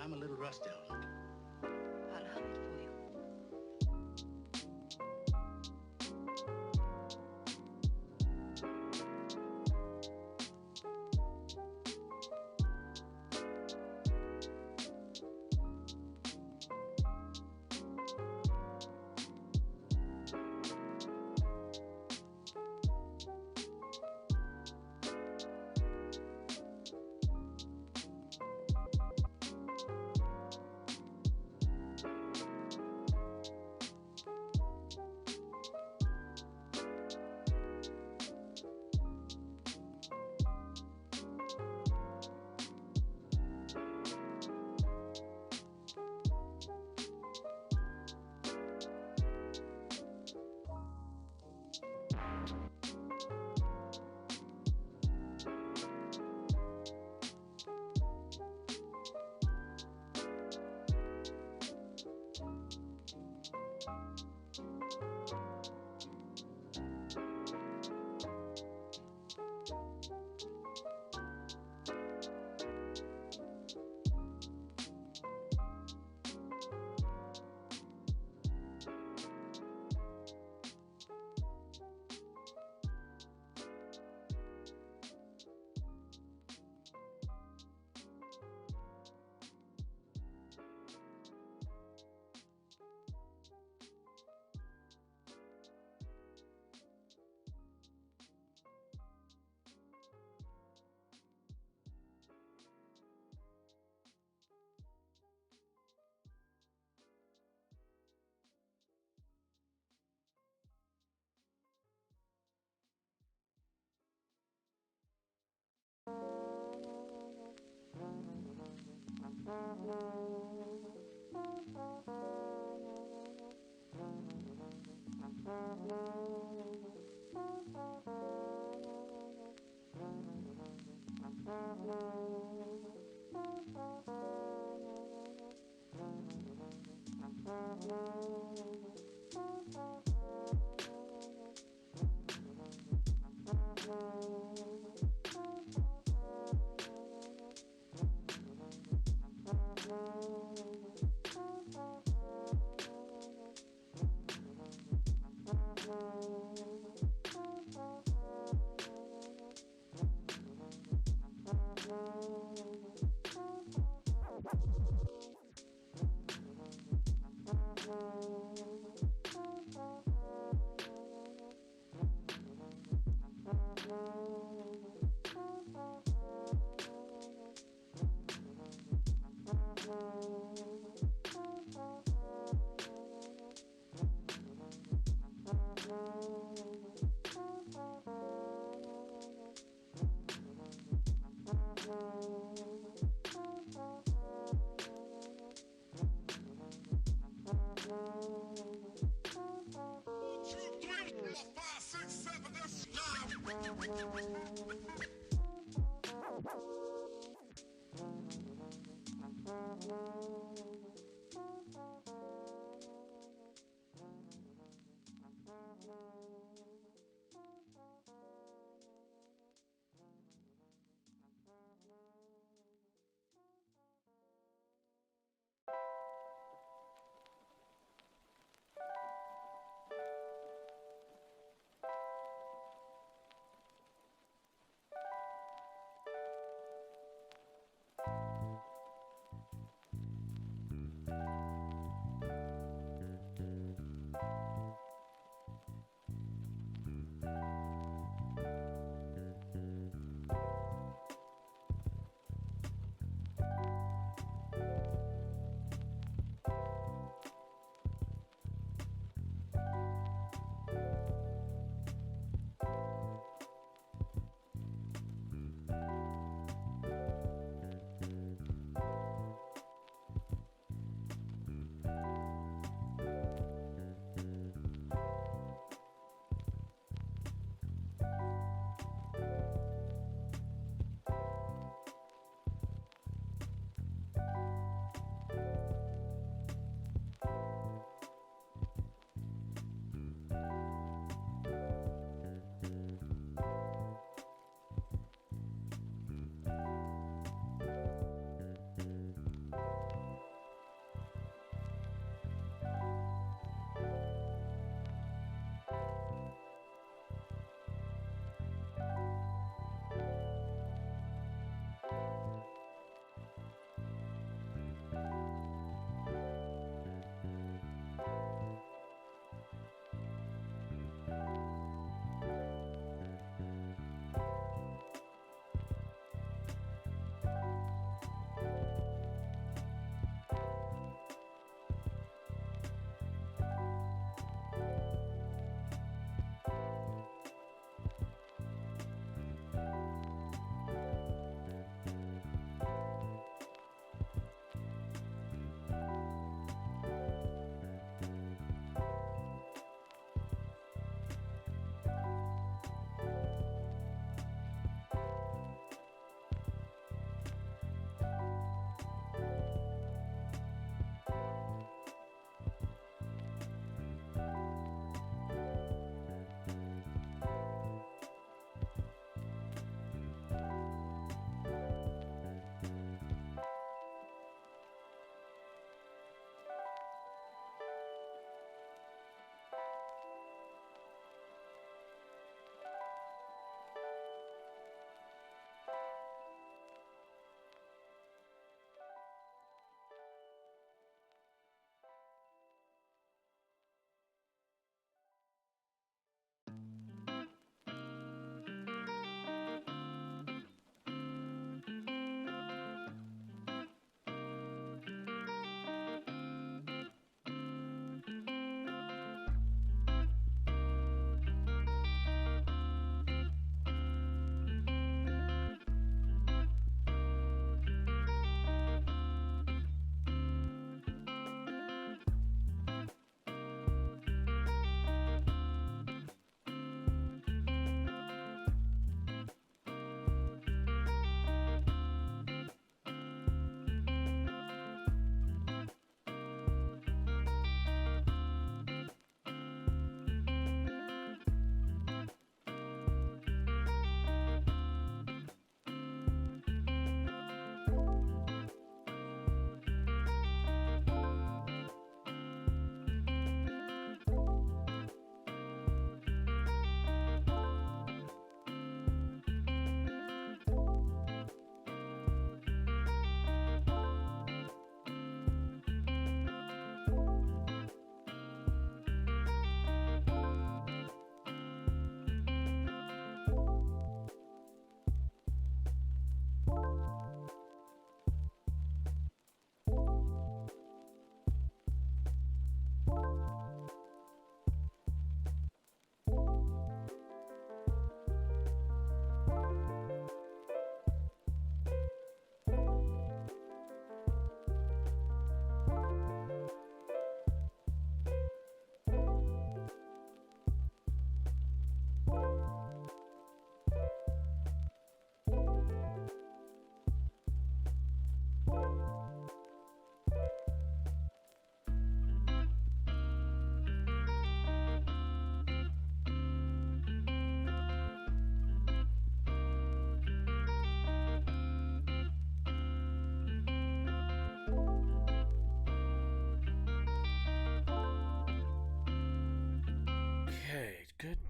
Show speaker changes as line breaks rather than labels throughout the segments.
I'm a little rusty on it.
I'll hum it for you.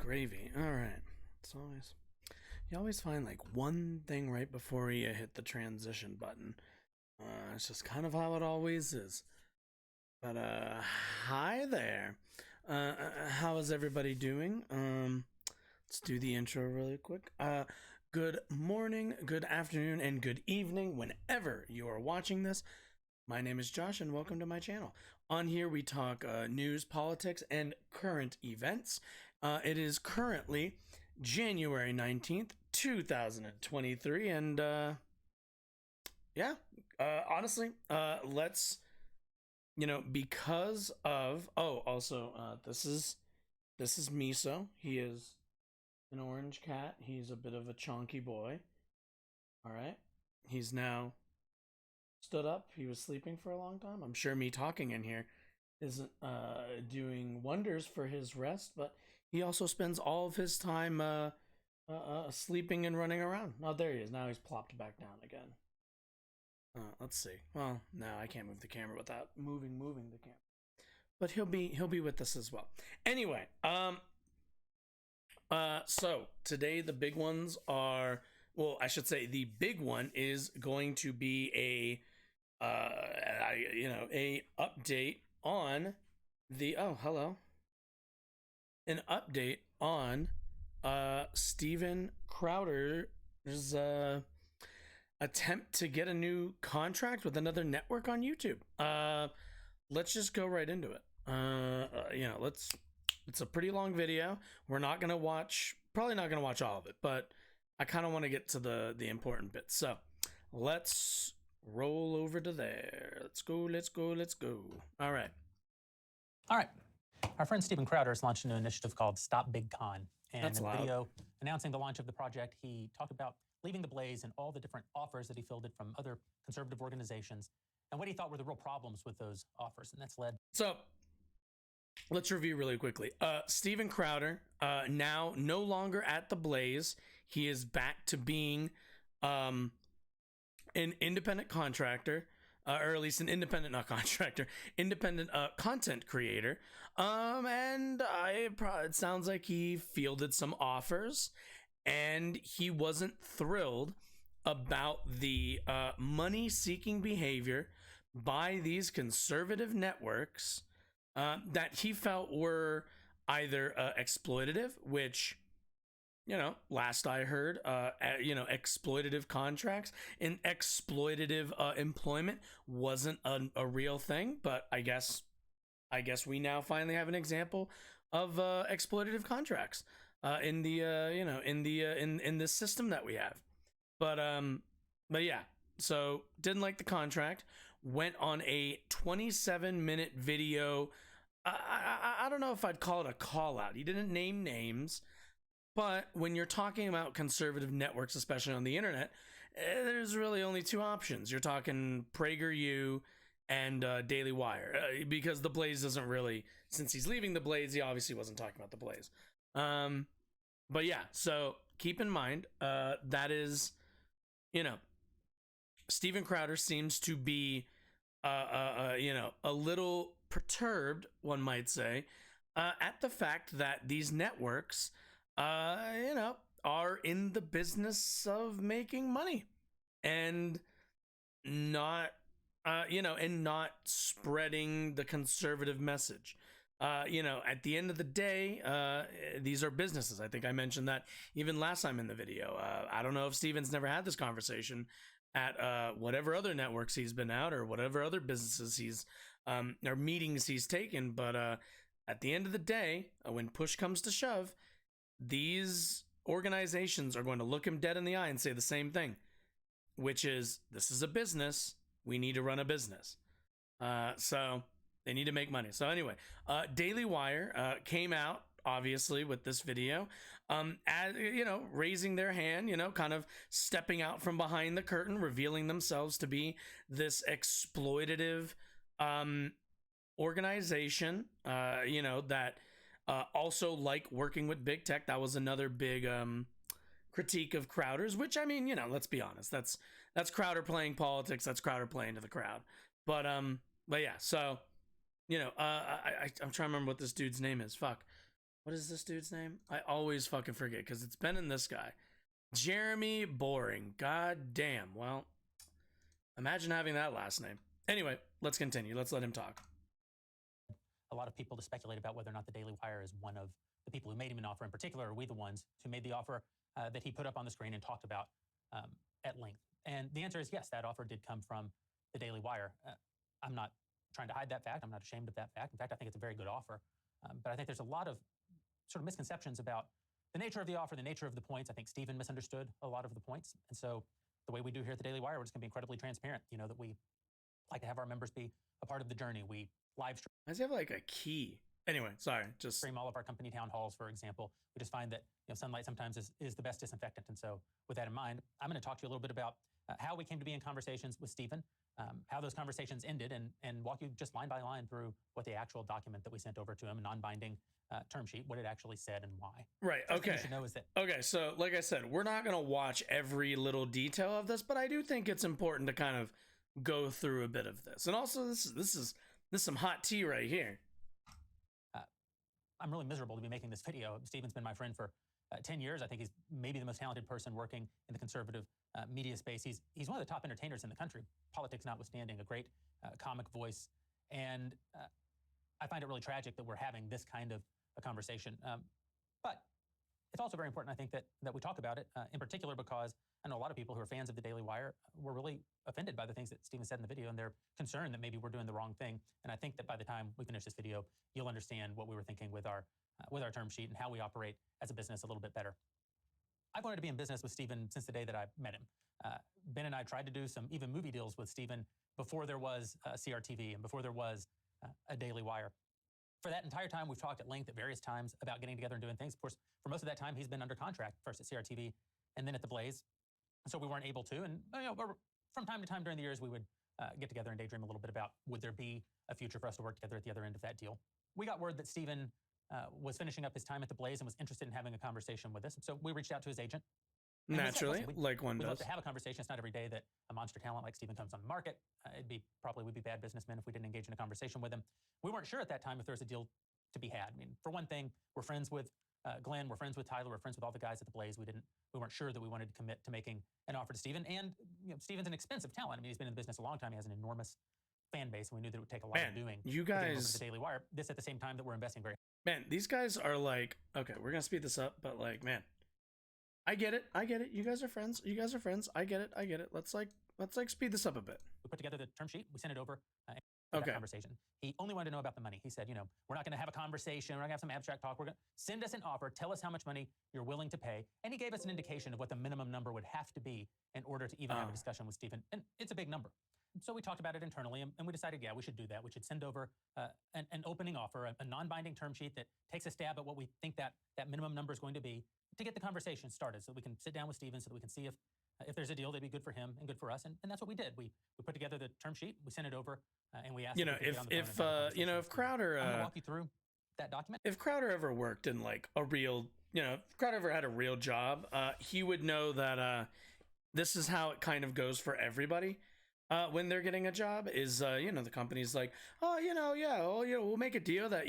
gravy. All right. You always find like one thing right before you hit the transition button. It's just kind of how it always is. But hi there. How is everybody doing? Let's do the intro really quick. Good morning, good afternoon, and good evening whenever you are watching this. My name is Josh, and welcome to my channel. On here, we talk news, politics, and current events. It is currently January 19th, 2023, and honestly, let's, because of, this is Miso. He is an orange cat. He's a bit of a chonky boy. All right. He's now stood up. He was sleeping for a long time. I'm sure me talking in here isn't doing wonders for his rest, but he also spends all of his time sleeping and running around. Oh, there he is. Now he's plopped back down again. Let's see. Well, no, I can't move the camera without moving the camera. But he'll be with us as well. Anyway, so today the big ones are, well, I should say the big one is going to be a update on the, an update on Steven Crowder's attempt to get a new contract with another network on YouTube. Let's just go right into it. It's a pretty long video. We're not gonna probably not gonna watch all of it, but I kind of want to get to the important bits. So let's roll over to there. Let's go. All right.
Our friend Steven Crowder has launched a new initiative called Stop Big Con. And
That's
in the
loud.
video announcing the launch of the project, he talked about leaving the blaze and all the different offers that he fielded from other conservative organizations and what he thought were the real problems with those offers. And that's led.
So let's review really quickly. Steven Crowder, now no longer at the blaze. He is back to being an independent contractor, or at least an independent, not contractor, independent content creator. And it sounds like he fielded some offers, and he wasn't thrilled about the money-seeking behavior by these conservative networks that he felt were either exploitative, which, last I heard, exploitative contracts and exploitative employment wasn't a real thing, but I guess we now finally have an example of exploitative contracts in this system that we have. But yeah, so didn't like the contract, went on a 27-minute video. I don't know if I'd call it a call out. He didn't name names. But when you're talking about conservative networks, especially on the internet, there's really only two options. You're talking PragerU and Daily Wire, because the Blaze doesn't really, since he's leaving the Blaze, he obviously wasn't talking about the Blaze. But yeah, so keep in mind, that is, Steven Crowder seems to be, a little perturbed, one might say, at the fact that these networks, are in the business of making money and not, and not spreading the conservative message. At the end of the day, these are businesses. I think I mentioned that even last time in the video. I don't know if Steven's never had this conversation at whatever other networks he's been out or whatever other businesses he's or meetings he's taken, but at the end of the day, when push comes to shove, these organizations are going to look him dead in the eye and say the same thing, which is, this is a business. We need to run a business. So they need to make money. So anyway, Daily Wire came out, obviously, with this video, as, raising their hand, kind of stepping out from behind the curtain, revealing themselves to be this exploitative organization, that also like working with big tech. That was another big critique of Crowder's, which, I mean, let's be honest, that's Crowder playing politics, that's Crowder playing to the crowd. But yeah, so I'm trying to remember what this dude's name is. Fuck. what is this dude's name? I always fucking forget because it's been in this guy. Jeremy Boring. God damn. Well, imagine having that last name. Anyway, let's continue. Let's let him talk.
A lot of people to speculate about whether or not the Daily Wire is one of the people who made him an offer. In particular, are we the ones who made the offer that he put up on the screen and talked about at length? And the answer is yes, that offer did come from the Daily Wire. I'm not trying to hide that fact. I'm not ashamed of that fact. In fact, I think it's a very good offer. But I think there's a lot of sort of misconceptions about the nature of the offer, the nature of the points. I think Stephen misunderstood a lot of the points. And so the way we do here at the Daily Wire, we're just going to be incredibly transparent. You know, that we like to have our members be a part of the journey. We live stream.
Does he have like a key? Anyway, sorry, just
stream all of our company town halls, for example. We just find that sunlight sometimes is the best disinfectant. And so with that in mind, I'm going to talk to you a little bit about how we came to be in conversations with Stephen, how those conversations ended, and walk you just line by line through what the actual document that we sent over to him, a non-binding term sheet, what it actually said and why.
Right.
First thing
Okay.
you should know is that
Okay. So, like I said, we're not gonna watch every little detail of this, but I do think it's important to kind of go through a bit of this. And also, this is some hot tea right here.
I'm really miserable to be making this video. Stephen's been my friend for 10 years. I think he's maybe the most talented person working in the conservative media space. He's one of the top entertainers in the country, politics notwithstanding, a great comic voice. And I find it really tragic that we're having this kind of a conversation. But it's also very important, I think, that we talk about it, in particular because I know a lot of people who are fans of the Daily Wire were really offended by the things that Stephen said in the video, and they're concerned that maybe we're doing the wrong thing. And I think that by the time we finish this video, you'll understand what we were thinking with our term sheet and how we operate as a business a little bit better. I've wanted to be in business with Stephen since the day that I met him. Ben and I tried to do some even movie deals with Stephen before there was CRTV and before there was a Daily Wire. For that entire time, we've talked at length at various times about getting together and doing things. Of course, for most of that time, he's been under contract, first at CRTV and then at the Blaze. So we weren't able to. And from time to time during the years, we would get together and daydream a little bit about would there be a future for us to work together at the other end of that deal. We got word that Stephen was finishing up his time at the Blaze and was interested in having a conversation with us. And so we reached out to his agent.
Naturally, like one
we'd
does.
love to have a conversation. It's not every day that a monster talent like Stephen comes on the market. We'd be bad businessmen if we didn't engage in a conversation with him. We weren't sure at that time if there was a deal to be had. I mean, for one thing, we're friends with Glenn, we're friends with Tyler, we're friends with all the guys at the Blaze. We weren't sure that we wanted to commit to making an offer to Stephen. And Stephen's an expensive talent. I mean, he's been in the business a long time. He has an enormous fan base, and we knew that it would take a lot of doing.
You
to get him over
guys,
to the Daily Wire. This at the same time that we're investing very.
man, these guys are like, okay, we're gonna speed this up, but like, man, I get it. You guys are friends. I get it. Let's speed this up a bit.
We put together the term sheet. We sent it over.
Okay.
Conversation. He only wanted to know about the money. He said, we're not going to have a conversation. We're not going to have some abstract talk. We're going to send us an offer. Tell us how much money you're willing to pay. And he gave us an indication of what the minimum number would have to be in order to even have a discussion with Stephen. And it's a big number. So we talked about it internally, and we decided, yeah, we should do that. We should send over an opening offer, a non-binding term sheet that takes a stab at what we think that minimum number is going to be to get the conversation started, so that we can sit down with Stephen, so that we can see if there's a deal that'd be good for him and good for us. And that's what we did. We put together the term sheet, we sent it over, and we asked
if Crowder,
I'm gonna walk you through that document.
If Crowder ever worked in like a real, if Crowder ever had a real job, he would know that this is how it kind of goes for everybody. When they're getting a job is, the company's like, we'll make a deal that,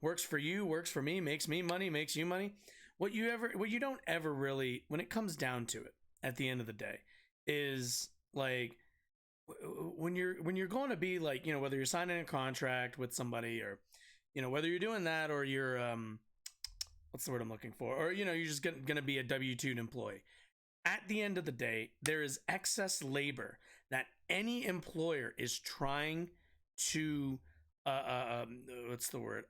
works for you, works for me, makes me money, makes you money. What you don't ever really, when it comes down to it, at the end of the day, is like, when you're going to be like, whether you're signing a contract with somebody or, whether you're doing that or you're, what's the word I'm looking for? Or, you're just going to be a W-2 employee. At the end of the day, there is excess labor that any employer is trying to, what's the word?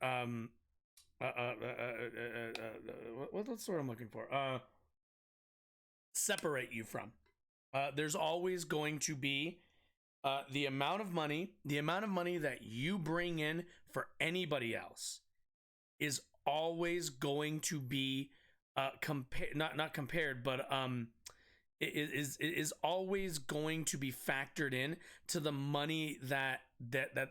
What's the word I'm looking for? Separate you from. There's always going to be the amount of money that you bring in for anybody else is always going to be not compared, but is always going to be factored in to the money that it's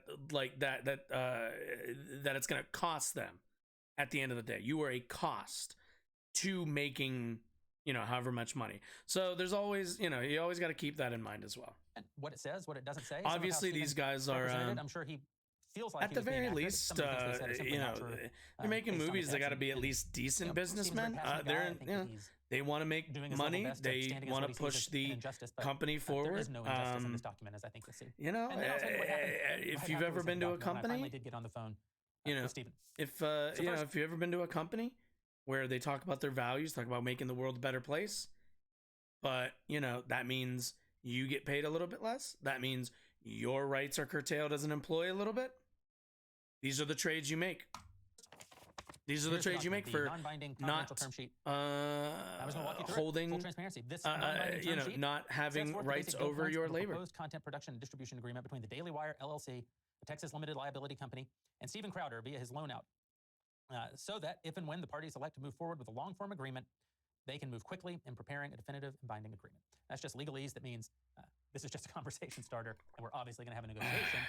going to cost them at the end of the day. You are a cost to making, however much money. So there's always, you always got to keep that in mind as well.
And what it says, what it doesn't say.
Obviously, these guys are.
I'm sure he feels like
at
he
the
was being
very
accurate.
least,
Some of the things they said are simply
you know,
not true,
they're making
based on the
movies. They
text
got to be at
and,
least decent
Stephen's a very
businessmen.
passionate guy.
They're,
I think
you know,
that he's
they want to make
doing his level
money.
best of
They
standing against
want
what
to
he sees
push
as
the
an injustice, but
company
there
forward.
is no injustice in this document, as I think you'll see.
You know,
And then I'll tell you what happened
if
right
you've ever
afterwards in
been
the
to a
document when I finally
company,
did get on the phone
you know,
with Stephen.
if
So
you know,
first-
if you've ever been to a company where they talk about their values, talk about making the world a better place, but you know that means you get paid a little bit less. That means your rights are curtailed as an employee a little bit. These are the trades you make. These are the
Here's
trades you make
the
for
non-binding
not
confidential term sheet. I was going to walk you through
holding,
full transparency. This non-binding term
you know,
sheet
not having
sets forth the
rights
basic
over
bullet
your
points of a
labor.
proposed content production and distribution agreement between the Daily Wire LLC, the Texas Limited Liability Company, and Stephen Crowder via his loan out, so that if and when the parties elect to move forward with a long-form agreement, they can move quickly in preparing a definitive and binding agreement. That's just legalese. That means this is just a conversation starter, and we're obviously going to have a negotiation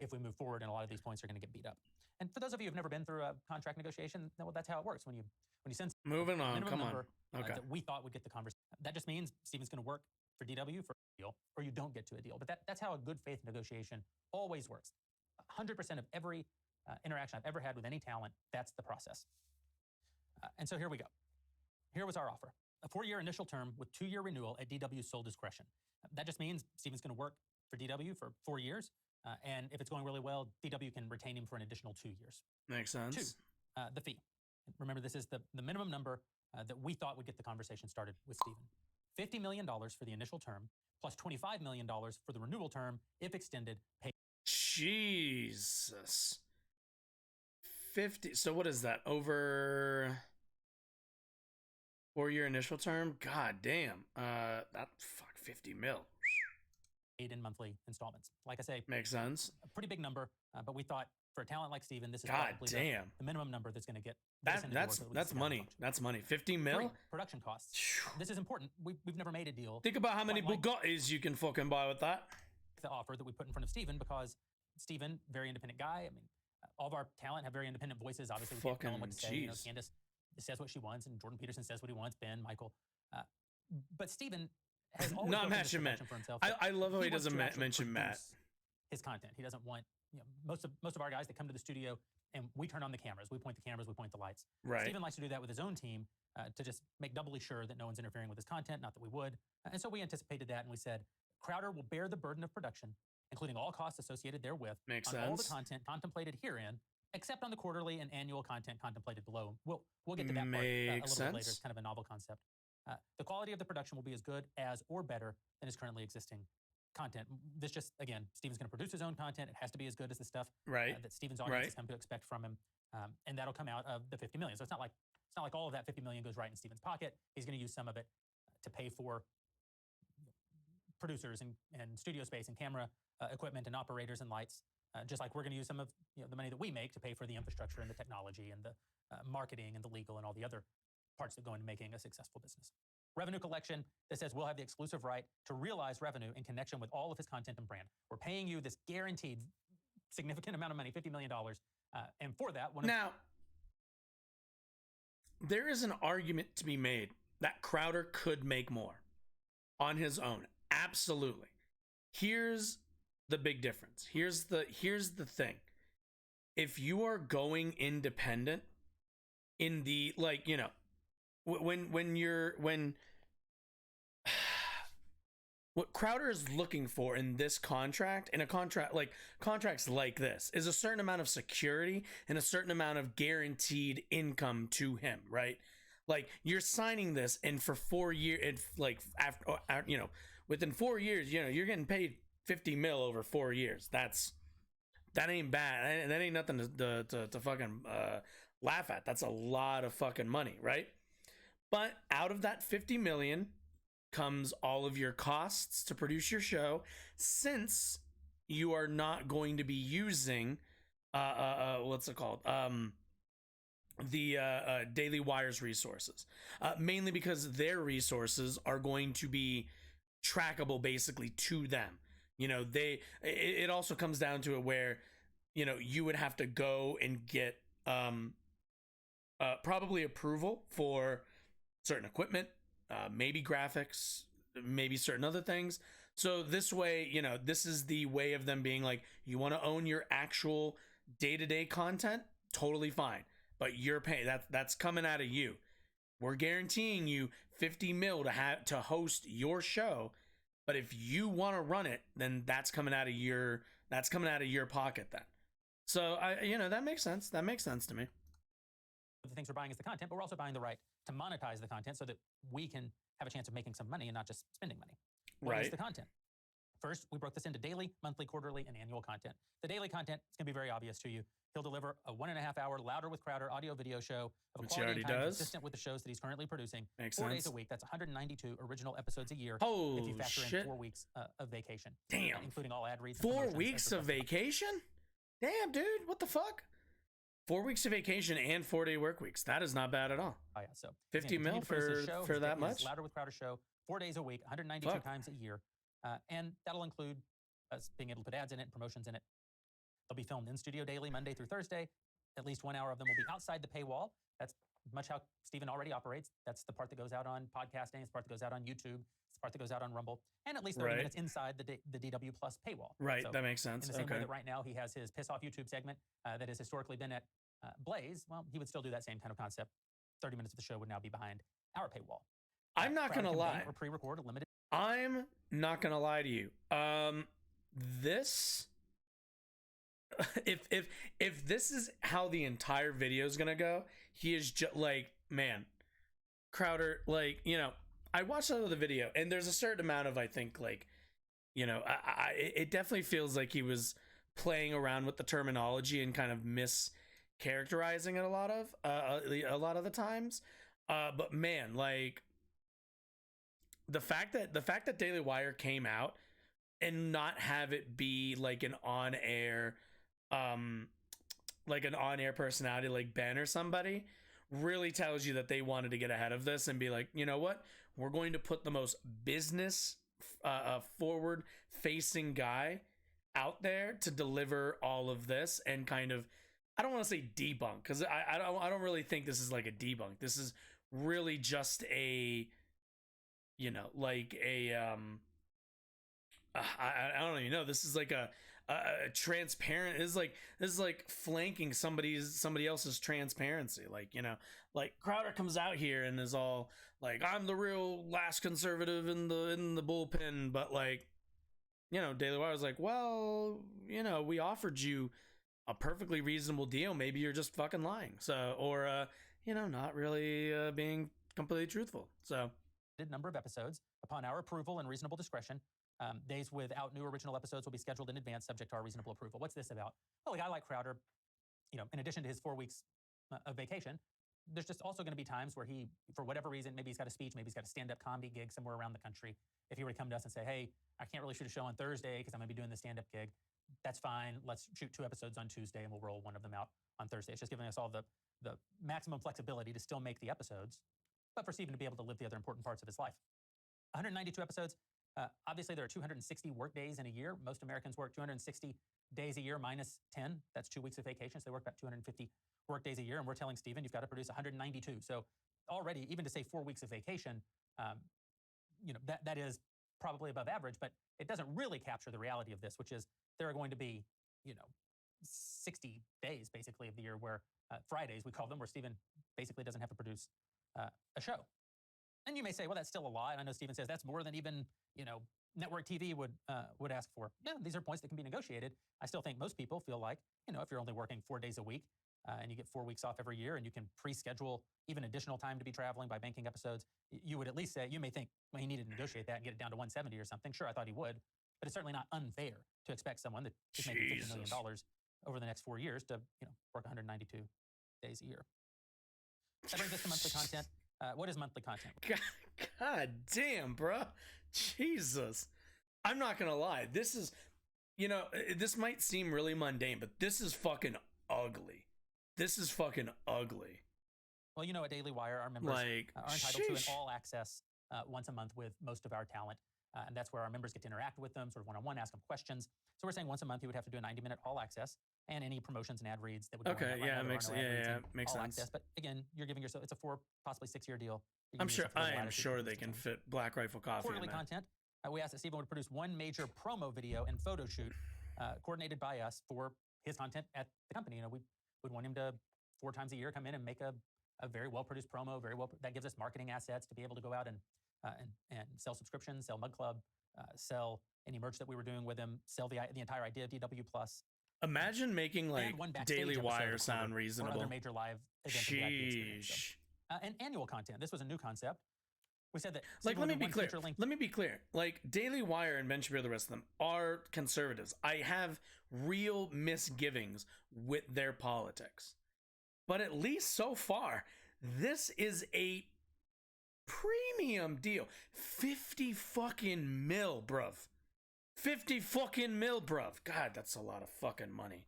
if we move forward, and a lot of these points are going to get beat up. And for those of you who've never been through a contract negotiation, well, that's how it works. When you send
Moving on,
minimum
come on.
number
Okay.
that we thought would get the conversation, that just means Stephen's going to work for DW for a deal, or you don't get to a deal. But that's how a good faith negotiation always works. 100% of every interaction I've ever had with any talent, that's the process. And so here we go. Here was our offer. A 4-year initial term with 2-year renewal at DW's sole discretion. That just means Stephen's going to work for DW for 4 years. And if it's going really well, DW can retain him for an additional 2 years.
Makes sense.
2, the fee. Remember, this is the minimum number that we thought would get the conversation started with Stephen. $50 million for the initial term, plus $25 million for the renewal term, if extended.
Jesus. 50. So what is that? Over 4-year initial term? God damn. That fuck 50 mil.
Paid in monthly installments. Like I say,
Makes sense.
a pretty big number, but we thought for a talent like Stephen, this is
God
probably
damn.
the minimum number that's going to get
That's money. That's money. 50 mil.
3, production costs. This is important. We've never made a deal.
Think about how many
Like
Bugattis you can fucking buy with that.
the offer that we put in front of Stephen, because Stephen, very independent guy. I mean, all of our talent have very independent voices. Obviously, we can't tell them what to say. You know, Candace says what she wants, and Jordan Peterson says what he wants. Ben, Michael, but Stephen has always
Not
built in this
mention Matt.
protection for himself.
I love how he
wants
doesn't
to actually
mention Matt.
produce his content. He doesn't want, you know, most of our guys that come to the studio and we turn on the cameras, we point the cameras, we point the lights.
Right.
Stephen likes to do that with his own team to just make doubly sure that no one's interfering with his content. Not that we would, and so we anticipated that, and we said Crowder will bear the burden of production, including all costs associated therewith,
Makes
on all the
sense.
content contemplated herein, except on the quarterly and annual content contemplated below. We'll get to that part a
Makes
little bit later.
sense.
It's kind of a novel concept. The quality of the production will be as good as or better than his currently existing content. This just, again, Stephen's going to produce his own content. It has to be as good as the stuff
Right.
that Stephen's audience has come to expect from him, and that'll come out of the 50 million. So it's not like all of that 50 million goes right in Stephen's pocket. He's going to use some of it to pay for producers and studio space and camera equipment and operators and lights, just like we're going to use some of the money that we make to pay for the infrastructure and the technology and the marketing and the legal and all the other parts that go into making a successful business. Revenue collection, this says we'll have the exclusive right to realize revenue in connection with all of his content and brand. We're paying you this guaranteed significant amount of money, $50 million. And for that, now,
there is an argument to be made that Crowder could make more on his own. Absolutely. Here's the big difference. Here's the thing. If you are going independent in the, like, you know, what Crowder is looking for in this contract, in a contract like contracts like this, is a certain amount of security and a certain amount of guaranteed income to him, right? Like, you're signing this, and for 4 years, it's like after, you know, within 4 years, you know, you're getting paid 50 mil over 4 years. That ain't bad. That ain't nothing to fucking laugh at. That's a lot of fucking money, right? But out of that 50 million comes all of your costs to produce your show, since you are not going to be using what's it called? The Daily Wire's resources, mainly because their resources are going to be trackable basically to them. You know, it also comes down to it where, you know, you would have to go and get probably approval for certain equipment, maybe graphics, maybe certain other things. So this way, you know, this is the way of them being like, you want to own your actual day-to-day content, totally fine. But you're paying, that's coming out of you. We're guaranteeing you 50 mil to host your show. But if you want to run it, then that's coming out of your pocket then. So that makes sense. That makes sense to me.
The things we're buying is the content, but we're also buying the right to monetize the content so that we can have a chance of making some money and not just spending money. What is the content? First, we broke this into daily, monthly, quarterly, and annual content. The daily content is going to be very obvious to you. He'll deliver a 1.5 hour Louder with Crowder audio video show of a quality and time consistent with the shows that he's currently producing.
Makes
4
sense.
days a week. That's 192 original episodes a year.
Holy
if you factor
shit.
in 4 weeks of vacation.
Damn.
Including all ad reads.
4 weeks of vacation? Damn, dude. What the fuck? 4 weeks of vacation and 4-day work weeks. That is not bad at all.
Oh, yeah. So
50 mil for that much?
Louder with Crowder show, 4 days a week, 192 times a year. And that'll include us being able to put ads in it and promotions in it. They'll be filmed in studio daily, Monday through Thursday. At least 1 hour of them will be outside the paywall. That's much how Steven already operates. That's the part that goes out on podcasting. It's the part that goes out on YouTube. It's the part that goes out on Rumble. And at least 30 minutes inside the DW Plus paywall.
Right,
so
that makes sense.
In the same way that right now he has his Piss Off YouTube segment that has historically been at Blaze, well, he would still do that same kind of concept. 30 minutes of the show would now be behind our paywall.
I'm not going to lie.
Or pre-record a limited.
I'm not going to lie to you. This... if this is how the entire video is gonna go, he is just like, man, Crowder, like, I watched out of the video and there's a certain amount of, I think, like, it definitely feels like he was playing around with the terminology and kind of mischaracterizing it a lot of the times. But man, like, the fact that Daily Wire came out and not have it be like an on-air personality like Ben or somebody really tells you that they wanted to get ahead of this and be like, you know what, we're going to put the most business forward facing guy out there to deliver all of this and kind of, I don't want to say debunk, because I don't really think this is like a debunk. This is really just a, like a I don't even know. This is like a transparent. This is like flanking somebody else's transparency. Like, like Crowder comes out here and is all like, I'm the real last conservative in the bullpen, but like, Daily Wire was like, well, we offered you a perfectly reasonable deal. Maybe you're just fucking lying. So, or not really being completely truthful. So,
number of episodes upon our approval and reasonable discretion. Days without new original episodes will be scheduled in advance, subject to our reasonable approval. What's this about? Well, a guy like Crowder, in addition to his 4 weeks of vacation, there's just also going to be times where he, for whatever reason, maybe he's got a speech, maybe he's got a stand-up comedy gig somewhere around the country. If he were to come to us and say, hey, I can't really shoot a show on Thursday because I'm going to be doing the stand-up gig, that's fine. Let's shoot 2 episodes on Tuesday and we'll roll one of them out on Thursday. It's just giving us all the maximum flexibility to still make the episodes, but for Steven to be able to live the other important parts of his life. 192 episodes. Obviously, there are 260 work days in a year. Most Americans work 260 days a year minus 10. That's 2 weeks of vacation. So they work about 250 work days a year. And we're telling Steven, you've got to produce 192. So already, even to say 4 weeks of vacation, that is probably above average, but it doesn't really capture the reality of this, which is there are going to be, 60 days basically of the year where Fridays, we call them, where Steven basically doesn't have to produce a show. And you may say, well, that's still a lot. And I know Steven says that's more than even, network TV would ask for. Yeah, these are points that can be negotiated. I still think most people feel like, if you're only working 4 days a week and you get 4 weeks off every year and you can pre-schedule even additional time to be traveling by banking episodes, you would at least say, you may think, well, he needed to negotiate that and get it down to 170 or something. Sure, I thought he would, but it's certainly not unfair to expect someone that is making $50 million over the next 4 years to, work 192 days a year. That brings us to monthly content. What is monthly content?
God damn, bro. Jesus. I'm not going to lie. This is, this might seem really mundane, but this is fucking ugly. This is fucking ugly.
Well, at Daily Wire, our members are entitled to an all access once a month with most of our talent. And that's where our members get to interact with them, sort of one-on-one, ask them questions. So we're saying once a month, you would have to do a 90-minute all access and any promotions and ad reads that would go on that.
Yeah, makes sense.
Access. But again, you're giving yourself, it's a 4, possibly 6-year deal.
I am sure they can fit Black Rifle Coffee
Quarterly
in that.
content. We asked that Steven would produce one major promo video and photo shoot coordinated by us for his content at the company. We would want him to 4 times a year come in and make a very well-produced promo, that gives us marketing assets to be able to go out and sell subscriptions, sell Mug Club, sell any merch that we were doing with him, sell the entire idea of DW Plus.
Imagine making like Daily Wire sound reasonable.
Or other major live events.
Sheesh.
And annual content. This was a new concept. We said that.
Like, let me be clear. Like, Daily Wire and Ben Shapiro, the rest of them are conservatives. I have real misgivings with their politics, but at least so far, this is a premium deal. 50 fucking mil, bruv. 50 fucking mil, bruv. God, that's a lot of fucking money.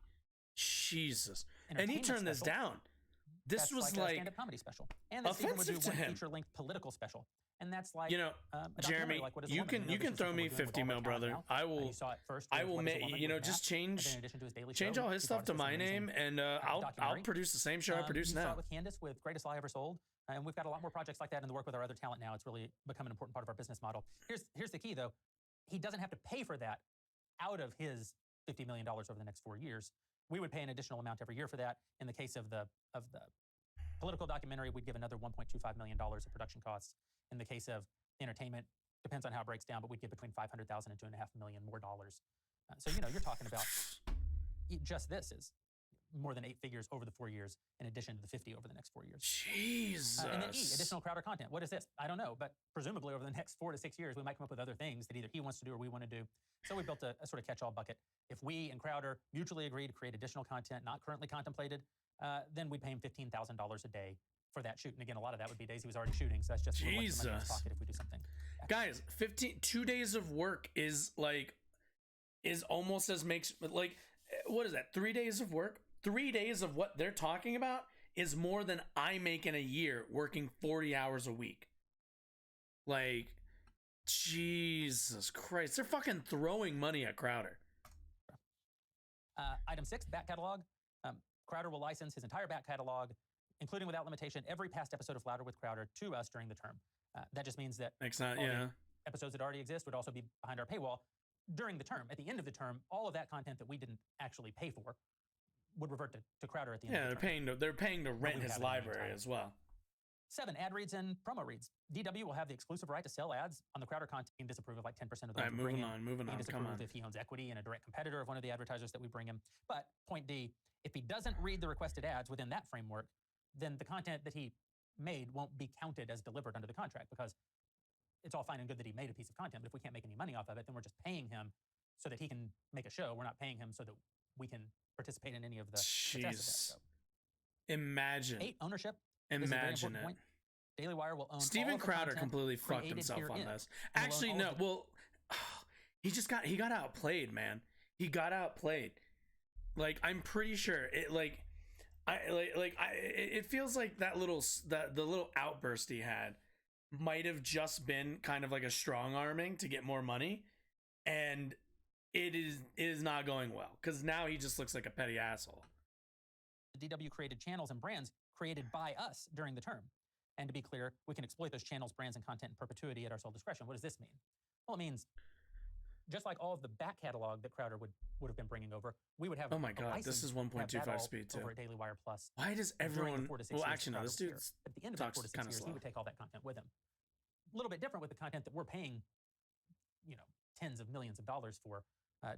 Jesus. And he turned this down. This was like a
stand-up comedy special. And then Stephen would do one feature-length political special. And that's like,
Jeremy,
like,
you can throw me 50 mil, brother. I will make, just change all his stuff to my name, and I'll produce the same show I produce now.
Saw it with Candace with Greatest Lie Ever Sold, and we've got a lot more projects like that in the work with our other talent now. It's really become an important part of our business model. Here's the key, though. He doesn't have to pay for that out of his $50 million over the next 4 years. We would pay an additional amount every year for that. In the case of the political documentary, we'd give another $1.25 million of production costs. In the case of entertainment, depends on how it breaks down, but we'd give between $500,000 and $2.5 million more dollars. So you're talking about just this is more than 8 figures over the 4 years, in addition to the 50 over the next 4 years.
Jesus.
And then E, additional Crowder content. What is this? I don't know, but presumably over the next 4 to 6 years, we might come up with other things that either he wants to do or we want to do. So we built a sort of catch-all bucket. If we and Crowder mutually agree to create additional content not currently contemplated, then we'd pay him $15,000 a day for that shoot. And again, a lot of that would be days he was already shooting. So that's just
Jesus.
Money in his pocket if we do something.
Guys, 2 days of work is almost as makes, like, what is that? 3 days of work? 3 days of what they're talking about is more than I make in a year working 40 hours a week. Like, Jesus Christ. They're fucking throwing money at Crowder.
Item 6, back catalog. Crowder will license his entire back catalog, including without limitation every past episode of Louder with Crowder, to us during the term. That just means that episodes that already exist would also be behind our paywall during the term. At the end of the term, all of that content that we didn't actually pay for would revert to Crowder at the end of the term.
They're paying to rent his library as well.
7, ad reads and promo reads. DW will have the exclusive right to sell ads on the Crowder content. He can disapprove of like 10% of those.
All right, moving on.
He can disapprove if he owns equity in a direct competitor of one of the advertisers that we bring him. But point D, if he doesn't read the requested ads within that framework, then the content that he made won't be counted as delivered under the contract, because it's all fine and good that he made a piece of content, but if we can't make any money off of it, then we're just paying him so that he can make a show. We're not paying him so that we can participate in any of the success of that show.
Imagine.
8, ownership.
Imagine it.
Point. Daily Wire will own
Steven
all
Crowder completely fucked himself on this. Actually, no. Well, he got outplayed, man. He got outplayed. Like, I'm pretty sure it. It feels like the little outburst he had might have just been kind of like a strong arming to get more money, and it is not going well, because now he just looks like a petty asshole.
The DW created channels and brands created by us during the term. And to be clear, we can exploit those channels, brands, and content in perpetuity at our sole discretion. What does this mean? Well, it means just like all of the back catalog that Crowder would have been bringing over, we would have.
Oh my God, this is 1.25 speed too.
Over at Daily Wire Plus.
Why does everyone? Well, actually, no. This dude
at the end of the 4 to 6 years, he would take all that content with him. A little bit different with the content that we're paying, tens of millions of dollars for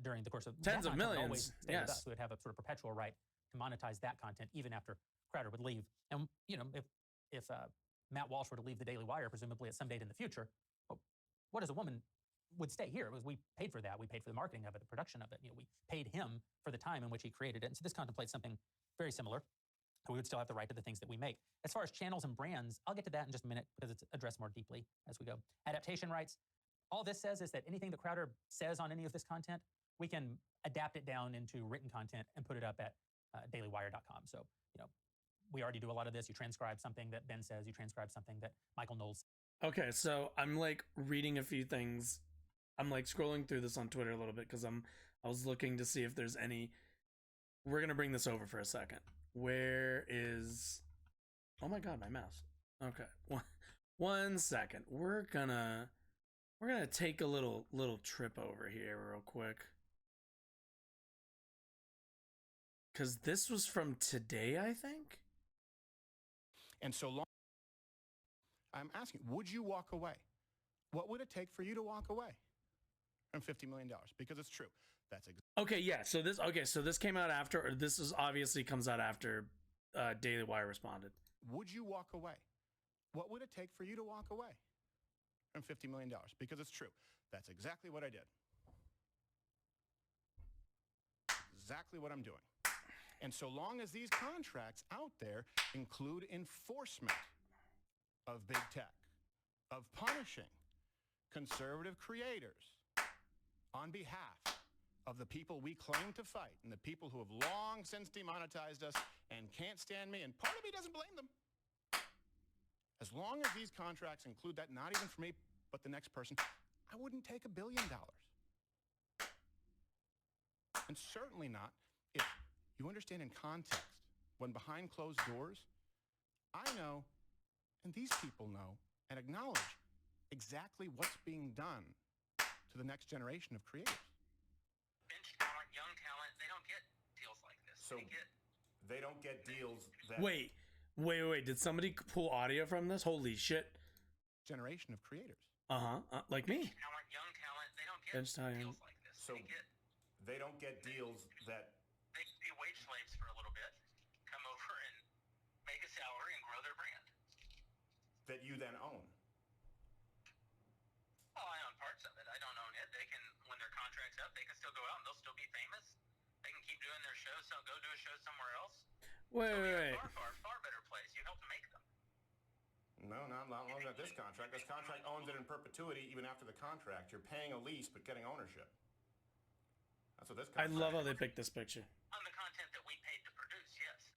during the course of
tens of millions. Yes,
with us. We would have a sort of perpetual right to monetize that content even after Crowder would leave. And if Matt Walsh were to leave the Daily Wire, presumably at some date in the future, what as a woman would stay here? It was we paid for that. We paid for the marketing of it, the production of it. We paid him for the time in which he created it. And so this contemplates something very similar. We would still have the right to the things that we make. As far as channels and brands, I'll get to that in just a minute because it's addressed more deeply as we go. Adaptation rights. All this says is that anything that Crowder says on any of this content, we can adapt it down into written content and put it up at dailywire.com. So, we already do a lot of this. You transcribe something that Ben says. You transcribe something that Michael Knowles.
Okay, so I'm like reading a few things. I'm like scrolling through this on Twitter a little bit because I was looking to see if there's any. We're gonna bring this over for a second. Where is? Oh my God, my mouse. Okay, one second. We're gonna take a little trip over here real quick. Because this was from today, I think.
And so long, I'm asking, would you walk away? What would it take for you to walk away from $50 million? Because it's true. That's
Okay, yeah. So this came out after, or this is obviously comes out after Daily Wire responded.
Would you walk away? What would it take for you to walk away from $50 million? Because it's true. That's exactly what I did. Exactly what I'm doing. And so long as these contracts out there include enforcement of big tech, of punishing conservative creators on behalf of the people we claim to fight and the people who have long since demonetized us and can't stand me, and part of me doesn't blame them. As long as these contracts include that, not even for me, but the next person, I wouldn't take $1 billion. And certainly not if you understand in context, when behind closed doors, I know, and these people know, and acknowledge exactly what's being done to the next generation of creators.
Bench talent, young talent, they don't get deals like this.
So they don't get deals that...
Wait. Did somebody pull audio from this? Holy shit.
Generation of creators.
Like me.
Talent, young talent, they don't get
Bench talent.
deals like this.
So they don't get deals that...
They can be wage slaves for a little bit, come over and make a salary and grow their brand.
that you then own.
Oh, I own parts of it. I don't own it. They can, when their contract's up, they can still go out and they'll still be famous. They can keep doing their shows, so go do a show somewhere else.
Wait.
Far better place. You helped make them.
No, not long as this contract. This contract owns it in perpetuity even after the contract. You're paying a lease but getting ownership. That's what this
I
contract
love how they picked this picture.
On the content that we paid to produce, yes.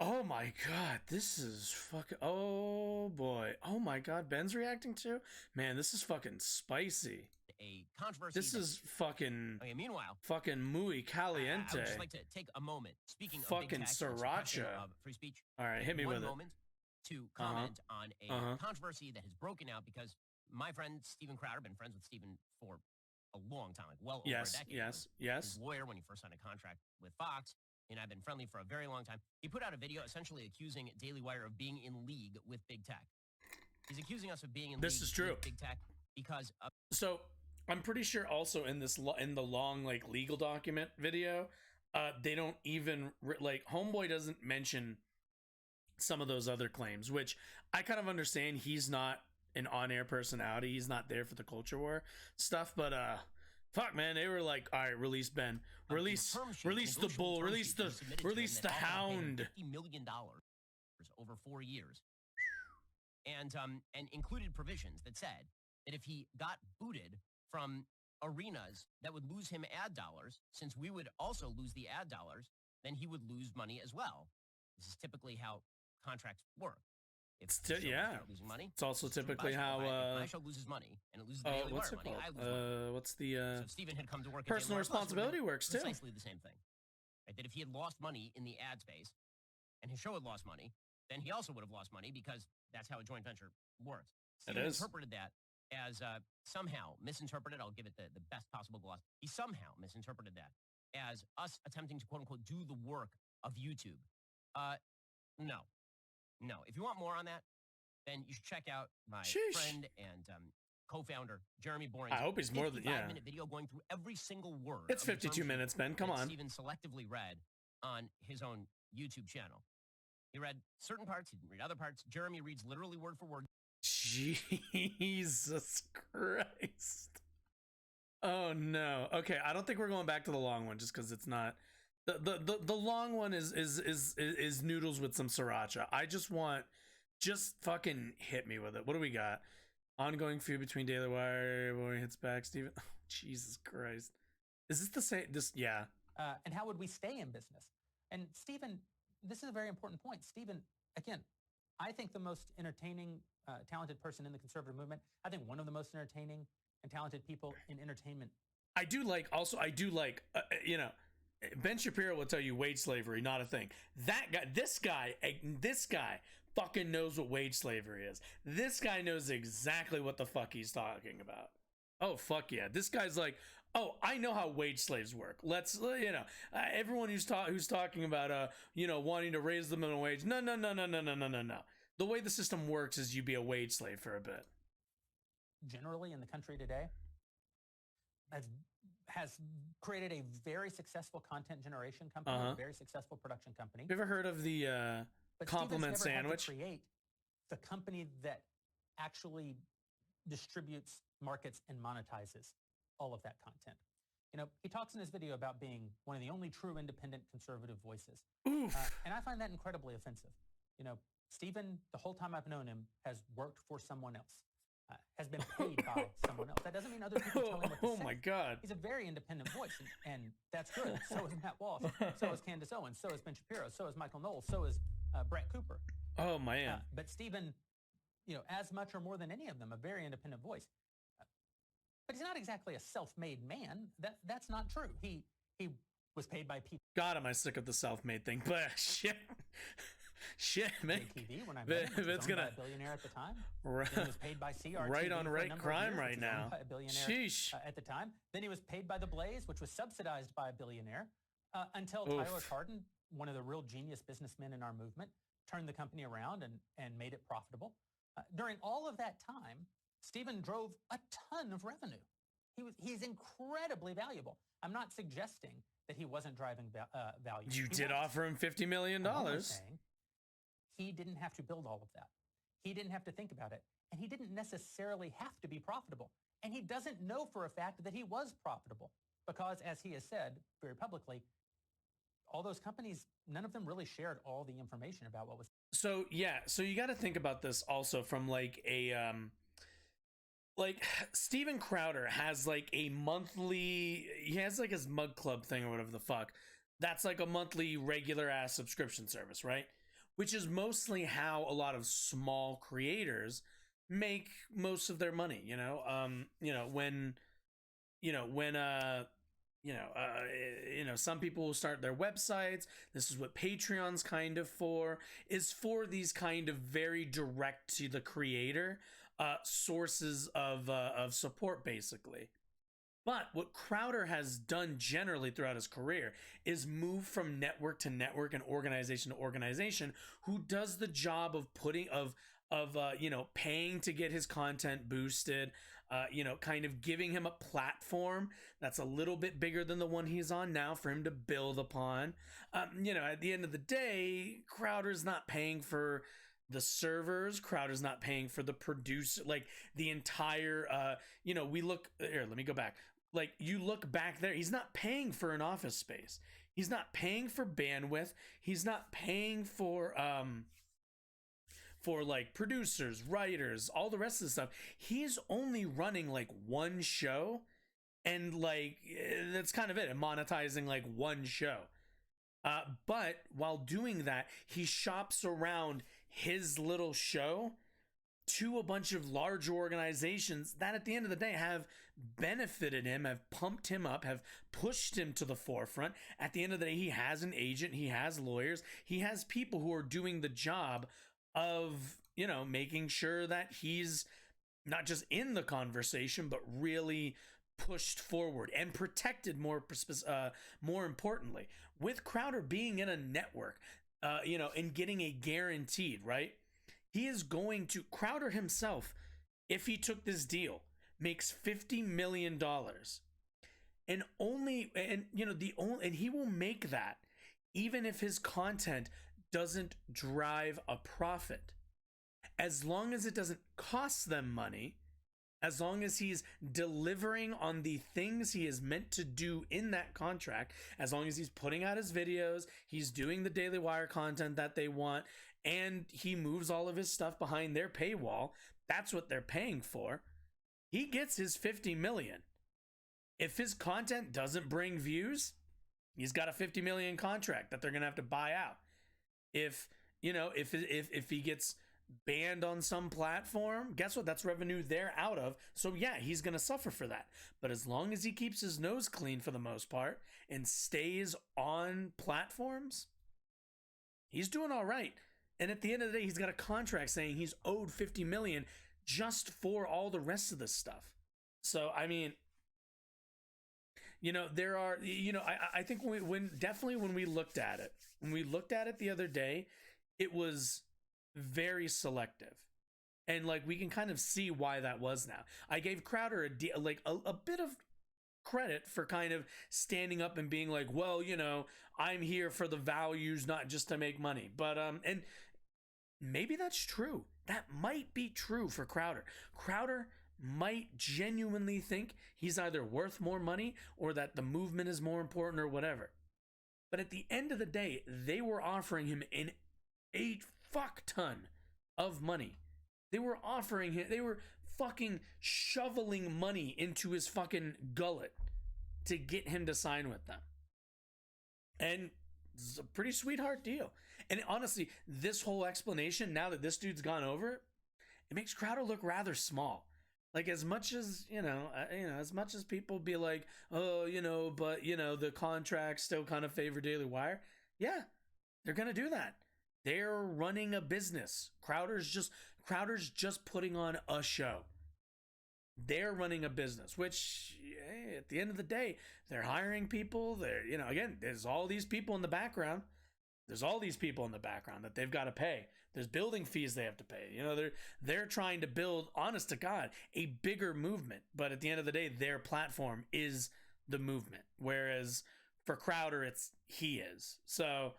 Oh my god, this is fucking... Oh boy. Oh my god, Ben's reacting to? Man, this is fucking spicy.
A controversy.
This is fucking...
Okay, meanwhile,
fucking muy caliente.
I would just like to take a moment. Speaking of
Fucking
big tech, suppression
sriracha.
of free speech.
Alright, hit me
one
with it.
moment to comment on a controversy that has broken out because my friend Steven Crowder, been friends with Steven for a long time, like well over a decade.
Yes.
His lawyer when he first signed a contract with Fox, and I've been friendly for a very long time. He put out a video essentially accusing Daily Wire of being in league with big tech. He's accusing us of being in
This
league
is true.
with big tech because of
So, I'm pretty sure also in this in the long like legal document video, they don't even like Homeboy doesn't mention some of those other claims, which I kind of understand. He's not an on-air personality. He's not there for the culture war stuff, but fuck man, they were like, all right, release Ben, release the bull, release the hound.
$50 million over 4 years, and included provisions that said that if he got booted from arenas that would lose him ad dollars, since we would also lose the ad dollars, then he would lose money as well. This is typically how contracts work. If the show starts losing money,
It's also typically
if
how
my show loses money and it loses the Daily
what's
Wire
it
money,
called?
I lose money.
What's the
So if Steven had come to work at
personal
Daily Wire Plus, it
responsibility
would've been
works too.
precisely the same thing. Right? That if he had lost money in the ad space and his show had lost money, then he also would have lost money because that's how a joint venture works.
It
Steven
is.
interpreted that as somehow misinterpreted. I'll give it the best possible gloss. He somehow misinterpreted that as us attempting to quote unquote do the work of YouTube. No. If you want more on that, then you should check out my
Sheesh.
friend and co-founder Jeremy Boring's
I hope he's more than
55-minute video going through every single word.
It's
of the
52
term sheet
minutes, Ben. Come
that
on.
Steven selectively read on his own YouTube channel. He read certain parts, he didn't read other parts. Jeremy reads literally word for word.
Jesus Christ. Oh no. Okay, I don't think we're going back to the long one just because it's not the long one is noodles with some sriracha. I just fucking hit me with it. What do we got? Ongoing feud between Daily Wire, Boy hits back, Steven. Oh, Jesus Christ. Is this the same? Yeah.
And how would we stay in business? And Stephen, this is a very important point. Stephen, again, I think the most entertaining, talented person in the conservative movement. I think one of the most entertaining and talented people in entertainment.
I do like, Ben Shapiro will tell you wage slavery, not a thing. That guy, this guy fucking knows what wage slavery is. This guy knows exactly what the fuck he's talking about. Oh, fuck yeah. This guy's like, Oh, I know how wage slaves work. Let's, everyone who's talking about, wanting to raise the minimum wage. No. The way the system works is you be a wage slave for a bit.
Generally in the country today has created a very successful content generation company, a very successful production company.
You ever heard of the
But
compliment
Stevens never had to
sandwich?
create the company that actually distributes, markets, and monetizes all of that content. He talks in his video about being one of the only true independent conservative voices.
Oof.
And I find that incredibly offensive. Stephen, the whole time I've known him, has worked for someone else, has been paid by someone else. That doesn't mean other people tell him what to say.
Oh my God.
He's a very independent voice, and that's good. So is Matt Walsh. So is Candace Owens. So is Ben Shapiro. So is Michael Knowles. So is Brett Cooper.
Oh, man.
But Stephen, as much or more than any of them, a very independent voice. But he's not exactly a self-made man. That's not true. He was paid by people.
God, am I sick of the self-made thing? But shit, man.
TV when I met him,
It's
owned
gonna
by a billionaire at the time.
Right,
Then he was paid by CRTV
right on
for a
right
number of
crime
years,
right
which was owned
now.
by a billionaire
Sheesh.
at the time. Then he was paid by The Blaze, which was subsidized by a billionaire, until
Oof.
Tyler Cardin, one of the real genius businessmen in our movement, turned the company around and made it profitable. During all of that time, Stephen drove a ton of revenue. He's incredibly valuable. I'm not suggesting that he wasn't driving value.
You
He
did
was.
offer him $50 million.
I'm only saying he didn't have to build all of that. He didn't have to think about it. And he didn't necessarily have to be profitable. And he doesn't know for a fact that he was profitable because, as he has said very publicly, all those companies, none of them really shared all the information about what was.
So you got to think about this also from like a Steven Crowder has like a monthly, he has like his mug club thing or whatever the fuck. That's like a monthly regular ass subscription service, right? Which is mostly how a lot of small creators make most of their money, some people will start their websites. This is what Patreon's kind of is for these kind of very direct to the creator sources of support, basically. But what Crowder has done generally throughout his career is move from network to network and organization to organization, who does the job of paying to get his content boosted, kind of giving him a platform that's a little bit bigger than the one he's on now for him to build upon. At the end of the day, Crowder's not paying for the servers. Crowder's not paying for the producer, like the entire, let me go back. Like, you look back there, he's not paying for an office space. He's not paying for bandwidth. He's not paying for like producers, writers, all the rest of the stuff. He's only running like one show, and like that's kind of it, and monetizing like one show. But while doing that, he shops around his little show to a bunch of large organizations that at the end of the day have benefited him, have pumped him up, have pushed him to the forefront. At the end of the day, he has an agent, he has lawyers, he has people who are doing the job of, making sure that he's not just in the conversation, but really pushed forward and protected more importantly. With Crowder being in a network, and getting a guaranteed, right? He is going to, Crowder himself, if he took this deal, makes $50 million. And he will make that even if his content doesn't drive a profit. As long as it doesn't cost them money, as long as he's delivering on the things he is meant to do in that contract, as long as he's putting out his videos, he's doing the Daily Wire content that they want, and he moves all of his stuff behind their paywall, that's what they're paying for. He gets his $50 million. If his content doesn't bring views, he's got a $50 million contract that they're going to have to buy out. If he gets banned on some platform, guess what? That's revenue they're out of. So yeah, he's going to suffer for that. But as long as he keeps his nose clean for the most part and stays on platforms, he's doing all right. And at the end of the day, he's got a contract saying he's owed $50 million just for all the rest of this stuff. So, I mean, there are, I think when definitely when we looked at it the other day, it was very selective. And like we can kind of see why that was now. I gave Crowder a bit of credit for kind of standing up and being like, well, I'm here for the values, not just to make money. But and maybe that's true. That might be true for Crowder. Crowder might genuinely think he's either worth more money or that the movement is more important or whatever. But at the end of the day, they were offering him a fuck ton of money. They were fucking shoveling money into his fucking gullet to get him to sign with them. And it's a pretty sweetheart deal. And honestly, this whole explanation, now that this dude's gone over, it makes Crowder look rather small. Like as much as, as much as people be like, oh, but the contracts still kind of favor Daily Wire. Yeah, they're going to do that. They're running a business. Crowder's just putting on a show. They're running a business, which at the end of the day, they're hiring people. They're, again, there's all these people in the background. That they've got to pay. There's building fees they have to pay. They're trying to build, honest to God, a bigger movement. But at the end of the day, their platform is the movement. Whereas for Crowder, he is. So,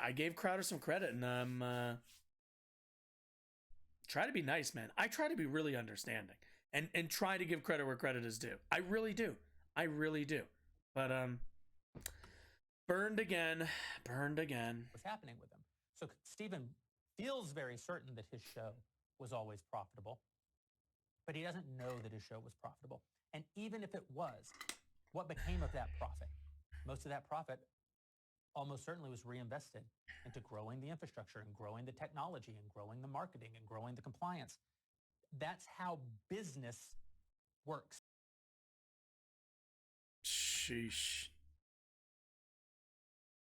I gave Crowder some credit, and try to be nice, man. I try to be really understanding and try to give credit where credit is due. I really do. But burned again.
What's happening with him? So Stephen feels very certain that his show was always profitable, but he doesn't know that his show was profitable. And even if it was, what became of that profit? Most of that profit almost certainly was reinvested into growing the infrastructure and growing the technology and growing the marketing and growing the compliance. That's how business works.
Sheesh.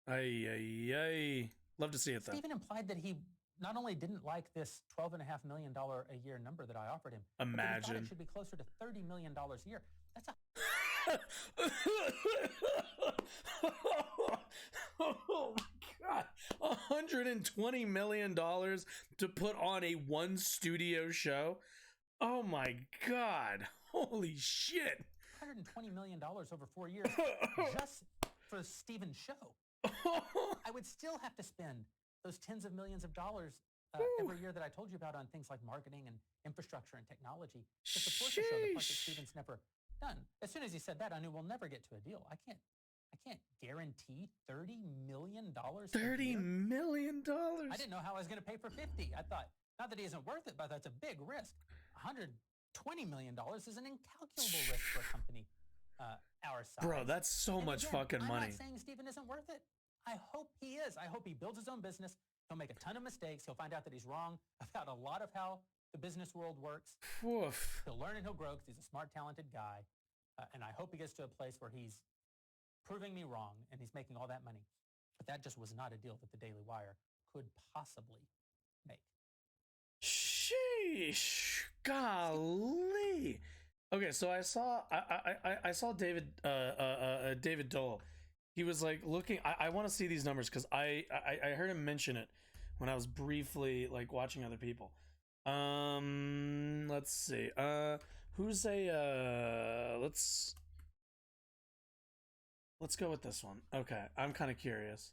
Ay. Love to see it, though.
Stephen implied that he not only didn't like this $12.5 million a year number that I offered him, but that he thought it should be closer to $30 million a year. That's
oh my God. $120 million to put on a one studio show? Oh my God. Holy shit.
$120 million over 4 years just for Stephen's show. I would still have to spend those tens of millions of dollars every year that I told you about on things like marketing and infrastructure and technology to support the show, the part that Stephen's never done. As soon as he said that, I knew we'll never get to a deal. I can't guarantee $30 million.
$30 million?
I didn't know how I was going to pay for 50. I thought, not that he isn't worth it, but that's a big risk. $120 million is an incalculable risk for a company our size.
Bro, that's so much fucking money.
I'm not saying Stephen isn't worth it. I hope he is. I hope he builds his own business. He'll make a ton of mistakes. He'll find out that he's wrong about a lot of how the business world works.
Oof.
He'll learn and he'll grow because he's a smart, talented guy. And I hope he gets to a place where he's proving me wrong and he's making all that money. But that just was not a deal that the Daily Wire could possibly make.
Sheesh. Golly. Okay, so I saw David Dole. He was like looking. I want to see these numbers because I heard him mention it when I was briefly like watching other people. Let's see. Who's a let's go with this one. Okay, I'm kind of curious.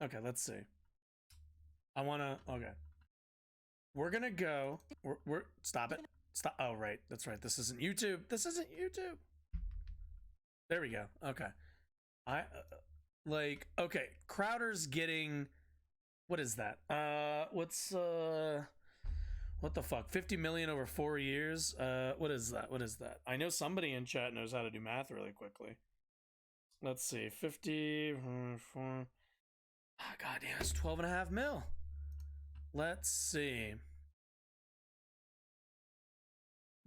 Okay, let's see. Okay. We're gonna go. We're stop it. Stop. Oh, right. That's right. This isn't YouTube. There we go. Okay. Okay. Crowder's getting. What is that? What the fuck? 50 million over 4 years? What is that? I know somebody in chat knows how to do math really quickly. Let's see. 50. God damn, it's 12.5 mil. Let's see.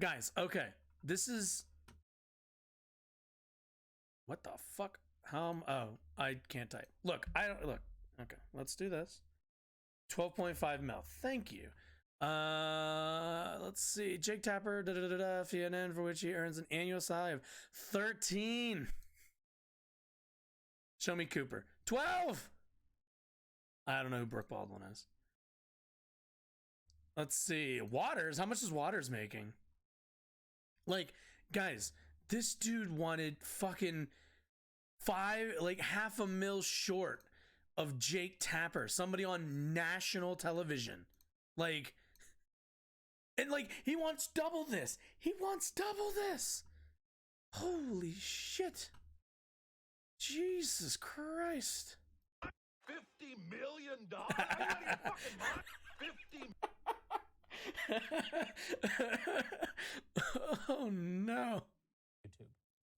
Guys, okay. This is... What the fuck? Oh, I can't type. Look. Okay, let's do this. 12.5 mil. Thank you. Let's see. Jake Tapper, CNN, for which he earns an annual salary of 13. Show me Cooper. 12. I don't know who Brooke Baldwin is. Let's see. Waters. How much is Waters making? Like, guys, this dude wanted fucking half a mil short of Jake Tapper, somebody on national television. Like, and like, he wants double this. He wants double this. Holy shit. Jesus Christ.
$50 million?
Oh no.
YouTube.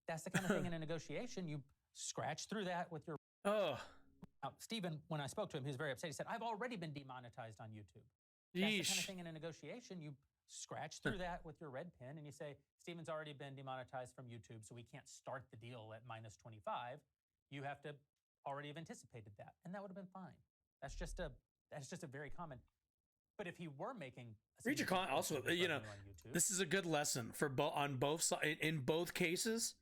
That's the kind of thing in a negotiation. You scratch through that with your.
Oh.
Now, Stephen, when I spoke to him, he was very upset. He said, "I've already been demonetized on YouTube." That's the kind of thing in a negotiation. You scratch through that with your red pen and you say, "Stephen's already been demonetized from YouTube, so we can't start the deal at minus 25. You have to already have anticipated that," and that would have been fine. That's just a very common. But if he were making
read your con also, you know, this is a good lesson for on both sides. In both cases,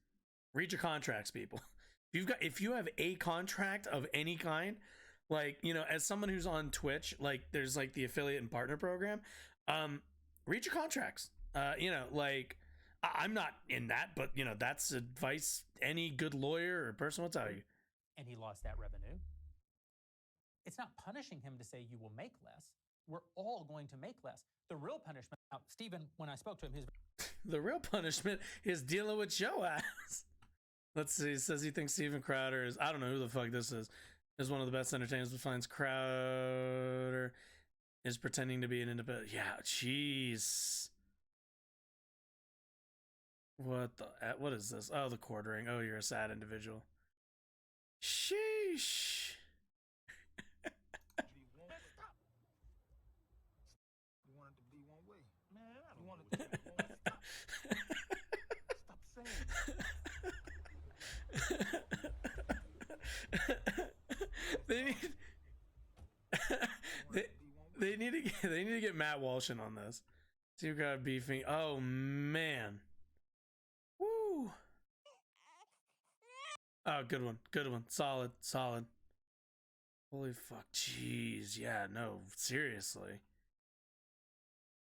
read your contracts, people. If you have a contract of any kind, like, you know, as someone who's on Twitch, like there's like the affiliate and partner program, read your contracts. You know, like I'm not in that, but you know, that's advice any good lawyer or person will tell you.
And he lost that revenue. It's not punishing him to say you will make less. We're all going to make less. The real punishment, now, Stephen, when I spoke to him,
the real punishment is dealing with your ass. Let's see. He says he thinks Steven Crowder is, I don't know who the fuck this is one of the best entertainers, but finds Crowder is pretending to be an independent. Yeah, jeez. What is this? Oh, the quartering. Oh, you're a sad individual. Sheesh. They need to get Matt Walsh in on this. So you got beefing. Oh man. Woo. Oh, good one. Solid. Holy fuck. Jeez. Yeah, no, seriously.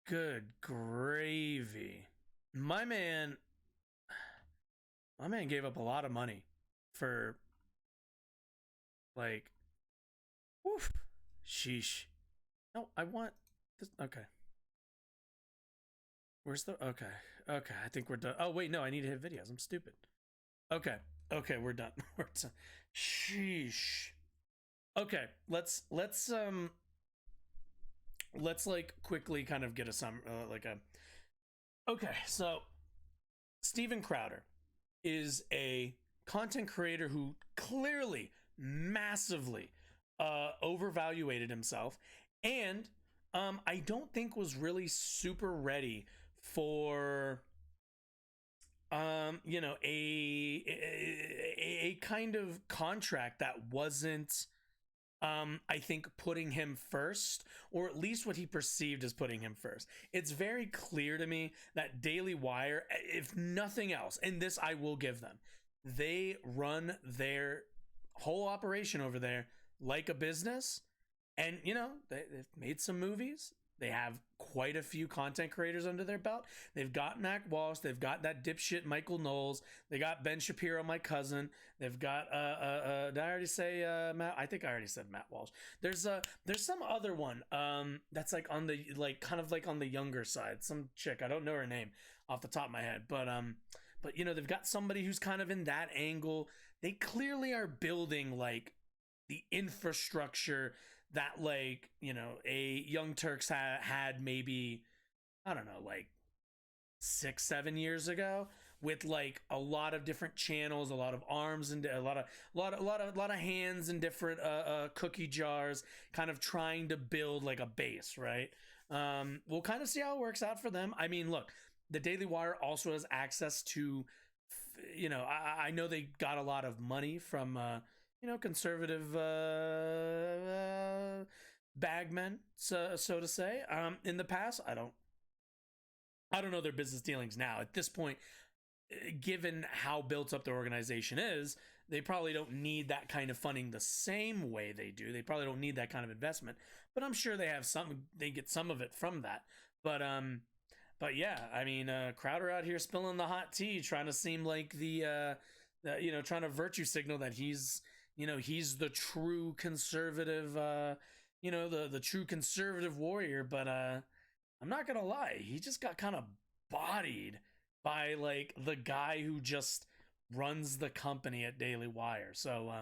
Good gravy. My man gave up a lot of money for, like, woof. Sheesh. No, I want this. Okay. Where's the, okay, I think we're done. Oh wait, no, I need to hit videos. I'm stupid. Okay, we're done. We're done. Sheesh. Okay, let's like quickly kind of get a okay, so Steven Crowder is a content creator who clearly massively overvaluated himself, and I don't think was really super ready for you know, a kind of contract that wasn't I think putting him first, or at least what he perceived as putting him first. It's very clear to me that Daily Wire, if nothing else, and this I will give them, they run their whole operation over there like a business. And, you know, they've made some movies. They have quite a few content creators under their belt. They've got Matt Walsh. They've got that dipshit Michael Knowles. They got Ben Shapiro, my cousin. They've got did I already say Matt? I think I already said Matt Walsh. There's some other one that's like on the, like, kind of like on the younger side. Some chick, I don't know her name off the top of my head, but you know, they've got somebody who's kind of in that angle. They clearly are building like the infrastructure that, like, you know, a Young Turks had maybe, I don't know, like 6-7 years ago, with like a lot of different channels, a lot of arms, and a lot of hands in different cookie jars, kind of trying to build like a base, right? We'll kind of see how it works out for them. I mean, look, the Daily Wire also has access to, you know, I know they got a lot of money from you know, conservative bagmen, so to say. In the past, I don't know their business dealings now. At this point, given how built up their organization is, they probably don't need that kind of funding the same way they do. They probably don't need that kind of investment, but I'm sure they have some. They get some of it from that. But yeah, I mean, Crowder out here spilling the hot tea, trying to seem like the trying to virtue signal that he's the true conservative, the true conservative warrior. But I'm not gonna lie, he just got kind of bodied by like the guy who just runs the company at Daily Wire. So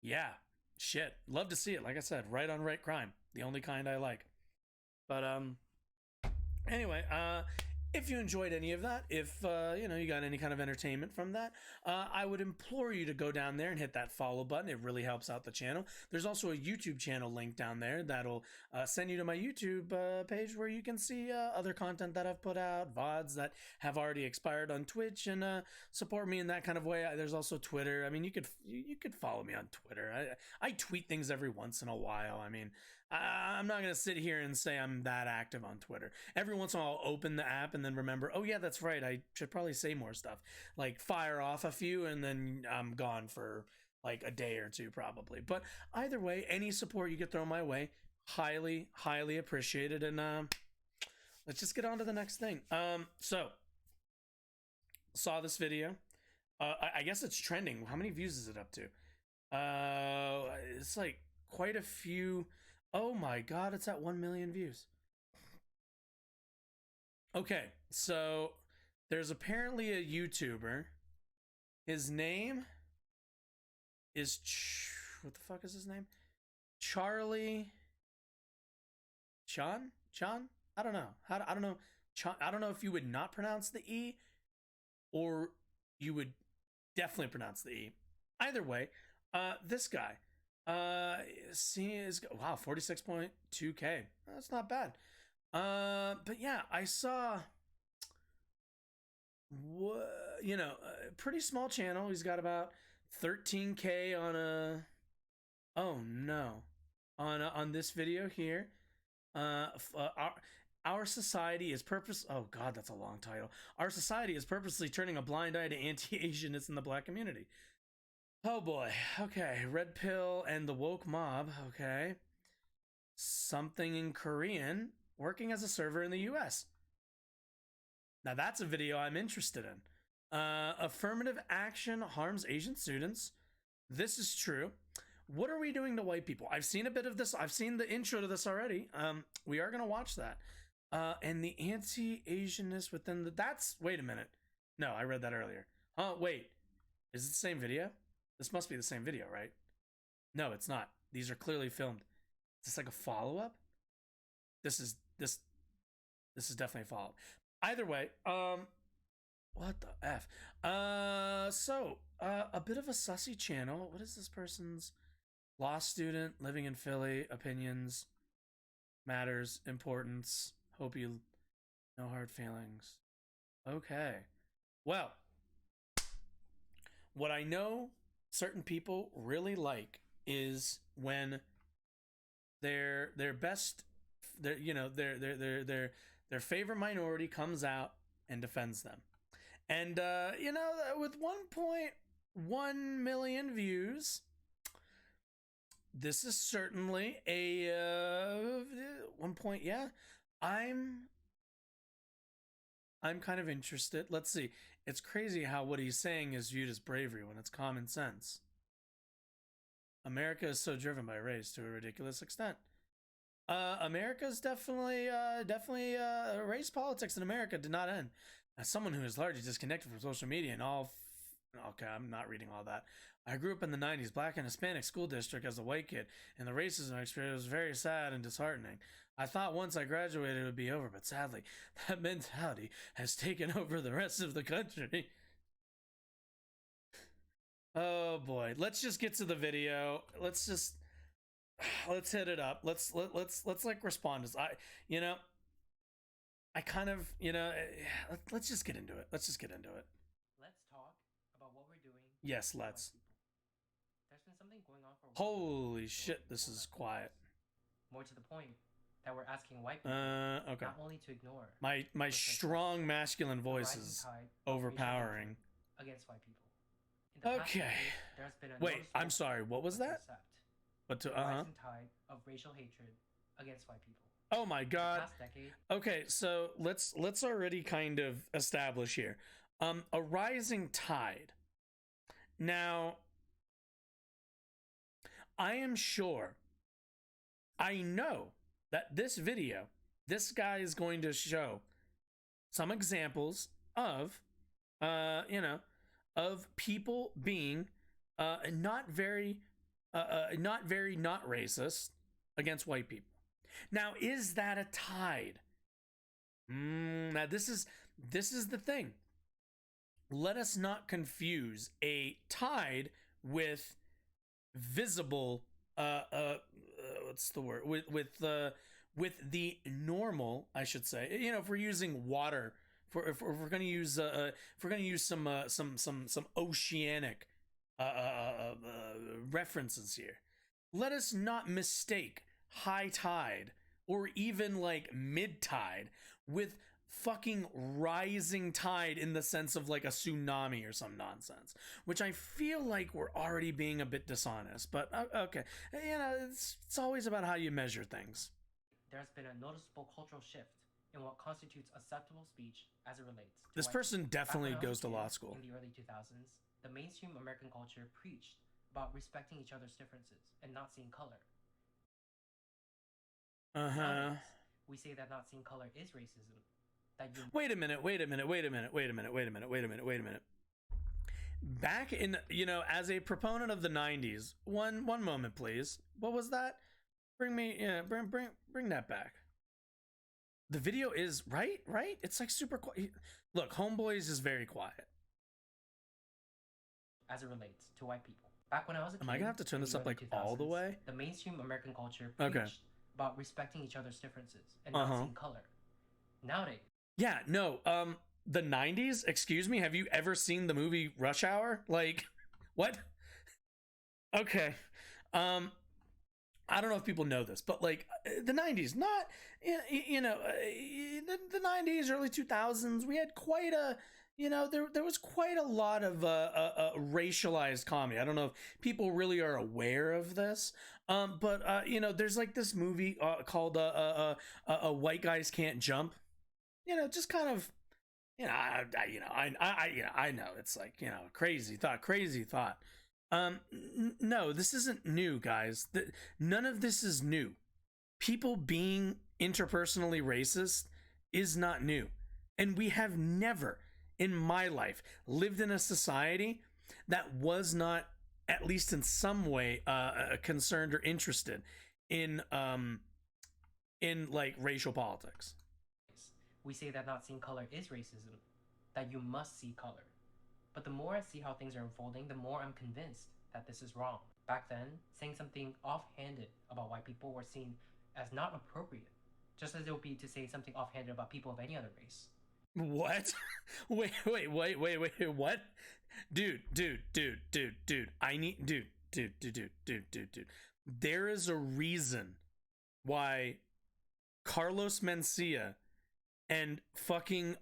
yeah, shit, love to see it. Like I said, right on right crime, the only kind I like. But anyway, if you enjoyed any of that, if you got any kind of entertainment from that, I would implore you to go down there and hit that follow button. It really helps out the channel. There's also a YouTube channel link down there that'll send you to my YouTube page, where you can see other content that I've put out, VODs that have already expired on Twitch, and support me in that kind of way. There's also Twitter. I mean, you could follow me on Twitter. I tweet things every once in a while. I mean, I'm not going to sit here and say I'm that active on Twitter. Every once in a while I'll open the app and then remember, oh yeah, that's right, I should probably say more stuff. Like fire off a few and then I'm gone for like a day or two probably. But either way, any support you get thrown my way, highly, highly appreciated. And let's just get on to the next thing. So, saw this video. I guess it's trending. How many views is it up to? It's like quite a few. Oh my god, it's at 1 million views. Okay, so there's apparently a YouTuber. His name is what the fuck is his name? Charlie Chan? I don't know. I don't know. I don't know if you would not pronounce the E or you would definitely pronounce the E. Either way, this guy wow, 46.2K. That's not bad. But yeah, I saw a pretty small channel. He's got about 13K on this video here. Our society is oh god, that's a long title. Our society is purposely turning a blind eye to anti-Asianness in the black community. Oh boy. Okay. Red pill and the woke mob. Okay. Something in Korean, working as a server in the US. Now that's a video I'm interested in. Affirmative action harms Asian students. This is true. What are we doing to white people? I've seen a bit of this. I've seen the intro to this already. We are going to watch that. And the anti-Asianness within wait a minute. No, I read that earlier. Oh, wait. Is it the same video? This must be the same video, right? No, it's not. These are clearly filmed. Is this like a follow-up? This is definitely a follow-up. Either way, what the F? A bit of a sussy channel. What is this person's? Law student, living in Philly, opinions, matters, importance, hope you, no hard feelings. Okay. Well, what I know certain people really like is when their favorite minority comes out and defends them. And with 1.1 million views, this is certainly a 1 point. Yeah, I'm kind of interested. Let's see. It's crazy how what he's saying is viewed as bravery when it's common sense. America is so driven by race to a ridiculous extent. America's definitely race politics in America did not end. As someone who is largely disconnected from social media and all, okay, I'm not reading all that. I grew up in the 90s, black and Hispanic school district as a white kid, and the racism experience was very sad and disheartening. I thought once I graduated it would be over, but sadly, that mentality has taken over the rest of the country. Oh boy, let's just get to the video. Let's hit it up. Let's like respond as I kind of, let's just get into it. Let's talk about what we're doing. Yes, let's.
There's been something going on for
Holy shit, this is quiet.
More to the point, that we're asking white people
Okay.
not only to ignore
My strong masculine voice
rising
is
tide of racial
overpowering.
hatred against white people. In the past
Okay.
decade, there's been a
Wait,
noticeable
I'm sorry. What was
but
that?
accept
But to
the rising tide of racial hatred against white people.
Oh my
In
god.
the past decade,
Okay, so let's already kind of establish here. A rising tide. Now, I am sure, I know that this video, this guy is going to show some examples of, of people being not very not racist against white people. Now, is that a tide? Now this is the thing. Let us not confuse a tide with visible what's the word, with the normal, I should say. You know, if we're using water, if we're going to use some oceanic references here, let us not mistake high tide or even like mid tide with fucking rising tide in the sense of like a tsunami or some nonsense, which I feel like we're already being a bit dishonest. But okay, you know, it's always about how you measure things.
there's been a noticeable cultural shift in what constitutes acceptable speech as it relates to
This
white
person
people.
definitely
Back when I was
goes to
a
law
kid,
school.
In the early 2000s, the mainstream American culture preached about respecting each other's differences and not seeing color. Nowadays, we say that not seeing color is racism. That you
Wait a minute. Back in, you know, as a proponent of the 90s, one moment, please. What was that? Bring that back. The video is right? It's like super quiet. Look, Homeboys is very quiet.
as it relates to white people. Back when I was a kid,
Am I gonna have to turn
in
this
the
up
early
like all the
2000s,
way?
The mainstream American culture preached
Okay.
about respecting each other's differences and not seeing color. Nowadays,
Yeah, no, the 90s, excuse me, have you ever seen the movie Rush Hour? Like, what? Okay. I don't know if people know this, but like the 90s, not, you know, the 90s, early 2000s, we had quite a, you know, there was quite a lot of racialized comedy. I don't know if people really are aware of this, but you know, there's like this movie called White Guys Can't Jump. You know, just kind of, you know, I know it's like, you know, crazy thought. No, this isn't new, guys. None of this is new. People being interpersonally racist is not new. And we have never in my life lived in a society that was not, at least in some way, concerned or interested in like racial politics.
we say that not seeing color is racism, that you must see color. But the more I see how things are unfolding, the more I'm convinced that this is wrong. Back then, saying something offhanded about white people were seen as not appropriate, just as it would be to say something offhanded about people of any other race.
What? wait, what? Dude. I need, dude. There is a reason why Carlos Mencia and fucking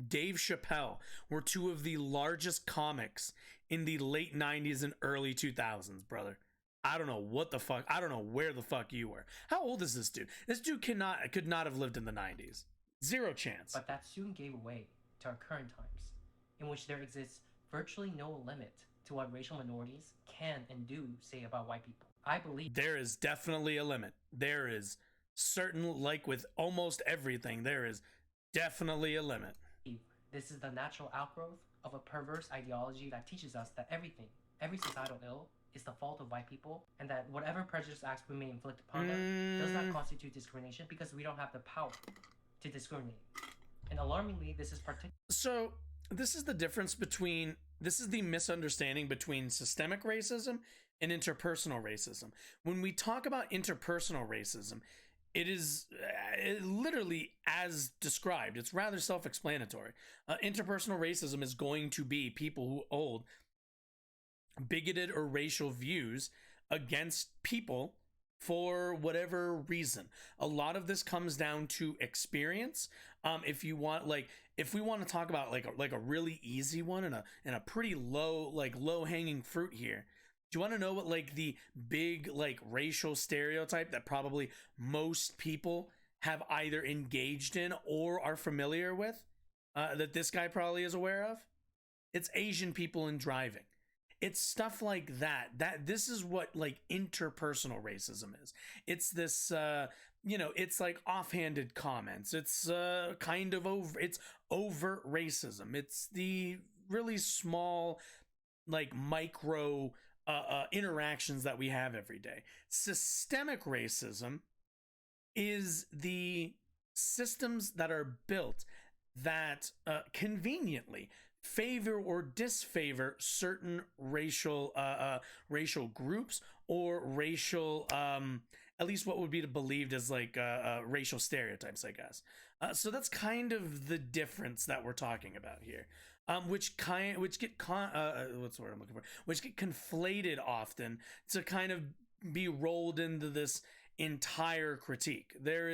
Dave Chappelle were two of the largest comics in the late 90s and early 2000s, brother. I don't know what the fuck. I don't know where the fuck you were. How old is this dude? This dude could not have lived in the 90s. Zero chance.
But that soon gave way to our current times, in which there exists virtually no limit to what racial minorities can and do say about white people. I believe
there is definitely a limit. There is certain, like with almost everything, there is definitely a limit.
This is the natural outgrowth of a perverse ideology that teaches us that every societal ill is the fault of white people, and that whatever prejudice acts we may inflict upon them does not constitute discrimination because we don't have the power to discriminate. And alarmingly, this is particular.
So this is the difference between, this is the misunderstanding between systemic racism and interpersonal racism. When we talk about interpersonal racism, it is literally as described. It's rather self-explanatory. Interpersonal racism is going to be people who hold bigoted or racial views against people for whatever reason. A lot of this comes down to experience. If you want, like, if we want to talk about like a really easy one and a pretty low hanging fruit here. Do you want to know what like the big like racial stereotype that probably most people have either engaged in or are familiar with, that this guy probably is aware of? It's Asian people in driving. It's stuff like that. This is what like interpersonal racism is. It's this it's like offhanded comments. It's kind of it's overt racism. It's the really small like micro interactions that we have every day. Systemic racism is the systems that are built that conveniently favor or disfavor certain racial groups or racial at least what would be believed as like racial stereotypes, I guess. So that's kind of the difference that we're talking about here. Which get what's the word I'm looking for? Which get conflated often to kind of be rolled into this entire critique. There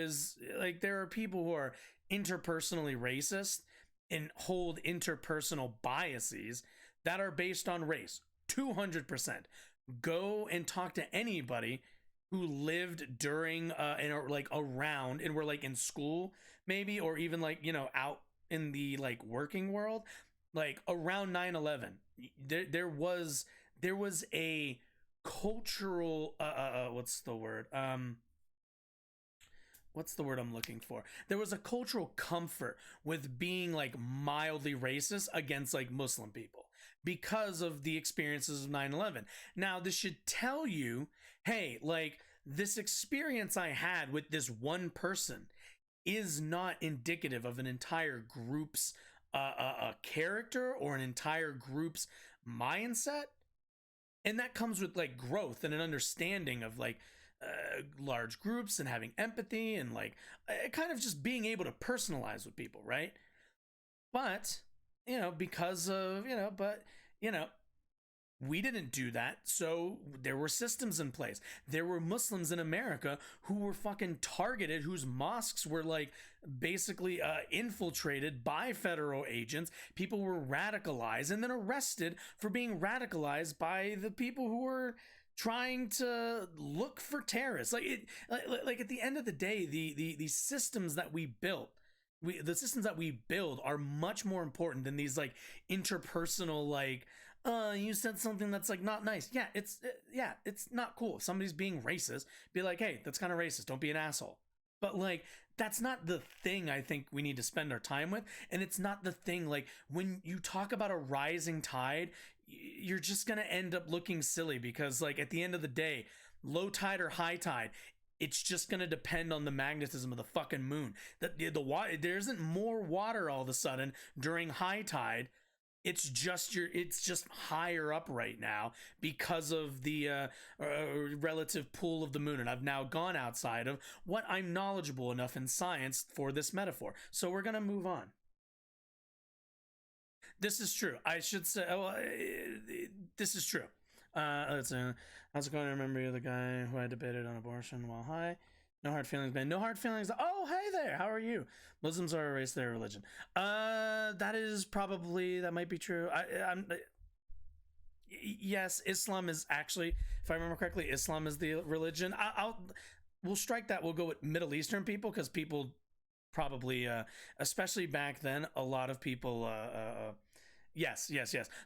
are people who are interpersonally racist and hold interpersonal biases that are based on race. 200%. Go and talk to anybody who lived during and like around and were like in school maybe, or even like, you know, out in the like working world, like around 9/11. There was a cultural what's the word I'm looking for? There was a cultural comfort with being like mildly racist against like Muslim people because of the experiences of 9/11. Now, this should tell you, hey, like this experience I had with this one person is not indicative of an entire group's character or an entire group's mindset. And that comes with like growth and an understanding of like large groups and having empathy and like kind of just being able to personalize with people, right? But we didn't do that, so there were systems in place. There were Muslims in America who were fucking targeted, whose mosques were like basically infiltrated by federal agents. People were radicalized and then arrested for being radicalized by the people who were trying to look for terrorists. Like at the end of the day, the systems that we built, the systems that we build are much more important than these like interpersonal like you said something that's like not nice. Yeah, it's not cool. If somebody's being racist, be like, hey, that's kind of racist. Don't be an asshole. But like, that's not the thing I think we need to spend our time with. And it's not the thing, like when you talk about a rising tide, you're just going to end up looking silly because like at the end of the day, low tide or high tide, it's just going to depend on the magnetism of the fucking moon. The water, there isn't more water all of a sudden during high tide. It's just higher up right now because of the relative pull of the moon. And I've now gone outside of what I'm knowledgeable enough in science for this metaphor. So we're going to move on. This is true. I should say, this is true. How's it going? I remember you're the guy who I debated on abortion while high. No hard feelings, man. No hard feelings. Oh, hey there. How are you? Muslims are a race, they're a religion. That might be true. Yes, Islam is actually, if I remember correctly, Islam is the religion. We'll strike that. We'll go with Middle Eastern people because people probably, especially back then, a lot of people, Yes.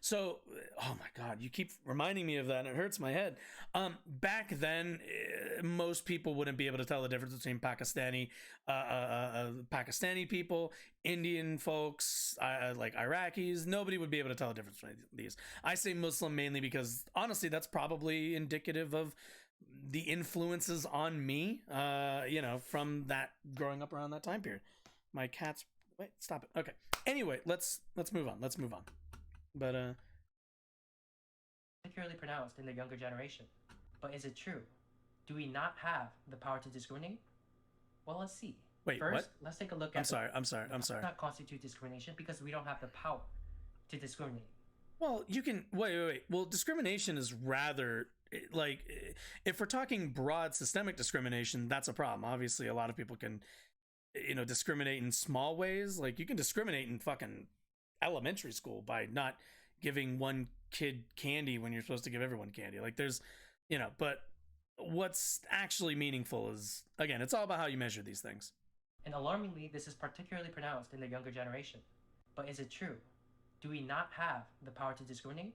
So, oh my God, you keep reminding me of that and it hurts my head. Back then, most people wouldn't be able to tell the difference between Pakistani people, Indian folks, like Iraqis. Nobody would be able to tell the difference between these. I say Muslim mainly because honestly, that's probably indicative of the influences on me, from that growing up around that time period. My cat's, wait, stop it. Okay. Anyway, let's move on. But
particularly pronounced in the younger generation. But is it true? Do we not have the power to discriminate? Well, let's see.
Wait,
first,
what?
Let's take a look at.
I'm sorry.
Does not constitute discrimination because we don't have the power to discriminate.
Well, you can wait. Well, discrimination is rather like, if we're talking broad systemic discrimination, that's a problem. Obviously, a lot of people can, discriminate in small ways. Like, you can discriminate in fucking elementary school by not giving one kid candy when you're supposed to give everyone candy. Like, there's, but what's actually meaningful is, again, it's all about how you measure these things.
And alarmingly, this is particularly pronounced in the younger generation. But is it true? Do we not have the power to discriminate?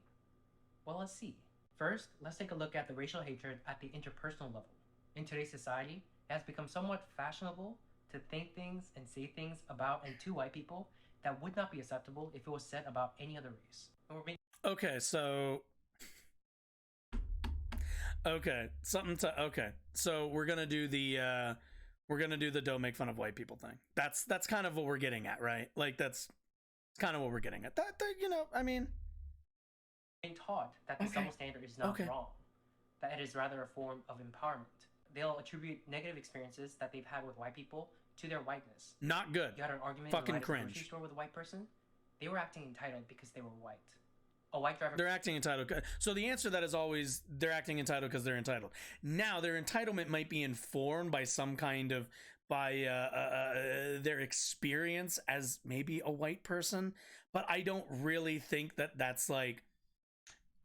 Well, let's see. First, let's take a look at the racial hatred at the interpersonal level. In today's society, it has become somewhat fashionable to think things and say things about and to white people that would not be acceptable if it was said about any other race.
Okay, so we're gonna do the don't make fun of white people thing. That's kind of what we're getting at, right? Like, that's kind of what we're getting at.
Being taught that the double standard is not wrong, that it is rather a form of empowerment. They'll attribute negative experiences that they've had with white people to their whiteness.
Not good.
You had an argument
Fucking
in the
cringe.
grocery store with a white person. They were acting entitled because they were white. A white driver.
They're acting entitled. So the answer to that is always they're acting entitled because they're entitled. Now, their entitlement might be informed by some kind of their experience as maybe a white person, but I don't really think that that's like.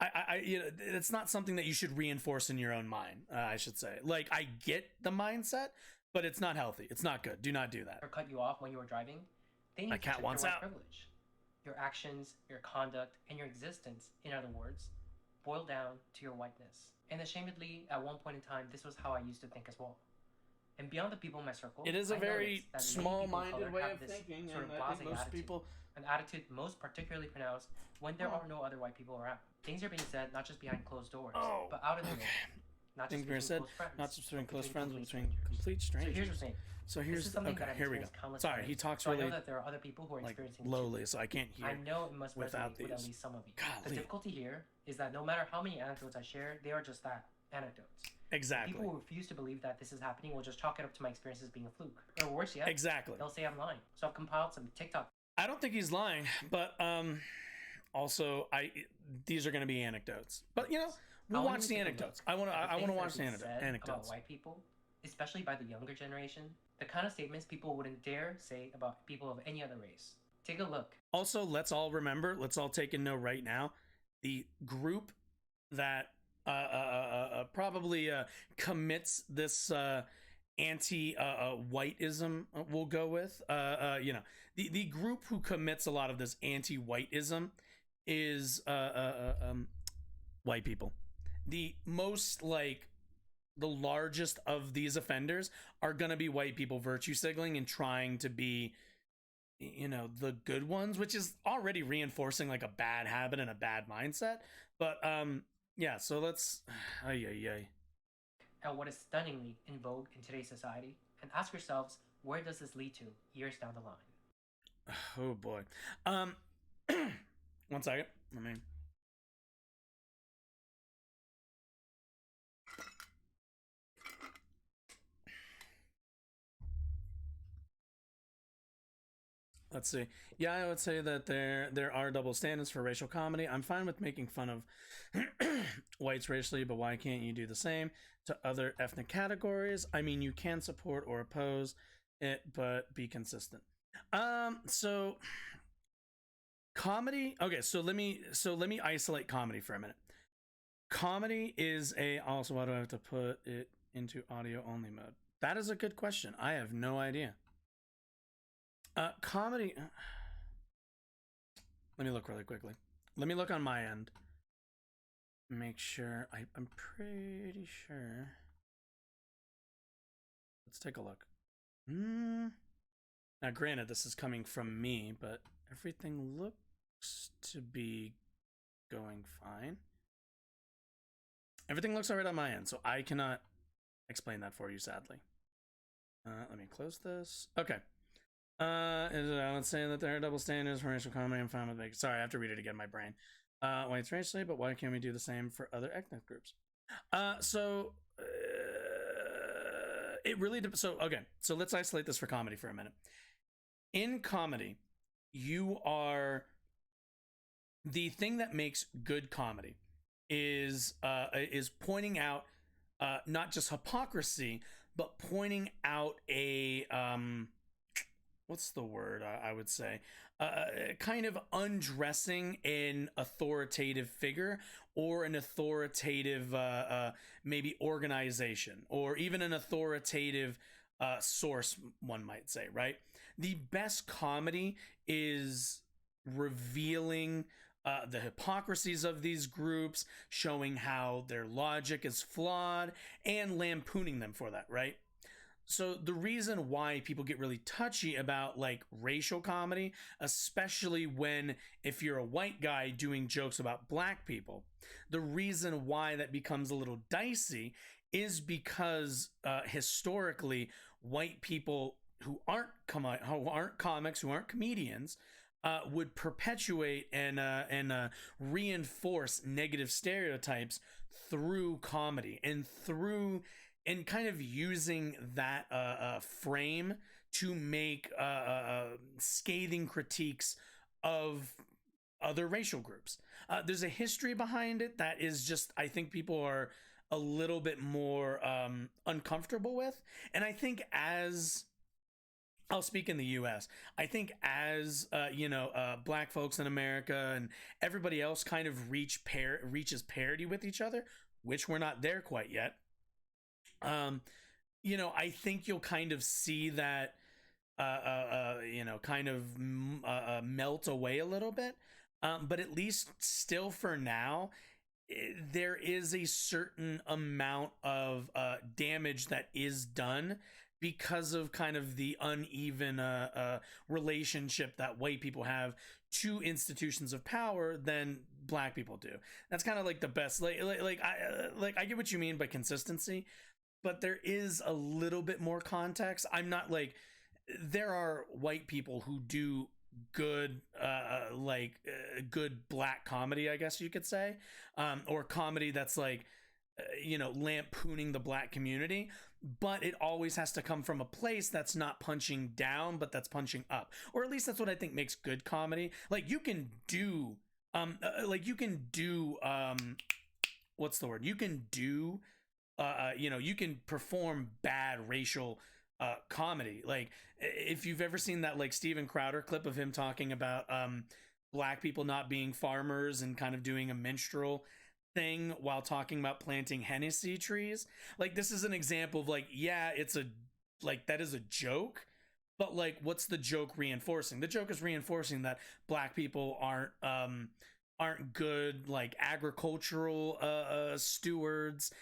It's not something that you should reinforce in your own mind. I should say. Like, I get the mindset, but it's not healthy. It's not good. Do not do that.
Or cut you off when you were driving. They need
My
to
cat
check
wants
your white
out.
privilege. Your actions, your conduct, and your existence, in other words, boil down to your whiteness. And ashamedly, at one point in time, this was how I used to think as well. And beyond the people in my circle,
It is a
I
very
noticed that many
small-minded
people of
way
color
of
have this
thinking,
sort of
and I think
blasé
most
attitude.
people.
An attitude most particularly pronounced when there are no other white people around. Things are being said not just behind closed doors, but out in the open. Not just
Things being
between
said,
close friends,
not just between
but
close friends, but between
complete
complete
So
strangers.
here's the thing.
So
This
here's
is something
okay.
that I've
Here we go.
experienced countless
Sorry,
times,
he talks
so I
really
know that there are other people who are
like
experiencing it too.
lowly, so I can't hear.
I know it must
without
resonate with at
these.
least some of you.
Golly.
The difficulty here is that no matter how many anecdotes I share, they are just that, anecdotes.
Exactly.
People who refuse to believe that this is happening will just chalk it up to my experiences being a fluke. Or worse yet,
Exactly.
they'll say I'm lying. So I've compiled some TikTok.
I don't think he's lying, but also these are going to be anecdotes. But we'll watch the anecdotes. I want to watch the anecdotes.
About white people, especially by the younger generation, the kind of statements people wouldn't dare say about people of any other race. Take a look.
Also, let's all remember, let's all take a note right now. The group that probably commits this anti-whiteism, we'll go with, the group who commits a lot of this anti-whiteism is white people. The most, the largest of these offenders are going to be white people virtue signaling and trying to be, the good ones, which is already reinforcing like a bad habit and a bad mindset. But yeah, so let's
at what is stunningly in vogue in today's society and ask yourselves, where does this lead to years down the line?
Oh boy. 1 second. Let's see. Yeah, I would say that there are double standards for racial comedy. I'm fine with making fun of whites racially, but why can't you do the same to other ethnic categories? I mean, you can support or oppose it, but be consistent. So comedy. Okay, so let me isolate comedy for a minute. Comedy is also, why do I have to put it into audio only mode? That is a good question. I have no idea. Comedy. Let me look really quickly. Let me look on my end. Make sure. I'm pretty sure. Let's take a look. Now, granted, this is coming from me, but everything looks to be going fine. Everything looks alright on my end, so I cannot explain that for you, sadly. Let me close this. Okay. Let's say that there are double standards for racial comedy. I'm fine with it. Sorry, I have to read it again. My brain. Whites racially, but why can't we do the same for other ethnic groups? It really depends. So let's isolate this for comedy for a minute. In comedy, you are the thing that makes good comedy is pointing out not just hypocrisy, but pointing out a what's the word I would say, kind of undressing an authoritative figure or an authoritative maybe organization or even an authoritative source, one might say, right? The best comedy is revealing the hypocrisies of these groups, showing how their logic is flawed, and lampooning them for that, right? So the reason why people get really touchy about like racial comedy, especially when if you're a white guy doing jokes about black people, the reason why that becomes a little dicey is because historically white people who aren't comics, who aren't comedians, would perpetuate and reinforce negative stereotypes through comedy and kind of using that frame to make scathing critiques of other racial groups. There's a history behind it that is just, I think people are a little bit more uncomfortable with. And I think as I'll speak in the U.S. I think as black folks in America and everybody else kind of reaches parity with each other, which we're not there quite yet. I think you'll kind of see that, kind of melt away a little bit. But at least still for now, there is a certain amount of damage that is done because of kind of the uneven relationship that white people have to institutions of power than black people do. That's kind of like the best. I get what you mean by consistency, but there is a little bit more context. I'm not like, there are white people who do good good black comedy, I guess you could say, or comedy that's like lampooning the black community, but it always has to come from a place that's not punching down, but that's punching up, or at least that's what I think makes good comedy. Like you can do what's the word, you can do you can perform bad racial comedy. Like if you've ever seen that like Steven Crowder clip of him talking about black people not being farmers and kind of doing a minstrel thing while talking about planting Hennessy trees, like this is an example of like, yeah, it's a like that is a joke, but like what's the joke reinforcing? The joke is reinforcing that black people aren't good like agricultural stewards.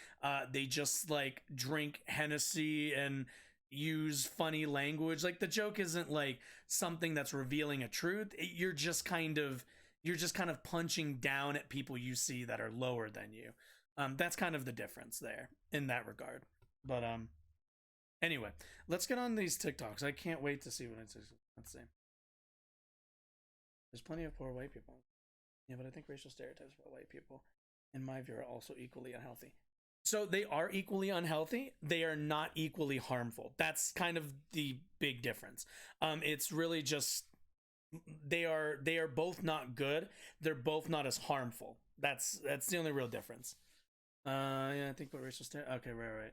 They just like drink Hennessy and use funny language. Like the joke isn't like something that's revealing a truth. You're just kind of punching down at people you see that are lower than you. That's kind of the difference there in that regard. But anyway, let's get on these TikToks. I can't wait to see what it's. Let's see. There's plenty of poor white people. Yeah, but I think racial stereotypes about white people, in my view, are also equally unhealthy. So they are equally unhealthy. They are not equally harmful. That's kind of the big difference. It's really just they are both not good. They're both not as harmful. That's the only real difference. Yeah, I think what racial stereotypes. Okay, right.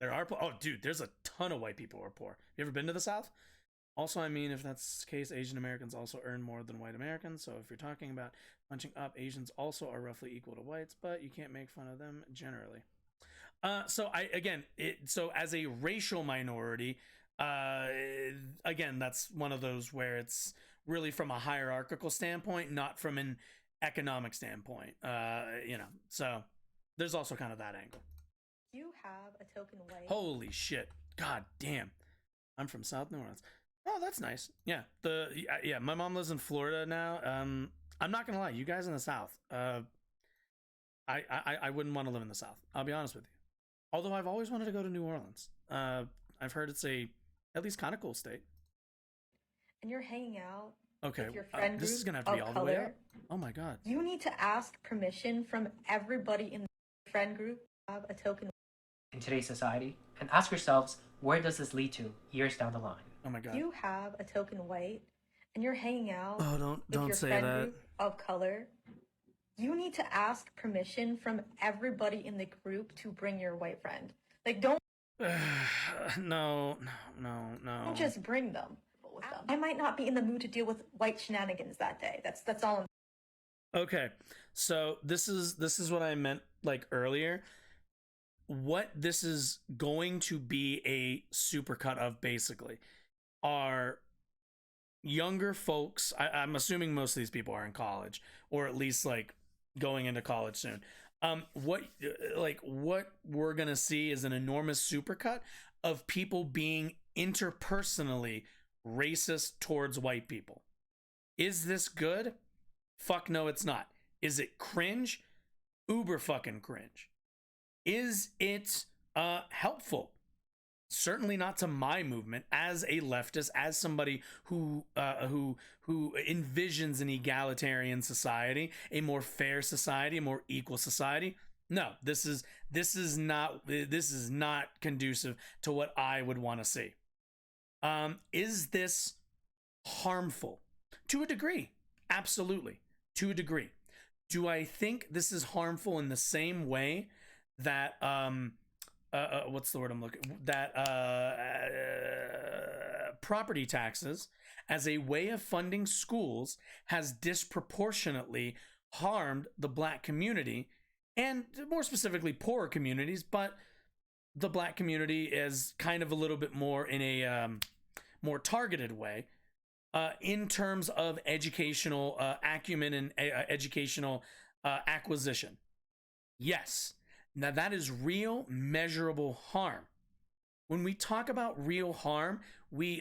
There are. Oh, dude, there's a ton of white people who are poor. You ever been to the South? Also, I mean, if that's the case, Asian Americans also earn more than white Americans. So if you're talking about punching up, Asians also are roughly equal to whites, but you can't make fun of them generally. So as a racial minority, again, that's one of those where it's really from a hierarchical standpoint, not from an economic standpoint. So there's also kind of that angle.
You have a token white.
Holy shit. God damn. I'm from South New Orleans. Oh, that's nice. Yeah. My mom lives in Florida now. I'm not gonna lie, you guys in the South, I wouldn't want to live in the South. I'll be honest with you. Although I've always wanted to go to New Orleans. I've heard it's at least kind of cool state.
And you're hanging out.
Okay.
With your friend
this
group
is gonna have to be all
color.
the way up. Oh my god.
You need to ask permission from everybody in the friend group to have a token
in today's society, and ask yourselves, where does this lead to years down the line?
Oh my god.
You have a token white, and you're hanging out.
Oh, don't
with your
say
friend
that.
Group of color. You need to ask permission from everybody in the group to bring your white friend. Like, don't
No.
just bring them with them. I might not be in the mood to deal with white shenanigans that day. That's all.
Okay, so this is what I meant like earlier. What this is going to be a supercut of basically are younger folks. I'm assuming most of these people are in college, or at least like going into college soon. What we're gonna see is an enormous supercut of people being interpersonally racist towards white people. Is this good? Fuck no, it's not. Is it cringe? Uber fucking cringe. Is it helpful? Certainly not to my movement as a leftist, as somebody who envisions an egalitarian society, a more fair society, a more equal society. No, this is not conducive to what I would want to see. Is this harmful? To a degree, absolutely. To a degree. Do I think this is harmful in the same way that what's the word I'm looking, that property taxes as a way of funding schools has disproportionately harmed the black community, and more specifically poorer communities, but the black community is kind of a little bit more in a more targeted way in terms of educational acumen and educational acquisition? Yes. Now that is real, measurable harm. When we talk about real harm, we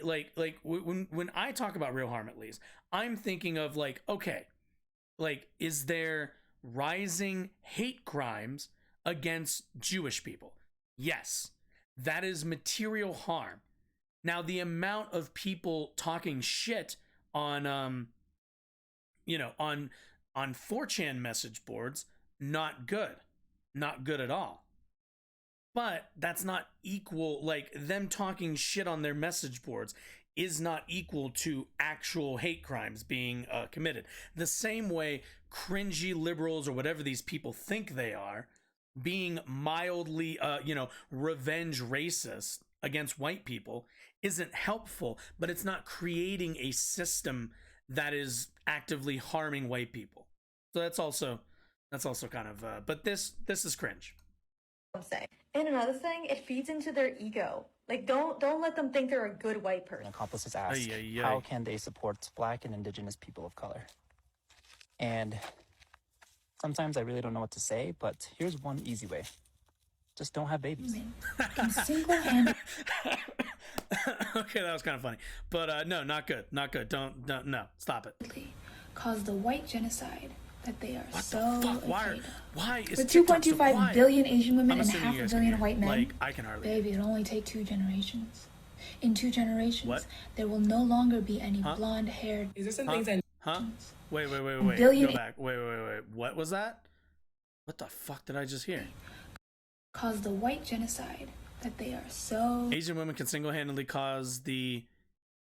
when I talk about real harm, at least, I'm thinking of like, okay, like, is there rising hate crimes against Jewish people? Yes, that is material harm. Now, the amount of people talking shit on, on 4chan message boards, not good. Not good at all. But that's not equal, like, them talking shit on their message boards is not equal to actual hate crimes being committed. The same way cringy liberals or whatever these people think they are, being mildly, revenge racist against white people isn't helpful, but it's not creating a system that is actively harming white people. So that's also kind of, but this is cringe.
Say. And another thing, it feeds into their ego. Like, don't let them think they're a good white person.
Accomplices ask, how can they support Black and Indigenous people of color? And sometimes I really don't know what to say, but here's one easy way. Just don't have babies.
Okay, that was kind of funny. But no, not good. Not good. Don't no, stop it.
Cause the white genocide that they are
what
so
the fuck? Why is
with 2.25 billion Asian women and half a billion white men,
like, I can hardly
baby, it'll only take 2 generations. In 2 generations, there will no longer be any blonde-haired.
Is there some things that?
Wait.
Billion.
Go back. Wait. What was that? What the fuck did I just hear?
Cause the white genocide that they are so.
Asian women can single-handedly cause the.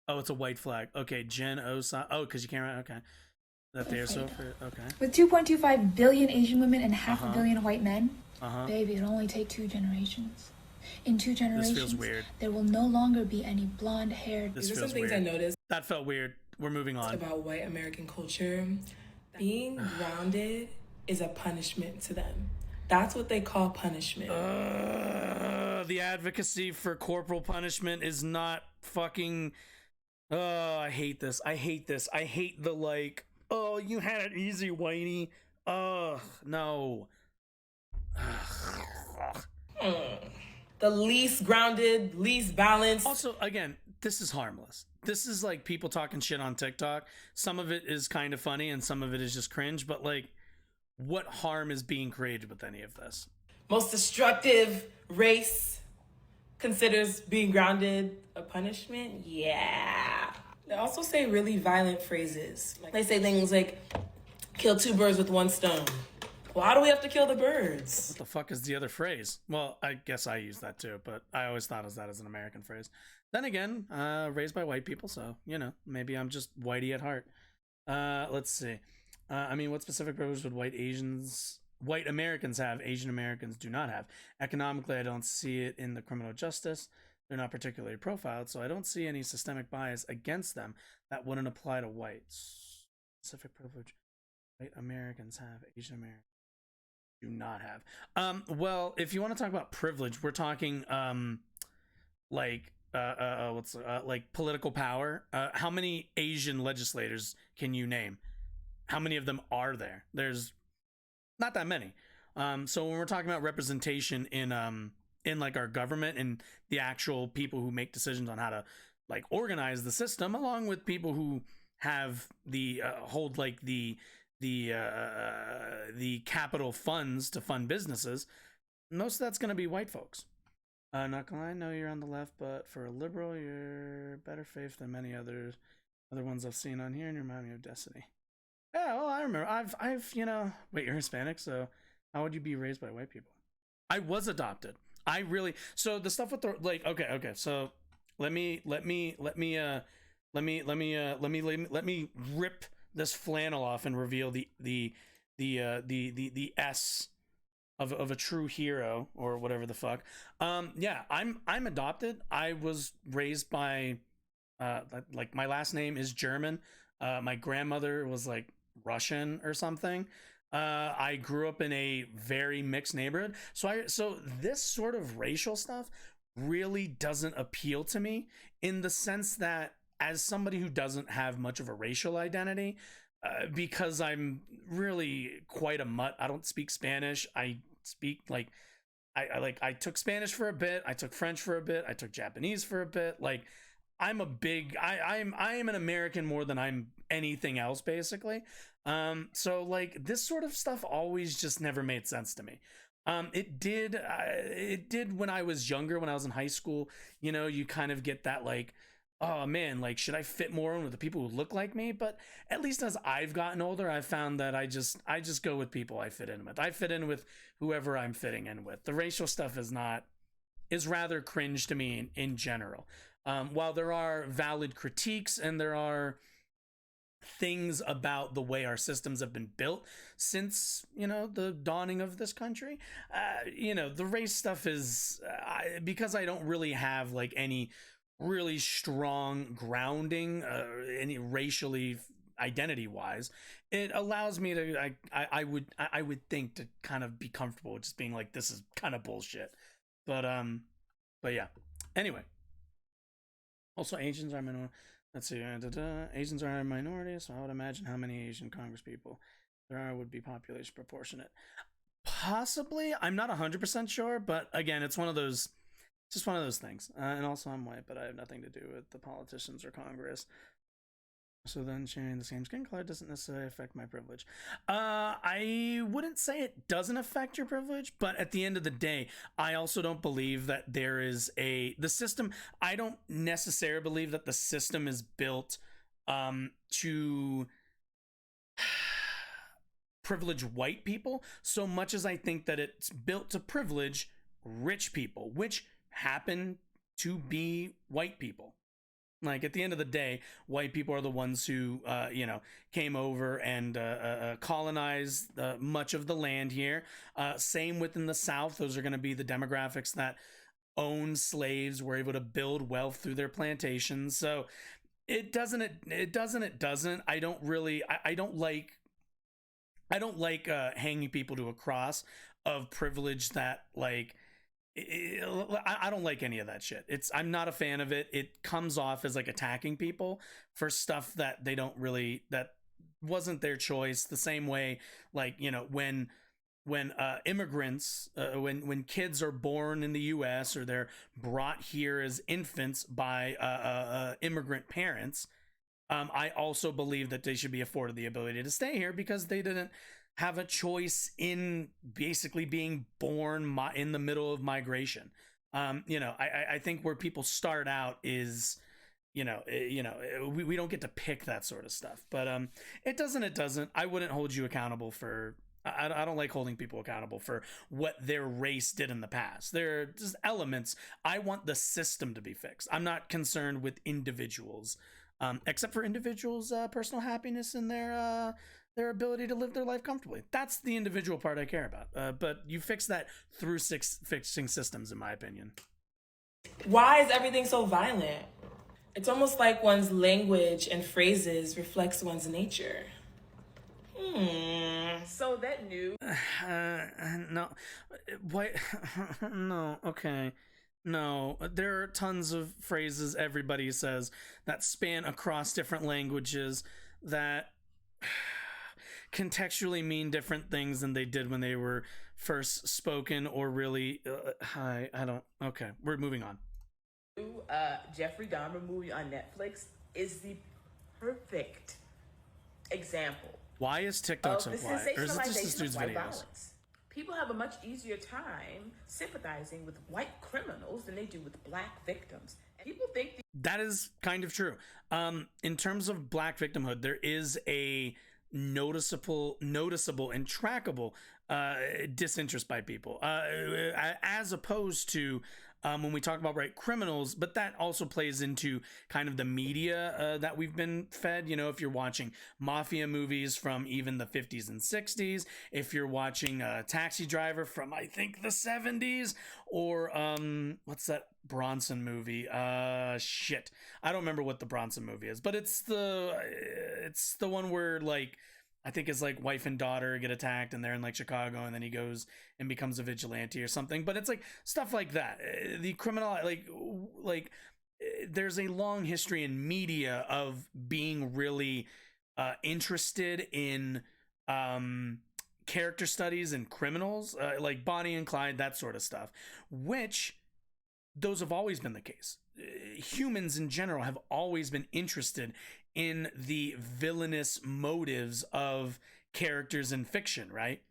Oh, it's a white flag. Okay, Gen O. Oh, because you can't write. Okay. That they are so. Okay.
With 2.25 billion Asian women and half a billion white men, baby, it'll only take 2 generations. In 2 generations,
this feels weird.
There will no longer be any blonde-haired.
These are some things I noticed.
That felt weird. We're moving on.
About white American culture. Being grounded is a punishment to them. That's what they call punishment.
The advocacy for corporal punishment is not fucking. Oh, I hate this. I hate the like. Oh, you had it easy, whitey. Ugh, no.
The least grounded, least balanced.
Also, again, this is harmless. This is like people talking shit on TikTok. Some of it is kind of funny and some of it is just cringe, but like, what harm is being created with any of this?
Most destructive race considers being grounded a punishment? Yeah. They also say really violent phrases. They say things like, kill 2 birds with 1 stone. Why do we have to kill the birds?
What the fuck is the other phrase? Well, I guess I use that too, but I always thought of that as an American phrase. Then again, raised by white people, so, maybe I'm just whitey at heart. Let's see. I mean, what specific privilege would white Americans have, Asian Americans do not have? Economically, I don't see it in the criminal justice. They're not particularly profiled, so I don't see any systemic bias against them that wouldn't apply to whites. Specific privilege white Americans have, Asian Americans do not have. Well, if you want to talk about privilege, we're talking like political power. How many Asian legislators can you name? How many of them are there? There's not that many. So when we're talking about representation in like our government and the actual people who make decisions on how to like organize the system, along with people who have the hold like the capital funds to fund businesses, most of that's going to be white folks. Not gonna lie, I know you're on the left, but for a liberal, you're better faith than many other ones I've seen on here, and you remind me of Destiny. Yeah, well, I remember. I've wait, you're Hispanic, so how would you be raised by white people? I was adopted. So the stuff with the like, okay. So let me rip this flannel off and reveal the S of a true hero or whatever the fuck. Yeah, I'm adopted. I was raised by like my last name is German. My grandmother was like Russian or something. I grew up in a very mixed neighborhood. So this sort of racial stuff really doesn't appeal to me, in the sense that as somebody who doesn't have much of a racial identity, because I'm really quite a mutt. I don't speak Spanish. I speak like I took Spanish for a bit. I took French for a bit. I took Japanese for a bit. Like I'm a big I am an American more than I'm anything else, basically. So like this sort of stuff always just never made sense to me. It did when I was younger, when I was in high school. You know, you kind of get that like, oh man, like should I fit more in with the people who look like me? But at least as I've gotten older, I've found that I just go with people I fit in with. I fit in with whoever I'm fitting in with. The racial stuff is rather cringe to me in general. While there are valid critiques and there are things about the way our systems have been built since, the dawning of this country, the race stuff is because I don't really have like any really strong grounding, any racially identity wise, it allows me to I would think to kind of be comfortable with just being like, this is kind of bullshit. But yeah. Anyway, also Asians are minority. Let's see. Asians are a minority, so I would imagine how many Asian Congress people there are would be population proportionate. Possibly, I'm not 100% sure, but again, it's just one of those things. And also, I'm white, but I have nothing to do with the politicians or Congress. So then sharing the same skin color doesn't necessarily affect my privilege. I wouldn't say it doesn't affect your privilege, but at the end of the day, I also don't believe that there is the system. I don't necessarily believe that the system is built to privilege white people so much as I think that it's built to privilege rich people, which happen to be white people. Like at the end of the day, white people are the ones who, came over and colonized much of the land here. Same within the South. Those are going to be the demographics that own slaves, were able to build wealth through their plantations. So it doesn't. I don't like hanging people to a cross of privilege that like. I don't like any of that shit. I'm not a fan of it. It comes off as like attacking people for stuff that they don't really, that wasn't their choice. The same way, like, when immigrants, when kids are born in the U.S. or they're brought here as infants by immigrant parents, I also believe that they should be afforded the ability to stay here because they didn't have a choice in basically being born in the middle of migration. I think where people start out is, we don't get to pick that sort of stuff. But it doesn't. I wouldn't hold you accountable for. I don't like holding people accountable for what their race did in the past. There are just elements. I want the system to be fixed. I'm not concerned with individuals, except for individuals' personal happiness and their their ability to live their life comfortably. That's the individual part I care about. But you fix that through fixing systems, in my opinion.
Why is everything so violent? It's almost like one's language and phrases reflects one's nature.
So that new...
No. What? No, okay. No, there are tons of phrases everybody says that span across different languages that contextually mean different things than they did when they were first spoken or really... I don't... Okay, we're moving on.
Jeffrey Dahmer movie on Netflix is the perfect example.
Why is TikTok so quiet? Or is it just this dude's videos?
Violence. People have a much easier time sympathizing with white criminals than they do with black victims. People think
that is kind of true. In terms of black victimhood, there is a noticeable and trackable disinterest by people, as opposed to when we talk about criminals, but that also plays into kind of the media that we've been fed. You know, if you're watching mafia movies from even the 50s and 60s, if you're watching Taxi Driver from, I think, the 70s, or what's that Bronson movie? Shit, I don't remember what the Bronson movie is, but it's the one where I think it's wife and daughter get attacked and they're in Chicago, and then he goes and becomes a vigilante or something. But it's stuff like that. The criminal, there's a long history in media of being really interested in character studies and criminals, like Bonnie and Clyde, that sort of stuff, which those have always been the case. Humans in general have always been interested in the villainous motives of characters in fiction, right?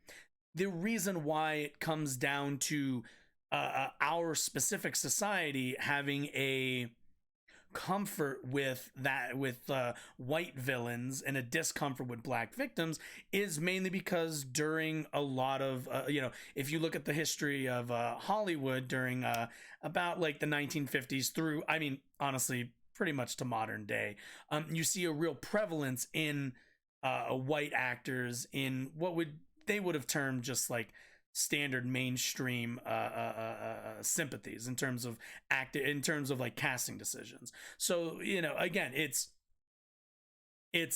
The reason why it comes down to our specific society having a comfort with that, with white villains, and a discomfort with black victims, is mainly because during a lot of if you look at the history of Hollywood during about the 1950s through, I mean, honestly, pretty much to modern day, you see a real prevalence in white actors in what they would have termed just standard mainstream sympathies in terms of casting decisions. So again, it's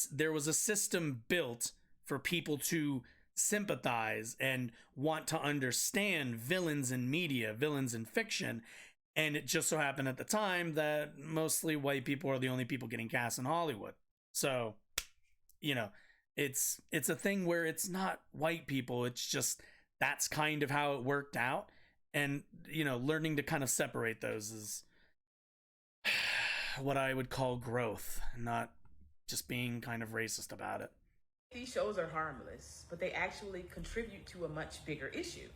there was a system built for people to sympathize and want to understand villains in media, villains in fiction. And it just so happened at the time that mostly white people are the only people getting cast in Hollywood. So, it's a thing where it's not white people. It's just that's kind of how it worked out. And, learning to kind of separate those is what I would call growth, not just being kind of racist about it.
These shows are harmless, but they actually contribute to a much bigger issue.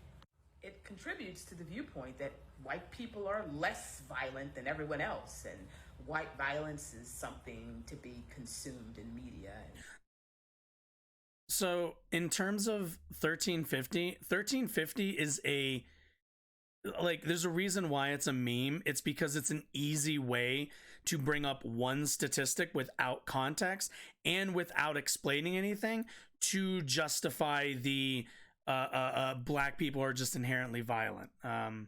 It contributes to the viewpoint that white people are less violent than everyone else, and white violence is something to be consumed in media.
So in terms of 1350 is there's a reason why it's a meme. It's because it's an easy way to bring up one statistic without context and without explaining anything to justify the black people are just inherently violent. I'm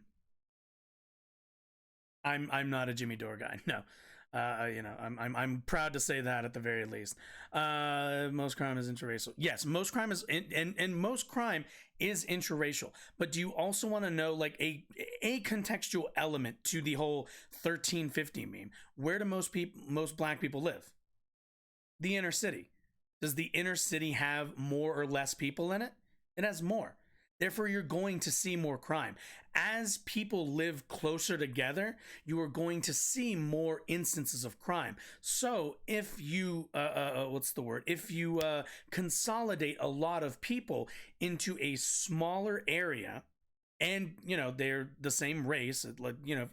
not a Jimmy Dore guy. No. I'm proud to say that at the very least. Most crime is interracial. Yes, most crime is and most crime is interracial. But do you also want to know a contextual element to the whole 1350 meme? Where do most black people live? The inner city. Does the inner city have more or less people in it? It has more. Therefore, you're going to see more crime. As people live closer together, you are going to see more instances of crime. So if you, if you consolidate a lot of people into a smaller area, and, they're the same race,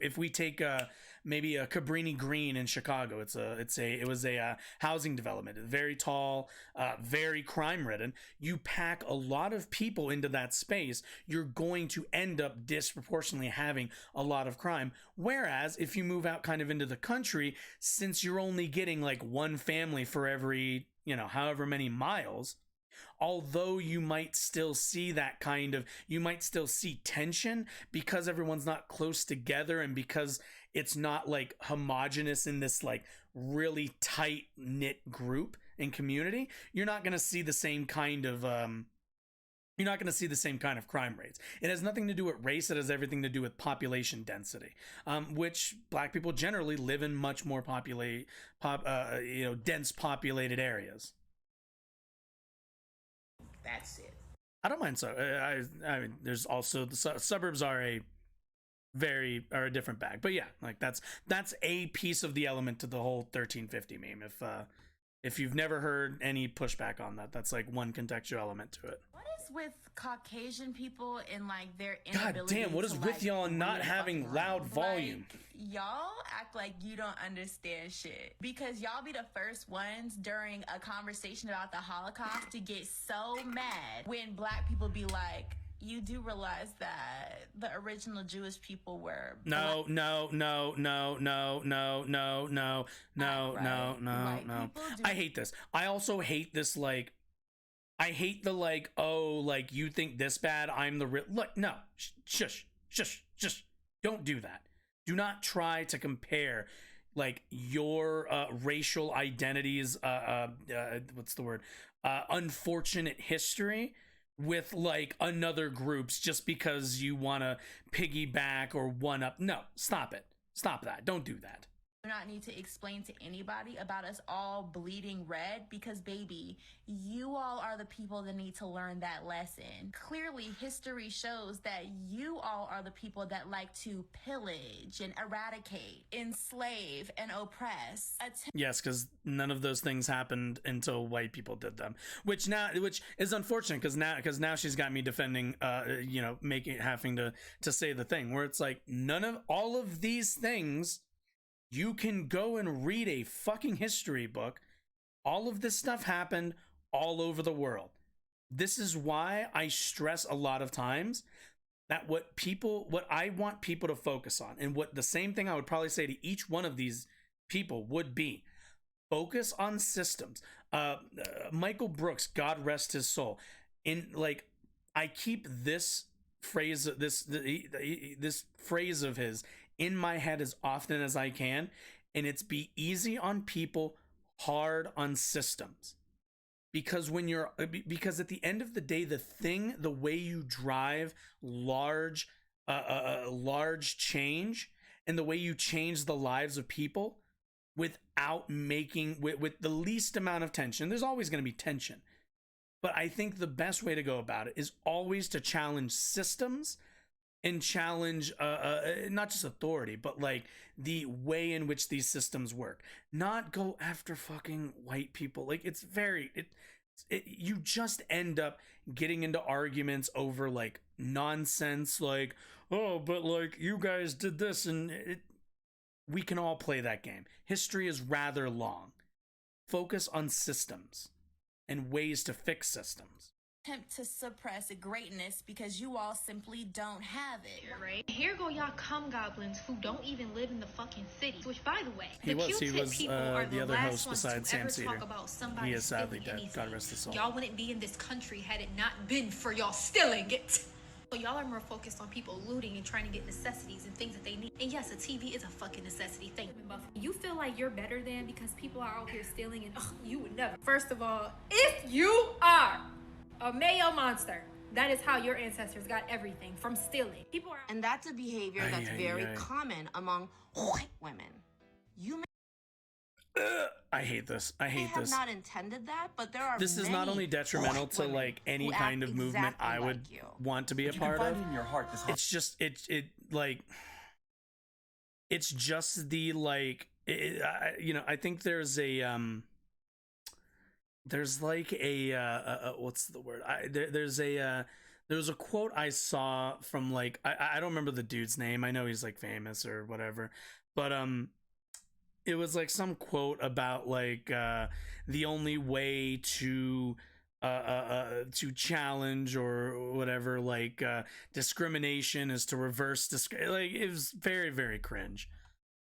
if we take maybe a Cabrini Green in Chicago, it was a housing development, very tall, very crime ridden. You pack a lot of people into that space, you're going to end up disproportionately having a lot of crime. Whereas if you move out kind of into the country, since you're only getting one family for every, however many miles, Although you might still see you might still see tension because everyone's not close together and because it's not like homogenous in this like really tight knit group and community. You're not going to see the same kind of crime rates. It has nothing to do with race. It has everything to do with population density, which black people generally live in much more dense populated areas.
That's it.
I don't mind. I mean, there's also the suburbs are a different bag, but yeah, like that's a piece of the element to the whole 1350 meme. If you've never heard any pushback on that, that's like one contextual element to it.
What is with Caucasian people and like their
God
inability
damn, what is
to,
with y'all not having loud volume?
Y'all act like you don't understand shit because y'all be the first ones during a conversation about the Holocaust to get so mad when black people be like, you do realize that the original Jewish people were
no. I hate this. I also hate this, like, I hate the like, oh, like you think this bad, I'm the real. Look, no, shush, don't do that. Do not try to compare like your racial identities, what's the word? Unfortunate history with like another group's just because you want to piggyback or one up. No, stop it. Stop that. Don't do that.
Do not need to explain to anybody about us all bleeding red because, baby, you all are the people that need to learn that lesson. Clearly, history shows that you all are the people that like to pillage and eradicate, enslave and oppress.
Yes, because none of those things happened until white people did them, which is unfortunate because now she's got me defending, having to say the thing where it's like none of all of these things. You can go and read a fucking history book. All of this stuff happened all over the world. This is why I stress a lot of times that what I want people to focus on, and what the same thing I would probably say to each one of these people would be, focus on systems. Michael Brooks, God rest his soul. I keep this phrase, this phrase of his in my head as often as I can, and it's be easy on people, hard on systems. Because at the end of the day, the way you drive large change and the way you change the lives of people without making with the least amount of tension, there's always going to be tension. But I think the best way to go about it is always to challenge systems and challenge not just authority, but like the way in which these systems work. Not go after fucking white people. Like you just end up getting into arguments over like nonsense, like, oh, but like you guys did this, and we can all play that game. History is rather long. Focus on systems and ways to fix systems.
Attempt to suppress greatness because you all simply don't have it.
Right? Here go y'all cum goblins who don't even live in the fucking city. Which, by the way,
he was the other host besides Sam Cedar. He is sadly dead. God rest his soul.
Y'all wouldn't be in this country had it not been for y'all stealing it. So y'all are more focused on people looting and trying to get necessities and things that they need. And yes, a TV is a fucking necessity thing. You feel like you're better than because people are out here stealing and you would never. First of all, if you are a Mayo monster, that is how your ancestors got everything, from stealing. People are,
and that's a behavior that's very common among white women.
I hate this. I hate this.
They have not intended that, but there are.
This is not only detrimental to like any kind of movement I would want to be a part of. In your heart, it's just it's just the like I think there's a there's like a what's the word? There's a quote I saw from like I don't remember the dude's name. I know he's like famous or whatever, but it was like some quote about like the only way to challenge or whatever like discrimination is to reverse like it was very, very cringe.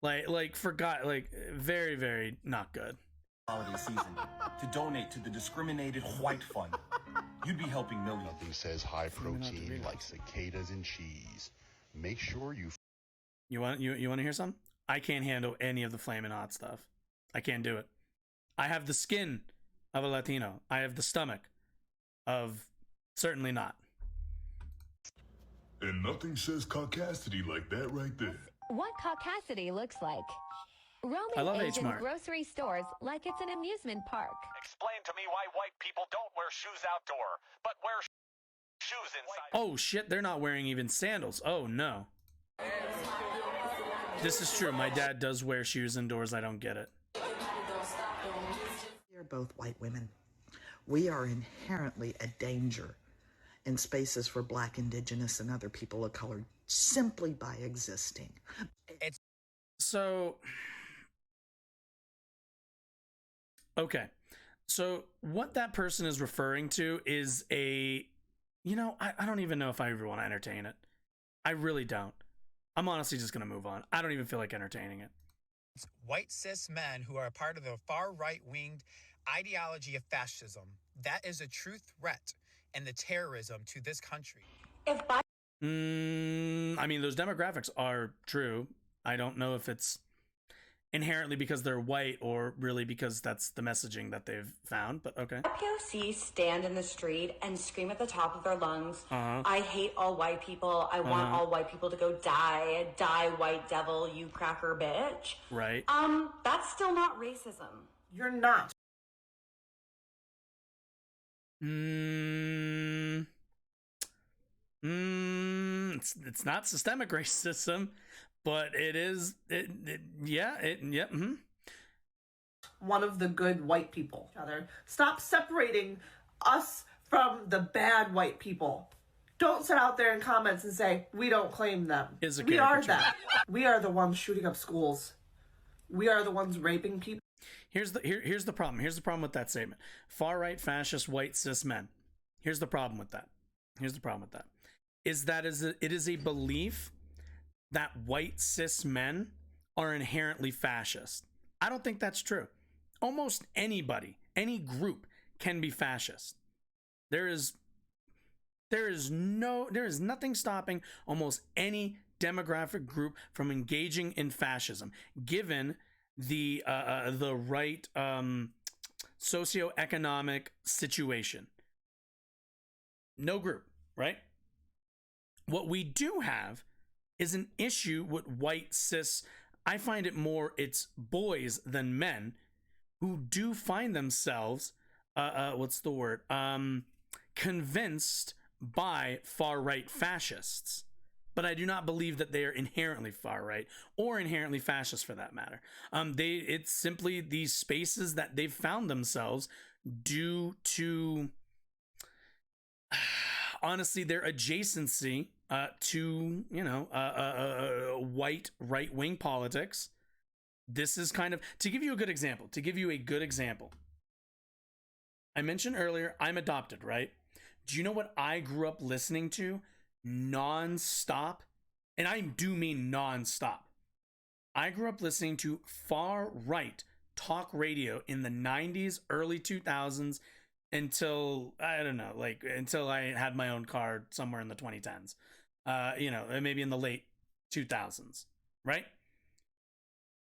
Like forgot, like very, very not good.
Holiday season to donate to the Discriminated White Fund. you'd be helping millions.
Nothing says high protein like cicadas and cheese. Make sure
you want to hear something? I can't handle any of the flaming hot stuff. I can't do it. I have the skin of a Latino. I have the stomach of certainly not.
And nothing says caucasity like that right there.
What caucasity looks like.
I love
Roaming Asian
H-Mart.
grocery stores like it's an amusement park.
Explain to me why white people don't wear shoes outdoor, but wear shoes inside.
Oh shit, they're not wearing even sandals. Oh no. This is true. My dad does wear shoes indoors. I don't get it.
We are both white women. We are inherently a danger in spaces for Black, Indigenous, and other people of color simply by existing.
So, okay. So what that person is referring to is I don't even know if I ever want to entertain it. I really don't. I'm honestly just going to move on. I don't even feel like entertaining it.
White cis men who are a part of the far right-winged ideology of fascism. That is a true threat and the terrorism to this country.
I mean, those demographics are true. I don't know if it's inherently because they're white or really because that's the messaging that they've found, but okay.
POC stand in the street and scream at the top of their lungs,
Uh-huh.
I hate all white people. I want all white people to go die. Die, white devil, you cracker bitch.
Right.
That's still not racism.
You're not.
It's not systemic racism, but it is.
One of the good white people. Stop separating us from the bad white people. Don't sit out there in comments and say, we don't claim them. We are that. We are the ones shooting up schools. We are the ones raping people.
Here's the problem. Here's the problem with that statement. Far right, fascist, white, cis men. Here's the problem with that. It is a belief that white cis men are inherently fascist. I don't think that's true. Almost anybody, any group can be fascist. There is nothing stopping almost any demographic group from engaging in fascism, given the right socioeconomic situation. No group, right? What we do have is an issue with white cis. I find it more it's boys than men who do find themselves convinced by far right fascists. But I do not believe that they are inherently far right or inherently fascist for that matter. It's simply these spaces that they've found themselves due to honestly their adjacency to white right-wing politics. This is kind of to give you a good example. I mentioned earlier I'm adopted, right? Do you know what I grew up listening to non-stop? And I do mean non-stop. I grew up listening to far right talk radio in the 90s, early 2000s until until I had my own car somewhere in the 2010s. Maybe in the late 2000s, right?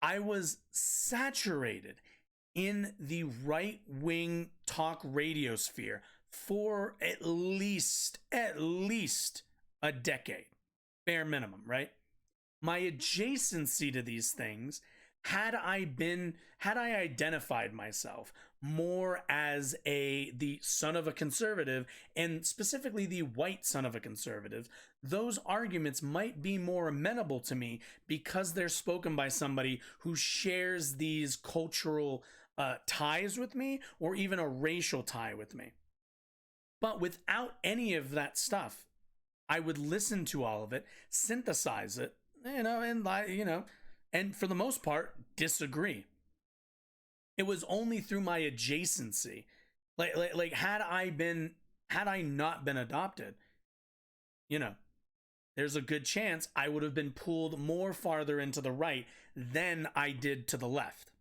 I was saturated in the right-wing talk radio sphere for at least a decade, bare minimum, right? My adjacency to these things, had I identified myself more as the son of a conservative, and specifically the white son of a conservative, those arguments might be more amenable to me because they're spoken by somebody who shares these cultural ties with me or even a racial tie with me. But without any of that stuff, I would listen to all of it, synthesize it, and for the most part, disagree. It was only through my adjacency. Like had I not been adopted, there's a good chance I would have been pulled more farther into the right than I did to the left.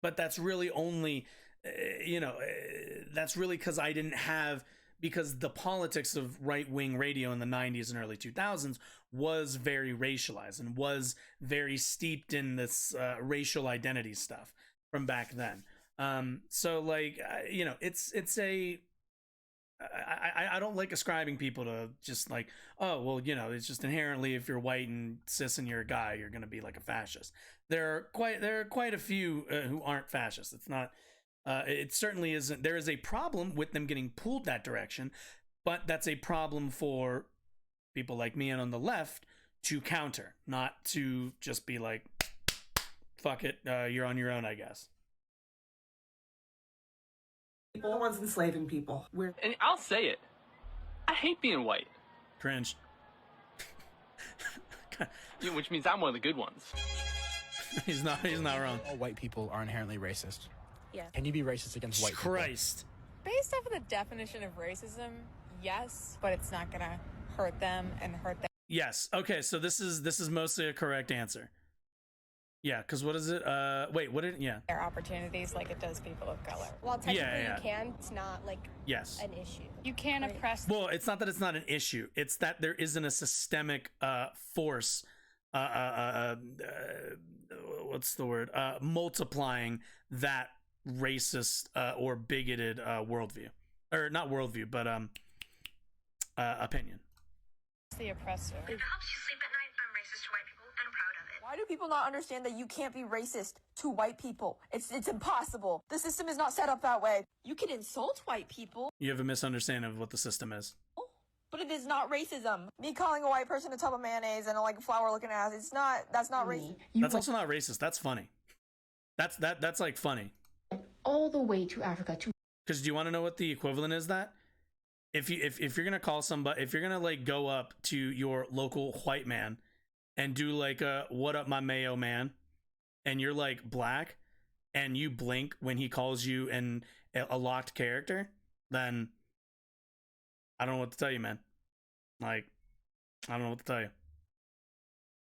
But that's really only, that's really because I didn't have because the politics of right-wing radio in the 90s and early 2000s was very racialized and was very steeped in this racial identity stuff from back then. So like, you know, it's a, I don't like ascribing people to just like, oh, well, you know, it's just inherently if you're white and cis and you're a guy, you're going to be like a fascist. There are quite a few who aren't fascists. It's not, it certainly isn't. There is a problem with them getting pulled that direction, but that's a problem for people like me and on the left to counter, not to just be like, fuck it, you're on your own, I guess.
No one's enslaving people.
And I'll say it. I hate being white.
Cringe.
Yeah, which means I'm one of the good ones.
He's not wrong.
All white people are inherently racist.
Yeah.
Can you be racist against white
Christ.
People? Based off of the definition of racism, yes, but it's not gonna hurt them and hurt them.
Yes. Okay, so this is mostly a correct answer. Yeah, because what is it? Wait, what did, yeah.
Their opportunities like it does people of color.
Well, technically
Yeah.
you can. It's not like
Yes.
an issue.
You can oppress.
Well, it's not that it's not an issue. It's that there isn't a systemic force, what's the word? Multiplying that racist or bigoted worldview. Or not worldview, but opinion.
The oppressor.
It helps you sleep at night. I'm racist to white people, and I'm proud of it.
Why do people not understand that you can't be racist to white people? It's impossible. The system is not set up that way. You can insult white people,
You have a misunderstanding of what the system is.
but it is not racism. Me calling a white person a tub of mayonnaise and a like flower looking ass, that's not racist.
That's also not racist. That's funny. That's like funny.
All the way to Africa to.
Because do you want to know what the equivalent is? That if you're gonna call somebody, if you're gonna like go up to your local white man and do like a "what up, my mayo man," and you're like black, and you blink when he calls you a locked character, then I don't know what to tell you, man. Like, I don't know what to tell you.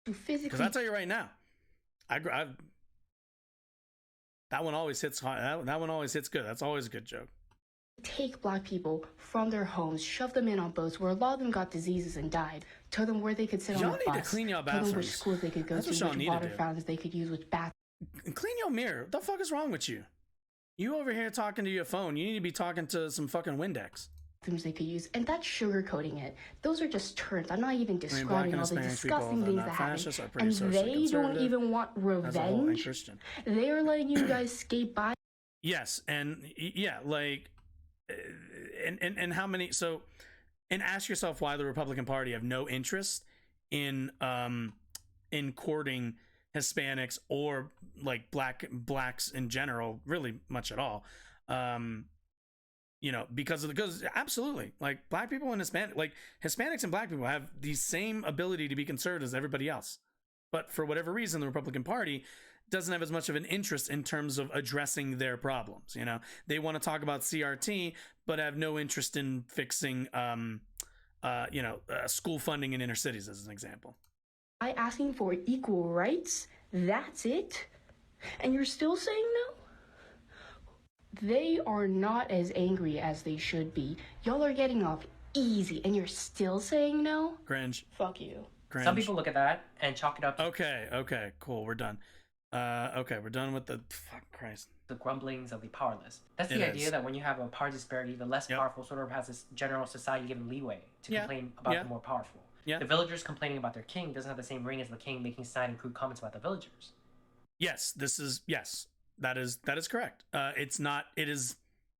Because I'll tell you right now, that one always hits hard. That one always hits good. That's always a good joke.
Take black people from their homes, shove them in on boats where a lot of them got diseases and died. Tell them where they could sit on a bus.
Y'all need to clean y'all
Tell them which
bathrooms.
schools they could go
That's what
to,
y'all
which
need to
water
do.
fountains they could use, which bath.
Clean your mirror. What the fuck is wrong with you? You over here talking to your phone. You need to be talking to some fucking Windex.
They could use, and that's sugarcoating it. Those are just terms. I'm not even
black
describing
and
all the
Hispanic
disgusting
people,
things
they're
that
not
happen.
fascists, are pretty
And
socially
they don't
conservative
even want
as a whole, and
revenge.
Christian.
They are letting you guys skate by.
Yes, and yeah, like, and how many? So, and ask yourself why the Republican Party have no interest in courting Hispanics or like blacks in general, really much at all. You know, because absolutely, like black people and Hispanics and black people have the same ability to be conservative as everybody else. But for whatever reason, the Republican Party doesn't have as much of an interest in terms of addressing their problems. You know, they want to talk about CRT, but have no interest in fixing, school funding in inner cities, as an example.
By asking for equal rights, that's it? And you're still saying no? They are not as angry as they should be. Y'all are getting off easy, and you're still saying no?
Cringe.
Fuck you.
Cringe.
Some people look at that and chalk it up to
Okay, cool, we're done. Okay, we're done with the fuck Christ.
the grumblings of the powerless. That's the
It
idea
is.
that when you have a power disparity, the less powerful sort of has this general society given leeway to complain about the more powerful.
Yeah.
The villagers complaining about their king doesn't have the same ring as the king making snide and crude comments about the villagers.
Yes, that is correct. It is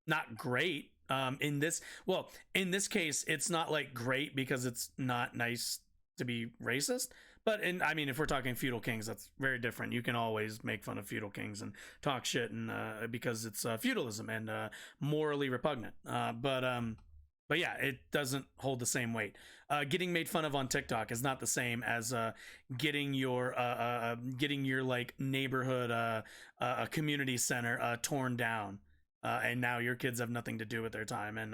not great. In this case, it's not like great because it's not nice to be racist. But if we're talking feudal kings, that's very different. You can always make fun of feudal kings and talk shit, and because it's feudalism and morally repugnant. But yeah, it doesn't hold the same weight. Getting made fun of on TikTok is not the same as getting your like neighborhood a community center torn down, and now your kids have nothing to do with their time, and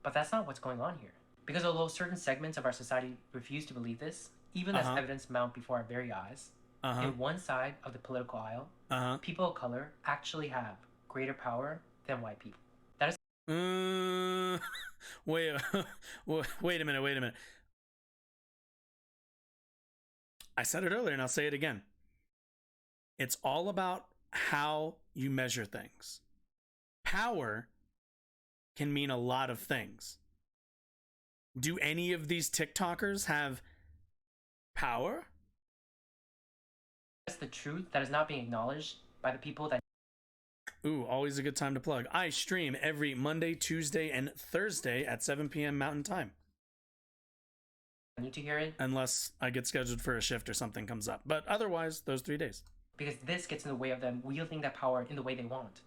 But that's not what's going on here. Because although certain segments of our society refuse to believe this, even as evidence mount before our very eyes, in one side of the political aisle, people of color actually have greater power than white people.
Wait, wait a minute. I said it earlier and I'll say it again. It's all about how you measure things. Power can mean a lot of things. Do any of these TikTokers have power?
That's the truth that is not being acknowledged by the people that.
Ooh, always a good time to plug. I stream every Monday, Tuesday, and Thursday at 7 p.m. Mountain Time.
I need to hear it.
Unless I get scheduled for a shift or something comes up. But otherwise, those 3 days.
Because this gets in the way of them wielding that power in the way they want.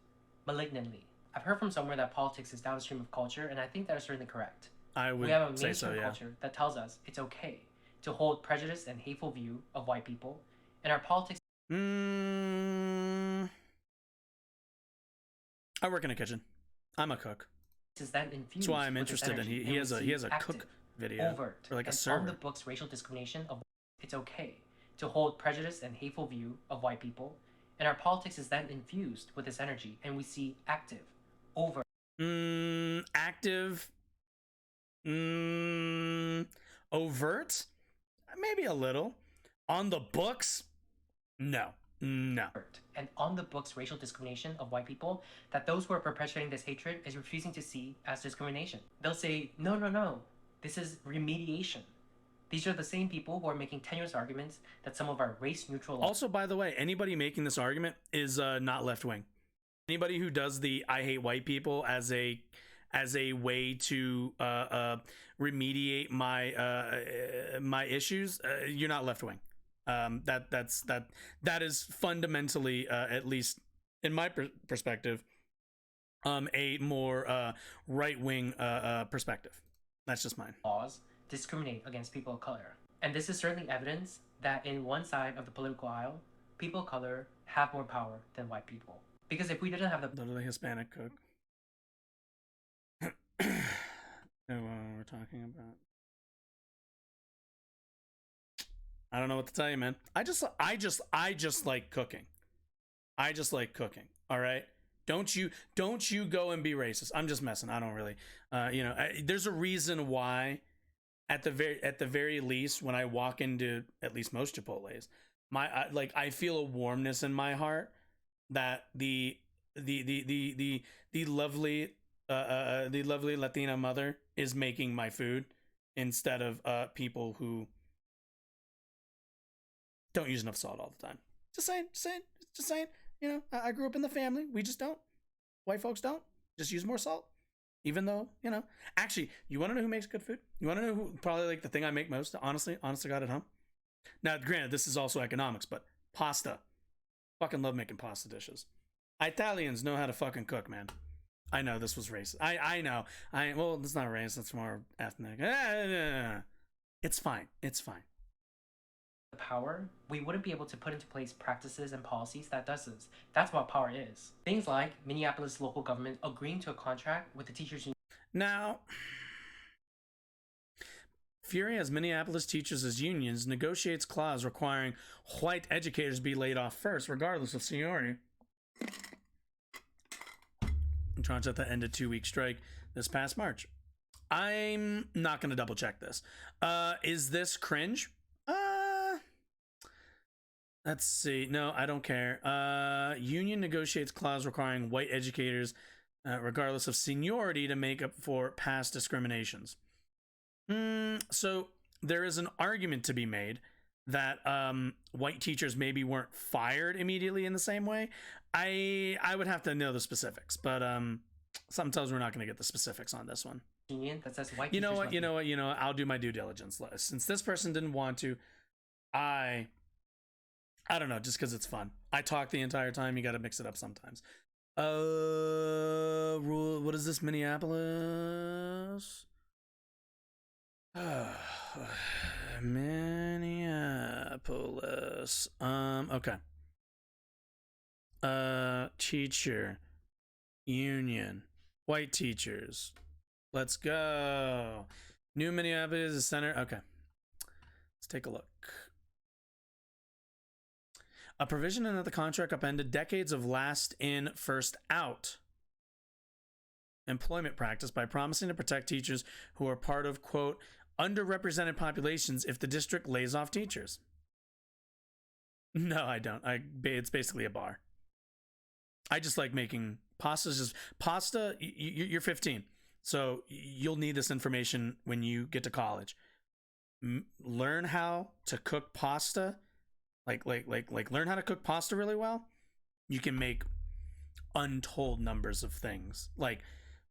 Malignantly. I've heard from somewhere that politics is downstream of culture, and I think that is certainly correct.
I would
we have a
say
mainstream
so, yeah.
culture that tells us it's okay to hold prejudice and hateful view of white people, and our politics.
I work in a kitchen. I'm a cook.
Is then infused
That's why I'm
with this
interested in.
energy,
He
and
has
we
a
see
cook
active,
video
overt,
or like a
and
server.
on the books racial discrimination of it's okay to hold prejudice and hateful view of white people, and our politics is then infused with this energy, and we see active, overt.
Active. Overt? Maybe a little. On the books? No.
And on the books racial discrimination of white people that those who are perpetuating this hatred is refusing to see as discrimination. They'll say, no, this is remediation. These are the same people who are making tenuous arguments that some of our race-neutral...
Also, by the way, anybody making this argument is not left-wing. Anybody who does the I hate white people as a way to remediate my issues, you're not left-wing. That is fundamentally, at least in my perspective, a more right-wing perspective. That's just mine.
Laws discriminate against people of color. And this is certainly evidence that in one side of the political aisle, people of color have more power than white people. Because if we didn't have the...
Literally Hispanic cook. We're talking about... I don't know what to tell you, man. I just like cooking. I just like cooking. All right. Don't you go and be racist. I'm just messing. I don't really. There's a reason why. At the very least, when I walk into at least most Chipotles, I feel a warmness in my heart that the lovely Latina mother is making my food instead of people who don't use enough salt all the time. Just saying. You know, I grew up in the family. We just don't. White folks don't. Just use more salt. Even though, actually, you want to know who makes good food? You want to know who probably like the thing I make most, honest to God, at home? Now, granted, this is also economics, but pasta. Fucking love making pasta dishes. Italians know how to fucking cook, man. I know this was racist. I know. Well, it's not racist. It's more ethnic. It's fine.
Power, we wouldn't be able to put into place practices and policies that does this. That's what power is. Things like Minneapolis local government agreeing to a contract with the teachers union.
Now, Fury has Minneapolis teachers as unions negotiates clause requiring white educators be laid off first, regardless of seniority. Tranche at the end of 2-week strike this past March. I'm not going to double check this. Is this cringe? Let's see. No, I don't care. Union negotiates clause requiring white educators, regardless of seniority, to make up for past discriminations. So there is an argument to be made that white teachers maybe weren't fired immediately in the same way. I would have to know the specifics, but sometimes we're not going to get the specifics on this one.
Union that says white.
You know what? I'll do my due diligence. Since this person didn't want to, I don't know, just because it's fun. I talk the entire time. You got to mix it up sometimes. What is this, Minneapolis? Minneapolis. Okay. Teacher union. White teachers. Let's go. New Minneapolis is center. Okay. Let's take a look. A provision in the contract upended decades of last in, first out. employment practice by promising to protect teachers who are part of, quote, underrepresented populations if the district lays off teachers. No, I don't. It's basically a bar. I just like making pastas. Pasta, you're 15, so you'll need this information when you get to college. Learn how to cook pasta, like learn how to cook pasta really well. You can make untold numbers of things. Like,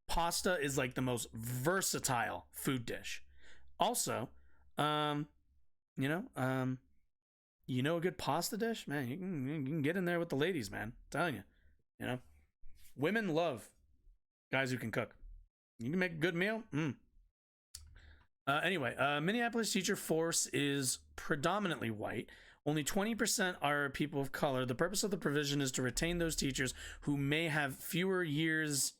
pasta is like the most versatile food dish. Also, a good pasta dish, man, you can get in there with the ladies, man. I'm telling you, women love guys who can cook. You can make a good meal. Anyway, Minneapolis teacher force is predominantly white. Only 20% are people of color. The purpose of the provision is to retain those teachers who may have fewer years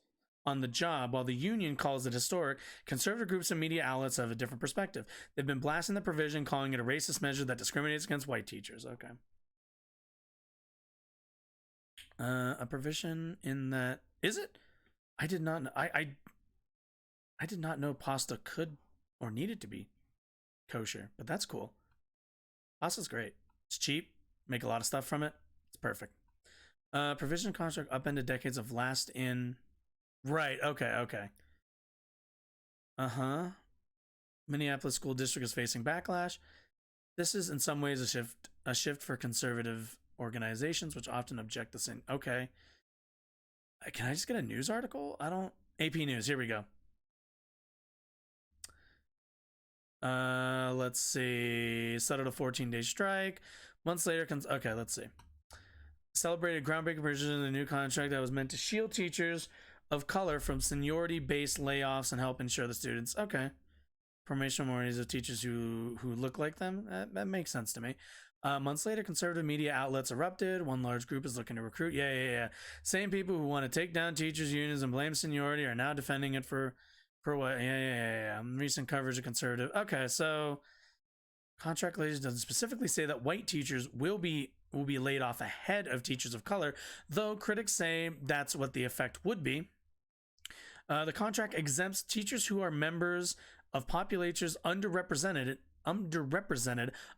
on the job, while the union calls it historic. Conservative groups and media outlets have a different perspective. They've been blasting the provision, calling it a racist measure that discriminates against white teachers. Okay. A provision in that, is it? I did not know. I did not know pasta could or needed to be kosher, but that's cool. Pasta's great. It's cheap. Make a lot of stuff from it. It's perfect. Provision construct upended decades of last in. Right. Okay. Minneapolis school district is facing backlash. This is in some ways a shift for conservative organizations, which often object this in. Okay. Can I just get a news article? AP News. Here we go. Let's see. Settled a 14-day strike. Months later, okay, let's see. Celebrated groundbreaking provision in the new contract that was meant to shield teachers of color from seniority-based layoffs and help ensure the students. Okay. Formation minorities of teachers who look like them. That makes sense to me. Months later, conservative media outlets erupted. One large group is looking to recruit. Yeah. Same people who want to take down teachers' unions and blame seniority are now defending it for what? Yeah. Recent coverage of conservative. Okay, so contract language doesn't specifically say that white teachers will be laid off ahead of teachers of color, though critics say that's what the effect would be. The contract exempts teachers who are members of populations underrepresented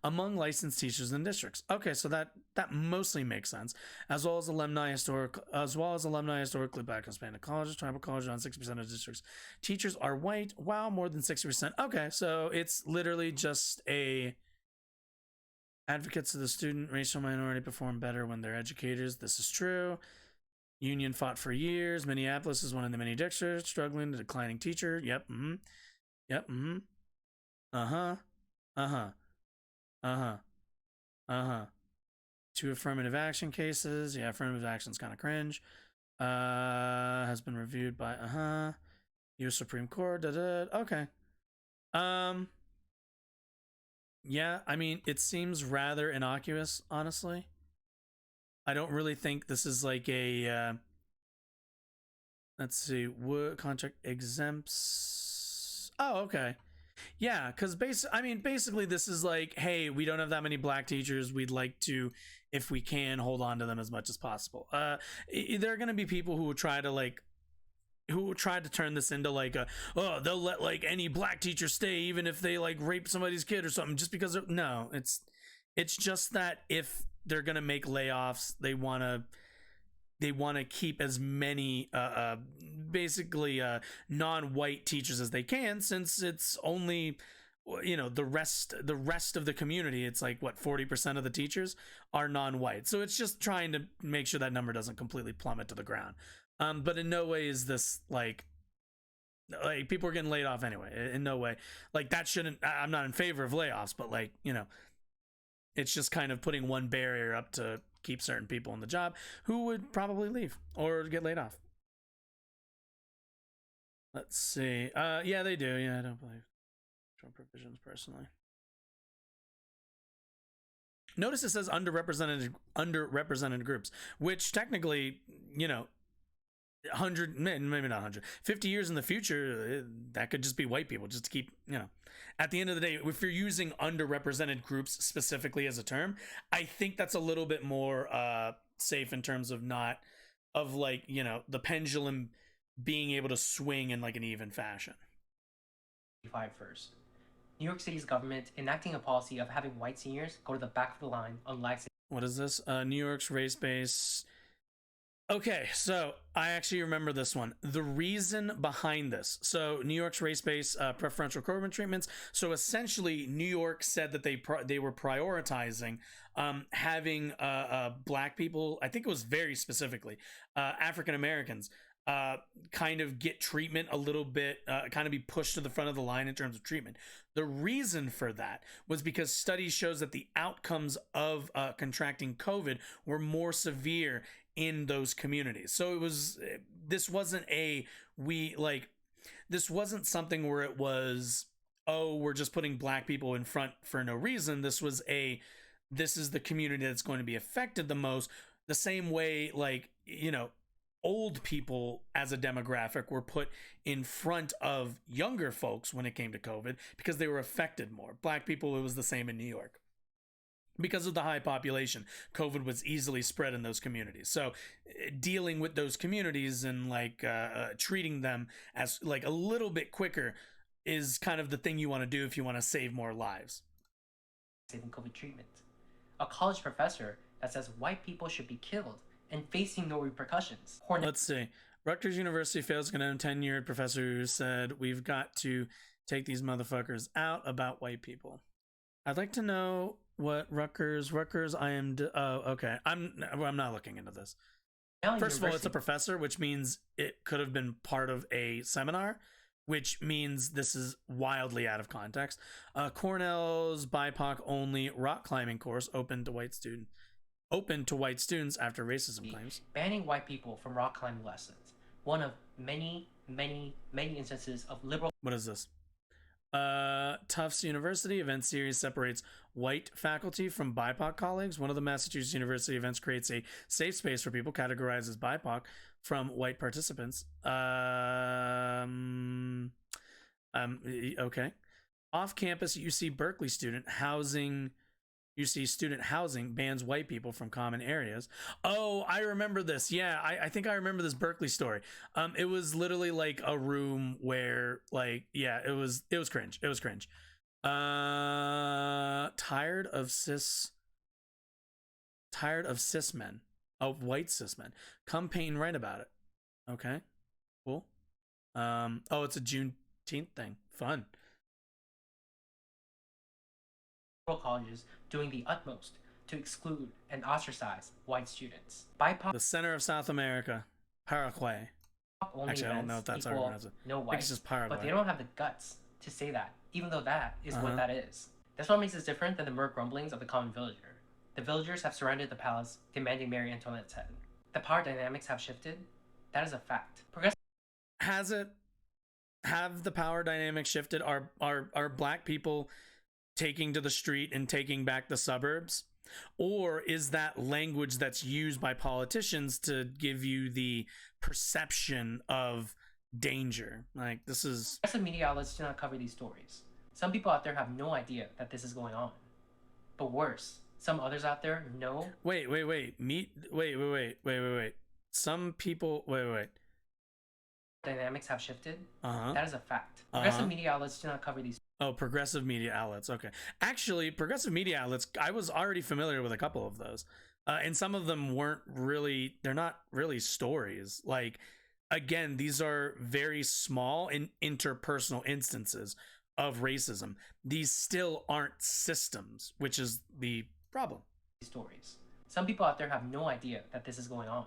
among licensed teachers in districts. Okay, so that mostly makes sense, as well as alumni historically black and Hispanic colleges, tribal colleges, around 60% of districts. Teachers are white. Wow, more than 60%. Okay, so it's literally just advocates of the student racial minority perform better when they're educators. This is true. Union fought for years. Minneapolis is one of the many districts struggling to declining teacher. Yep. Two affirmative action cases. Yeah, affirmative action's kind of cringe. Has been reviewed by U.S. Supreme Court. Okay. Yeah, I mean, it seems rather innocuous, honestly. I don't really think this is like a let's see, what contract exempts. Oh, okay. Yeah, because basically this is like, hey, we don't have that many black teachers. We'd like to, if we can, hold on to them as much as possible. There are going to be people who will try to turn this into like they'll let like any black teacher stay even if they like rape somebody's kid or something, just because no, it's just that if they're going to make layoffs, they want to keep as many basically non-white teachers as they can, since it's only the rest of the community. It's like what, 40% of the teachers are non-white, so it's just trying to make sure that number doesn't completely plummet to the ground. But in no way is this like people are getting laid off anyway. In no way, like that shouldn't. I'm not in favor of layoffs, but like it's just kind of putting one barrier up to keep certain people in the job who would probably leave or get laid off. Let's see. Yeah, they do. Yeah, I don't believe provisions personally. Notice it says underrepresented groups, which technically, 100, maybe not 100, 50 years in the future, that could just be white people, just to keep, at the end of the day, if you're using underrepresented groups specifically as a term, I think that's a little bit more safe in terms of the pendulum being able to swing in like an even fashion.
First. New York City's government enacting a policy of having white seniors go to the back of the line on lax.
What is this? New York's race base. Okay, so I actually remember this one. The reason behind this. So New York's race-based preferential recruitment treatments. So essentially, New York said that they were prioritizing having black people. I think it was very specifically African Americans kind of get treatment a little bit, kind of be pushed to the front of the line in terms of treatment. The reason for that was because studies shows that the outcomes of contracting COVID were more severe in those communities. So this wasn't something where it was, oh, we're just putting black people in front for no reason. This is the community that's going to be affected the most. The same way, like, you know, old people as a demographic were put in front of younger folks when it came to COVID because they were affected more. Black people, it was the same in New York. Because of the high population, COVID was easily spread in those communities. So dealing with those communities and like treating them as like a little bit quicker is kind of the thing you want to do if you want to save more lives.
Saving COVID treatment. A college professor that says white people should be killed and facing no repercussions.
Let's see. Rutgers University fails to condemn 10-year professor who said, we've got to take these motherfuckers out about white people. I'd like to know what Rutgers, okay. I'm not looking into this. First of all, it's a professor, which means it could have been part of a seminar, which means this is wildly out of context. Cornell's BIPOC only rock climbing course open to white students after racism claims.
Banning white people from rock climbing lessons. One of many instances of liberal.
What is this? Tufts University event series separates white faculty from BIPOC colleagues. One of the Massachusetts University events creates a safe space for people categorized as BIPOC from white participants. Okay. Off-campus UC Berkeley student housing bans white people from common areas. Oh, I remember this. Yeah, I think I remember this Berkeley story. It was literally like a room where, like, yeah, it was cringe. It was cringe. Tired of cis men, of white cis men. Come paint and write about it. Okay, cool. Oh, it's a Juneteenth thing. Fun.
Colleges doing the utmost to exclude and ostracize white students. BIPOC,
the center of South America, Paraguay. Actually, I don't know if that's how to pronounce it.
No white,
it's just Paraguay.
But they don't have the guts to say that, even though that is what that is. That's what makes us different than the mere grumblings of the common villager. The villagers have surrounded the palace, demanding Marie Antoinette's head. The power dynamics have shifted. That is a fact.
Have the power dynamics shifted? Are black people taking to the street and taking back the suburbs? Or is that language that's used by politicians to give you the perception of danger? Like, this is...
Progressive media outlets do not cover these stories. Some people out there have no idea that this is going on. But worse, some others out there know...
Wait. Some people... Wait.
Dynamics have shifted. That is a fact. Progressive media outlets do not cover these.
Oh, progressive media outlets. Okay. Actually, progressive media outlets, I was already familiar with a couple of those. And some of them they're not really stories. Like, again, these are very small and interpersonal instances of racism. These still aren't systems, which is the problem.
Stories. Some people out there have no idea that this is going on.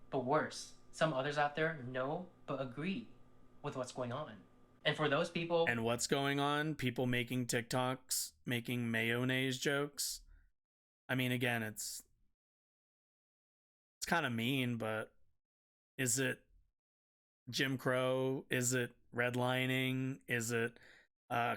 But worse, some others out there know but agree with what's going on. And for those people...
And what's going on? People making TikToks, making mayonnaise jokes. I mean, again, it's kind of mean, but is it Jim Crow? Is it redlining? Is it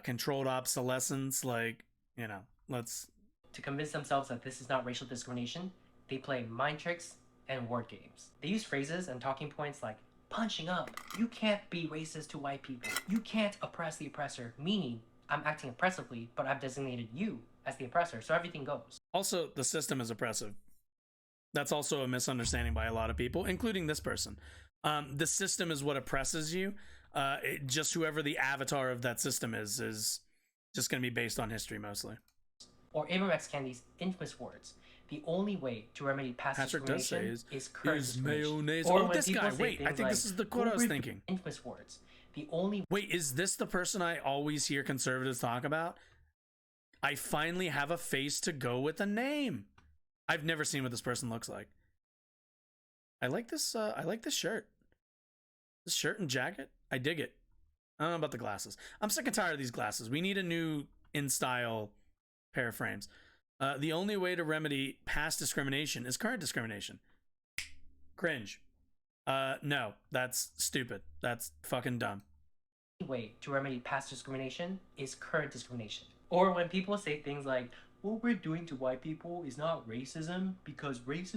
controlled obsolescence? Like, you know, let's...
To convince themselves that this is not racial discrimination, they play mind tricks and word games. They use phrases and talking points like punching up. You can't be racist to white people. You can't oppress the oppressor, meaning I'm acting oppressively, but I've designated you as the oppressor, so everything goes.
Also, the system is oppressive. That's also a misunderstanding by a lot of people, including this person. The system is what oppresses you. Just whoever the avatar of that system is just going to be based on history mostly.
Or Abraham X. Kennedy's infamous words: "The only way to remedy past
Patrick does say
discrimination is current
is
discrimination."
mayonnaise.
Or
Oh,
when
this
people
guy.
say
Wait, I
things
think this
like,
is the quote I was thinking.
Infamous words. The only
Wait, is this the person I always hear conservatives talk about? I finally have a face to go with a name. I've never seen what this person looks like. I like this. I like this shirt. This shirt and jacket. I dig it. I don't know about the glasses. I'm sick and tired of these glasses. We need a new in-style pair of frames. The only way to remedy past discrimination is current discrimination. Cringe. No, that's stupid. That's fucking dumb.
way to remedy past discrimination is current discrimination. Or when people say things like, "What we're doing to white people is not racism because racism."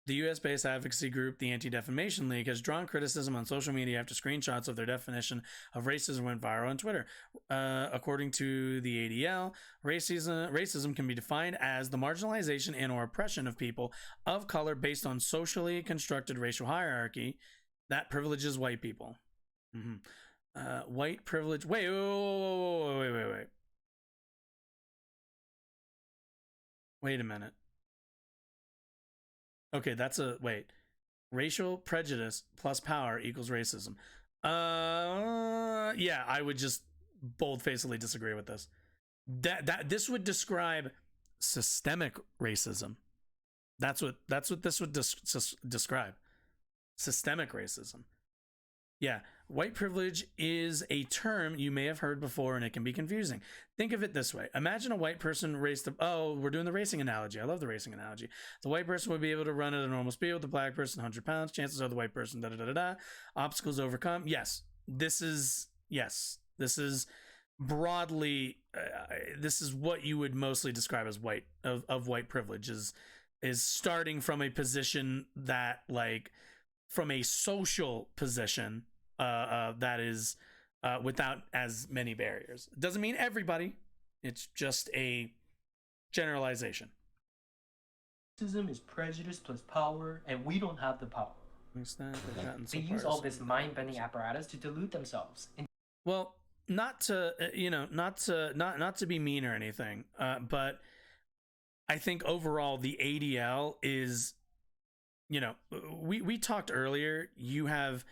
The US-based advocacy group, the Anti-Defamation League, has drawn criticism on social media after screenshots of their definition of racism went viral on Twitter. According to the ADL, racism can be defined as the marginalization and or oppression of people of color based on socially constructed racial hierarchy that privileges white people. White privilege. Wait. Wait a minute. Okay, that's a wait. Racial prejudice plus power equals racism. Yeah, I would just bold-facedly disagree with this. This would describe systemic racism. That's what this would describe. Systemic racism. Yeah, white privilege is a term you may have heard before, and it can be confusing. Think of it this way. Imagine a white person raced the... Oh, we're doing the racing analogy. I love the racing analogy. The white person would be able to run at a normal speed with the black person 100 pounds. Chances are the white person da-da-da-da-da. Obstacles overcome. Yes, this is broadly... this is what you would mostly describe as white privilege, is starting from a position that, like... from a social position that is without as many barriers. It doesn't mean everybody. It's just a generalization.
Racism is prejudice plus power, and we don't have the power. They use all this mind-bending apparatus to delude themselves.
Well, not to be mean or anything, but I think overall the ADL is... we talked earlier. You have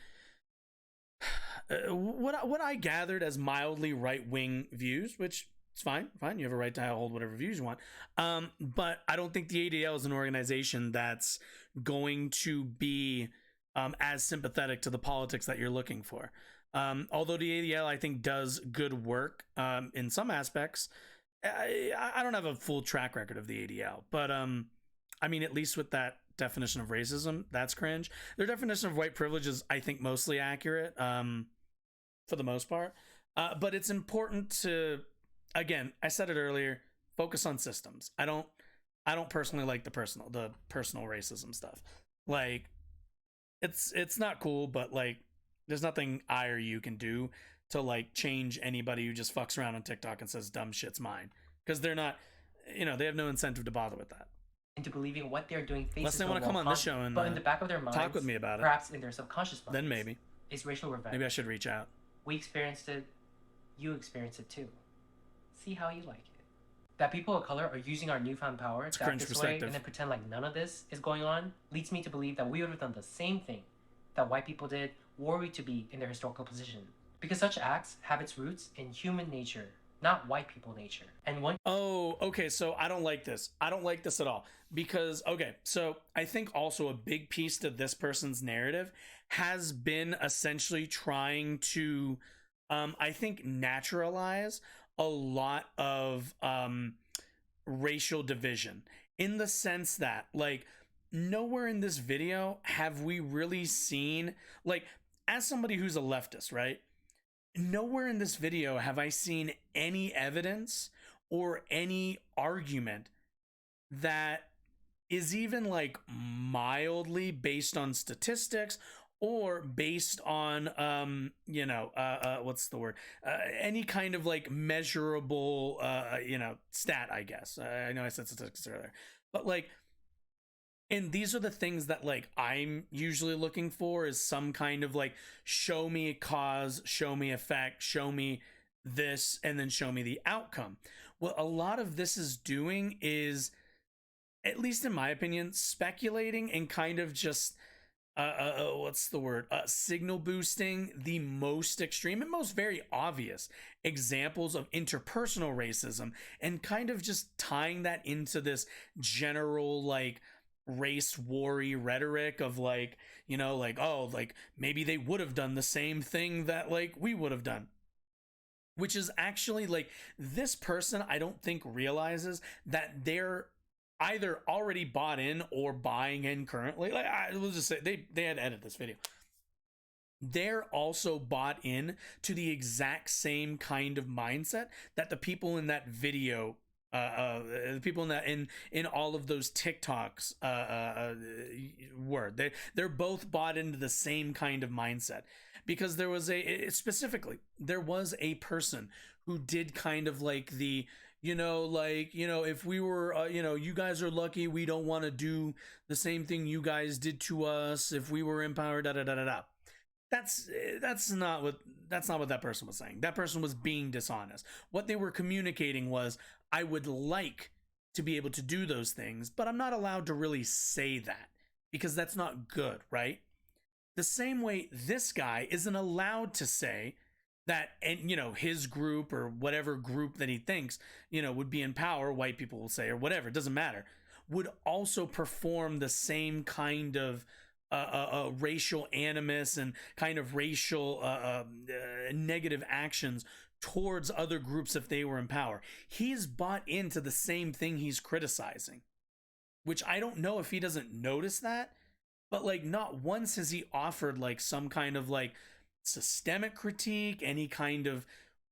what I gathered as mildly right-wing views, which is fine. You have a right to hold whatever views you want. But I don't think the ADL is an organization that's going to be as sympathetic to the politics that you're looking for. Although the ADL, I think, does good work in some aspects. I don't have a full track record of the ADL, but I mean, at least with that definition of racism, that's cringe. Their definition of white privilege is, I think, mostly accurate for the most part. But it's important to, again, I said it earlier, focus on systems. I don't personally like the personal racism stuff. Like, it's not cool, but like, there's nothing I or you can do to like change anybody who just fucks around on TikTok and says dumb shit's mine, because they're not, they have no incentive to bother with that.
Into believing what they're doing faces
unless they want to come on this show and
but in the back of their minds,
talk with me about it,
perhaps in their subconscious minds,
then maybe
it's racial revenge.
Maybe I should reach out.
We experienced it, you experienced it too. See how you like it. That people of color are using our newfound power to act this way and then pretend like none of this is going on leads me to believe that we would have done the same thing that white people did were we to be in their historical position. Because such acts have its roots in human nature, not white people nature. And one...
Oh, okay, so I don't like this. I don't like this at all. Because, okay, so I think also a big piece to this person's narrative has been essentially trying to, I think, naturalize a lot of racial division. In the sense that, like, nowhere in this video have we really seen, like, as somebody who's a leftist, right? Nowhere in this video have I seen any evidence or any argument that is even like mildly based on statistics or based on what's the word, any kind of like measurable stat, I guess. I know I said statistics earlier, but like And these are the things that like I'm usually looking for, is some kind of like, show me a cause, show me effect, show me this, and then show me the outcome. What a lot of this is doing is, at least in my opinion, speculating and kind of just what's the word, signal boosting the most extreme and most very obvious examples of interpersonal racism, and kind of just tying that into this general like race war-y rhetoric of like, you know, like, oh, like maybe they would have done the same thing that like we would have done, which is actually like, this person I don't think realizes that they're either already bought in or buying in currently. Like, I will just say, they had to edit this video. They're also bought in to the exact same kind of mindset that the people in that video, the people in that in all of those TikToks were. They're both bought into the same kind of mindset, because there was there was a person who did kind of like the, you know, like, you know, if we were, you know, you guys are lucky we don't want to do the same thing you guys did to us if we were in power, da da da da da. That's not what that person was saying. That person was being dishonest. What they were communicating was, I would like to be able to do those things, but I'm not allowed to really say that because that's not good, right? The same way this guy isn't allowed to say that, and you know, his group or whatever group that he thinks, you know, would be in power, white people will say, or whatever, it doesn't matter, would also perform the same kind of racial animus and kind of racial negative actions towards other groups if they were in power. He's bought into the same thing he's criticizing, which I don't know if he doesn't notice that, but like not once has he offered like some kind of like systemic critique, any kind of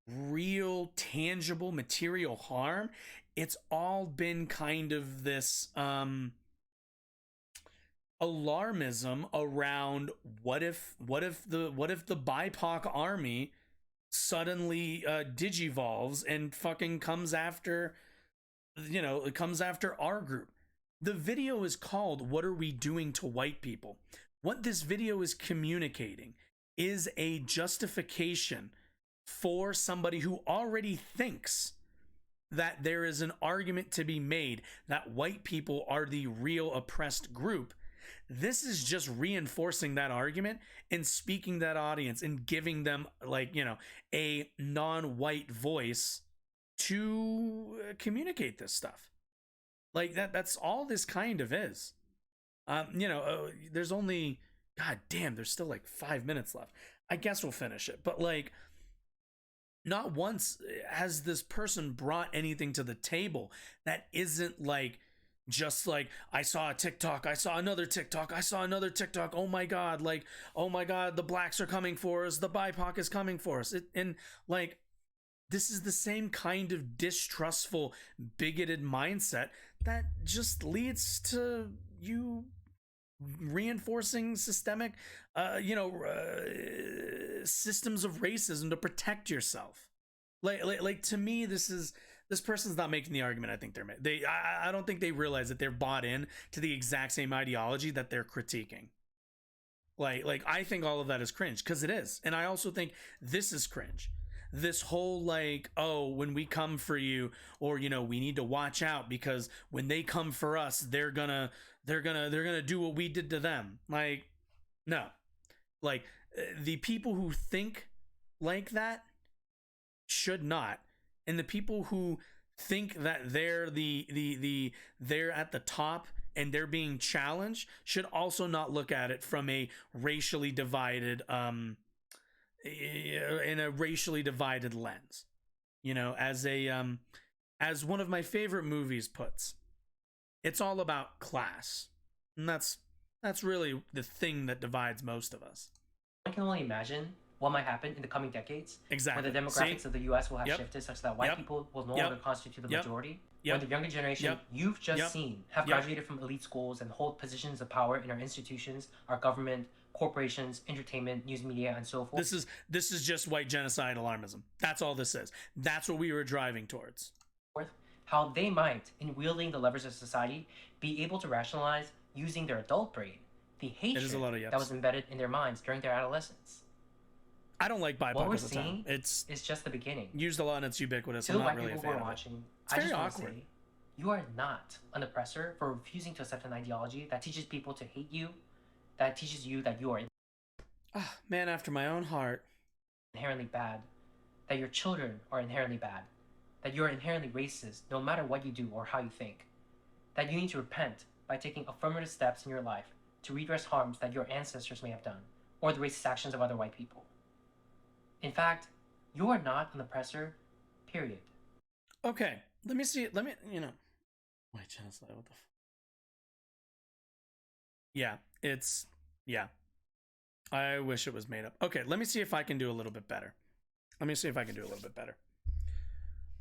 real tangible material harm. It's all been kind of this alarmism around what if the BIPOC army suddenly digivolves and fucking comes after, you know, it comes after our group. The video is called "What Are We Doing to White People?" What this video is communicating is a justification for somebody who already thinks that there is an argument to be made that white people are the real oppressed group. This is just reinforcing that argument and speaking that audience and giving them, like, you know, a non-white voice to communicate this stuff. Like that's all this kind of is. You know, there's only, god damn, there's still like 5 minutes left. I guess we'll finish it. But like, not once has this person brought anything to the table that isn't like, just like, I saw a TikTok, I saw another TikTok, I saw another TikTok, oh my god, like, oh my god, the blacks are coming for us, the BIPOC is coming for us. And like, this is the same kind of distrustful, bigoted mindset that just leads to you reinforcing systemic, systems of racism to protect yourself. Like to me, this person's not making the argument I think they're making. I don't think they realize that they're bought in to the exact same ideology that they're critiquing. Like I think all of that is cringe, because it is. And I also think this is cringe. This whole like, oh, when we come for you, or, you know, we need to watch out because when they come for us, they're gonna do what we did to them. Like, no. Like, the people who think like that should not. And the people who think that they're they're at the top and they're being challenged should also not look at it from a racially divided in a racially divided lens. You know, as one of my favorite movies puts, it's all about class. And that's really the thing that divides most of us.
I can only imagine what might happen in the coming decades.
Exactly.
When the demographics of the U.S. will have shifted such that white people will no longer constitute the majority. When the younger generation you've just seen have graduated from elite schools and hold positions of power in our institutions, our government, corporations, entertainment, news media, and so forth.
This is just white genocide alarmism. That's all this is. That's what we were driving towards.
How they might, in wielding the levers of society, be able to rationalize using their adult brain, the hatred
a lot of yeps.
that was embedded in their minds during their adolescence.
I don't like BIPOC
What we're
as a term.
seeing
It's
just the beginning.
used a lot and it's ubiquitous.
To
I'm
the
not
white
really a
people
fan
who are
of it.
watching,
It's
I
very
just want to
awkward.
say, you are not an oppressor for refusing to accept an ideology that teaches people to hate you, that teaches you that you are
Man after my own heart.
inherently bad, that your children are inherently bad, that you are inherently racist no matter what you do or how you think, that you need to repent by taking affirmative steps in your life to redress harms that your ancestors may have done, or the racist actions of other white people. In fact, you are not an oppressor, period.
Okay, let me see it. Let me, White genocide, what the Yeah, yeah. I wish it was made up. Okay, let me see if I can do a little bit better.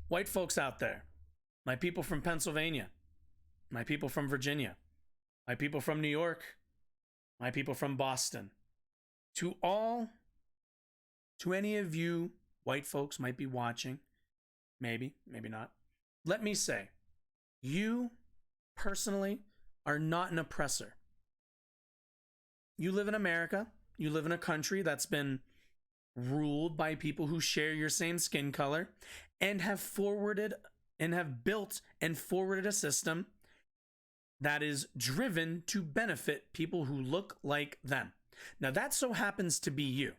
White folks out there, my people from Pennsylvania, my people from Virginia, my people from New York, my people from Boston, to any of you white folks might be watching, maybe not, let me say, you personally are not an oppressor. You live in America. You live in a country that's been ruled by people who share your same skin color and have built and forwarded a system that is driven to benefit people who look like them. Now, that so happens to be you.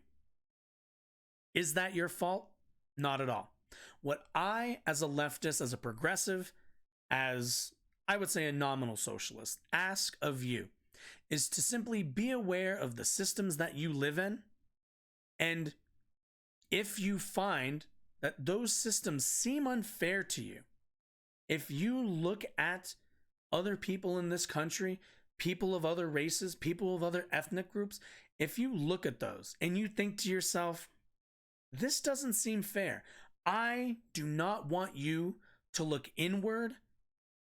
Is that your fault? Not at all. What I, as a leftist, as a progressive, as I would say a nominal socialist, ask of you is to simply be aware of the systems that you live in. And if you find that those systems seem unfair to you, if you look at other people in this country, people of other races, people of other ethnic groups, if you look at those and you think to yourself, this doesn't seem fair, I do not want you to look inward.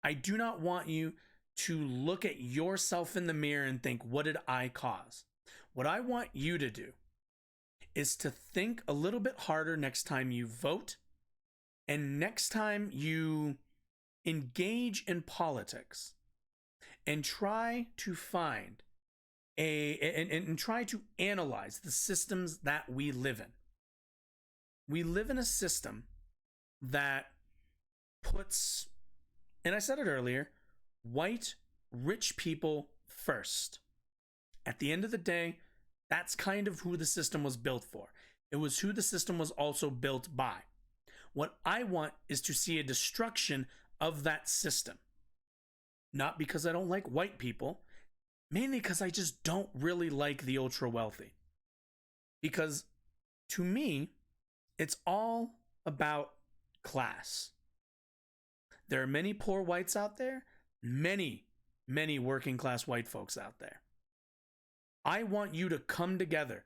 I do not want you to look at yourself in the mirror and think, what did I cause? What I want you to do is to think a little bit harder next time you vote and next time you engage in politics, and try to find and try to analyze the systems that we live in. We live in a system that puts, and I said it earlier, white, rich people first. At the end of the day, that's kind of who the system was built for. It was who the system was also built by. What I want is to see a destruction of that system. Not because I don't like white people, mainly because I just don't really like the ultra wealthy. Because to me, it's all about class. There are many poor whites out there, many working class white folks out there. I want you to come together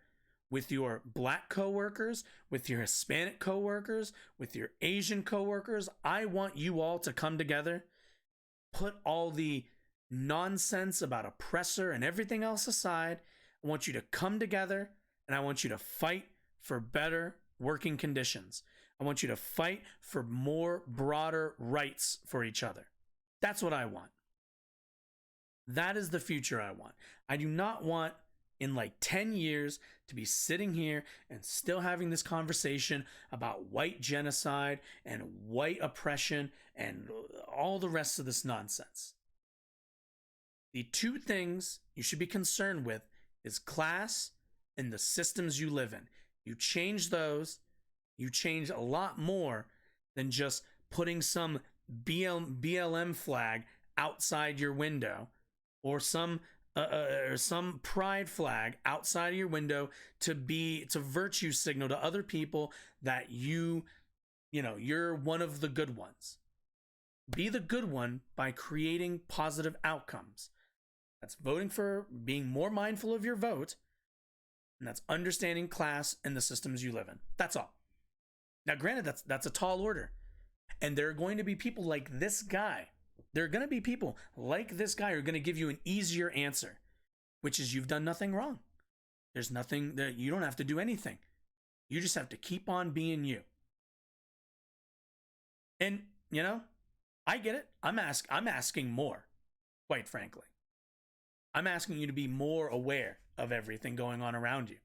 with your black coworkers, with your Hispanic coworkers, with your Asian coworkers. I want you all to come together, put all the nonsense about oppressor and everything else aside. I want you to come together and I want you to fight for better working conditions. I want you to fight for more broader rights for each other. That's what I want. That is the future I want. I do not want in like 10 years to be sitting here and still having this conversation about white genocide and white oppression and all the rest of this nonsense. The two things you should be concerned with is class and the systems you live in. You change those, you change a lot more than just putting some BLM flag outside your window or some pride flag outside of your window to virtue signal to other people that you're one of the good ones. Be the good one by creating positive outcomes. That's voting for being more mindful of your vote, and that's understanding class and the systems you live in. That's all. Now, granted, that's a tall order, and there are going to be people like this guy. There are going to be people like this guy who are going to give you an easier answer, which is you've done nothing wrong. There's nothing that you don't have to do anything. You just have to keep on being you. And, I get it. I'm asking more, quite frankly. I'm asking you to be more aware of everything going on around you.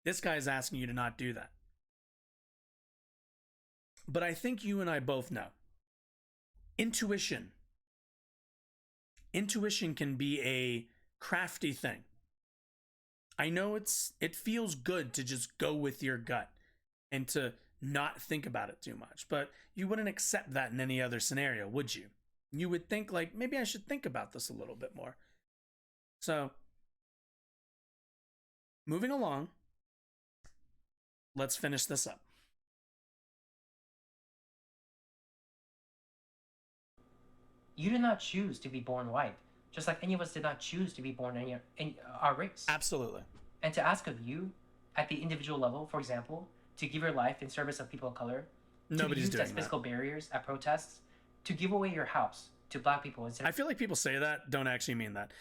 This guy's asking you to not do that. But I think you and I both know. Intuition can be a crafty thing. I know it feels good to just go with your gut and to not think about it too much, but you wouldn't accept that in any other scenario, would you? You would think like, maybe I should think about this a little bit more. So, moving along, let's finish this up.
You did not choose to be born white, just like any of us did not choose to be born in our race.
Absolutely.
And to ask of you, at the individual level, for example, to give your life in service of people of color,
Nobody's
to be used
doing
as
that.
physical barriers at protests, to give away your house to black people instead
I feel like people say that, don't actually mean that.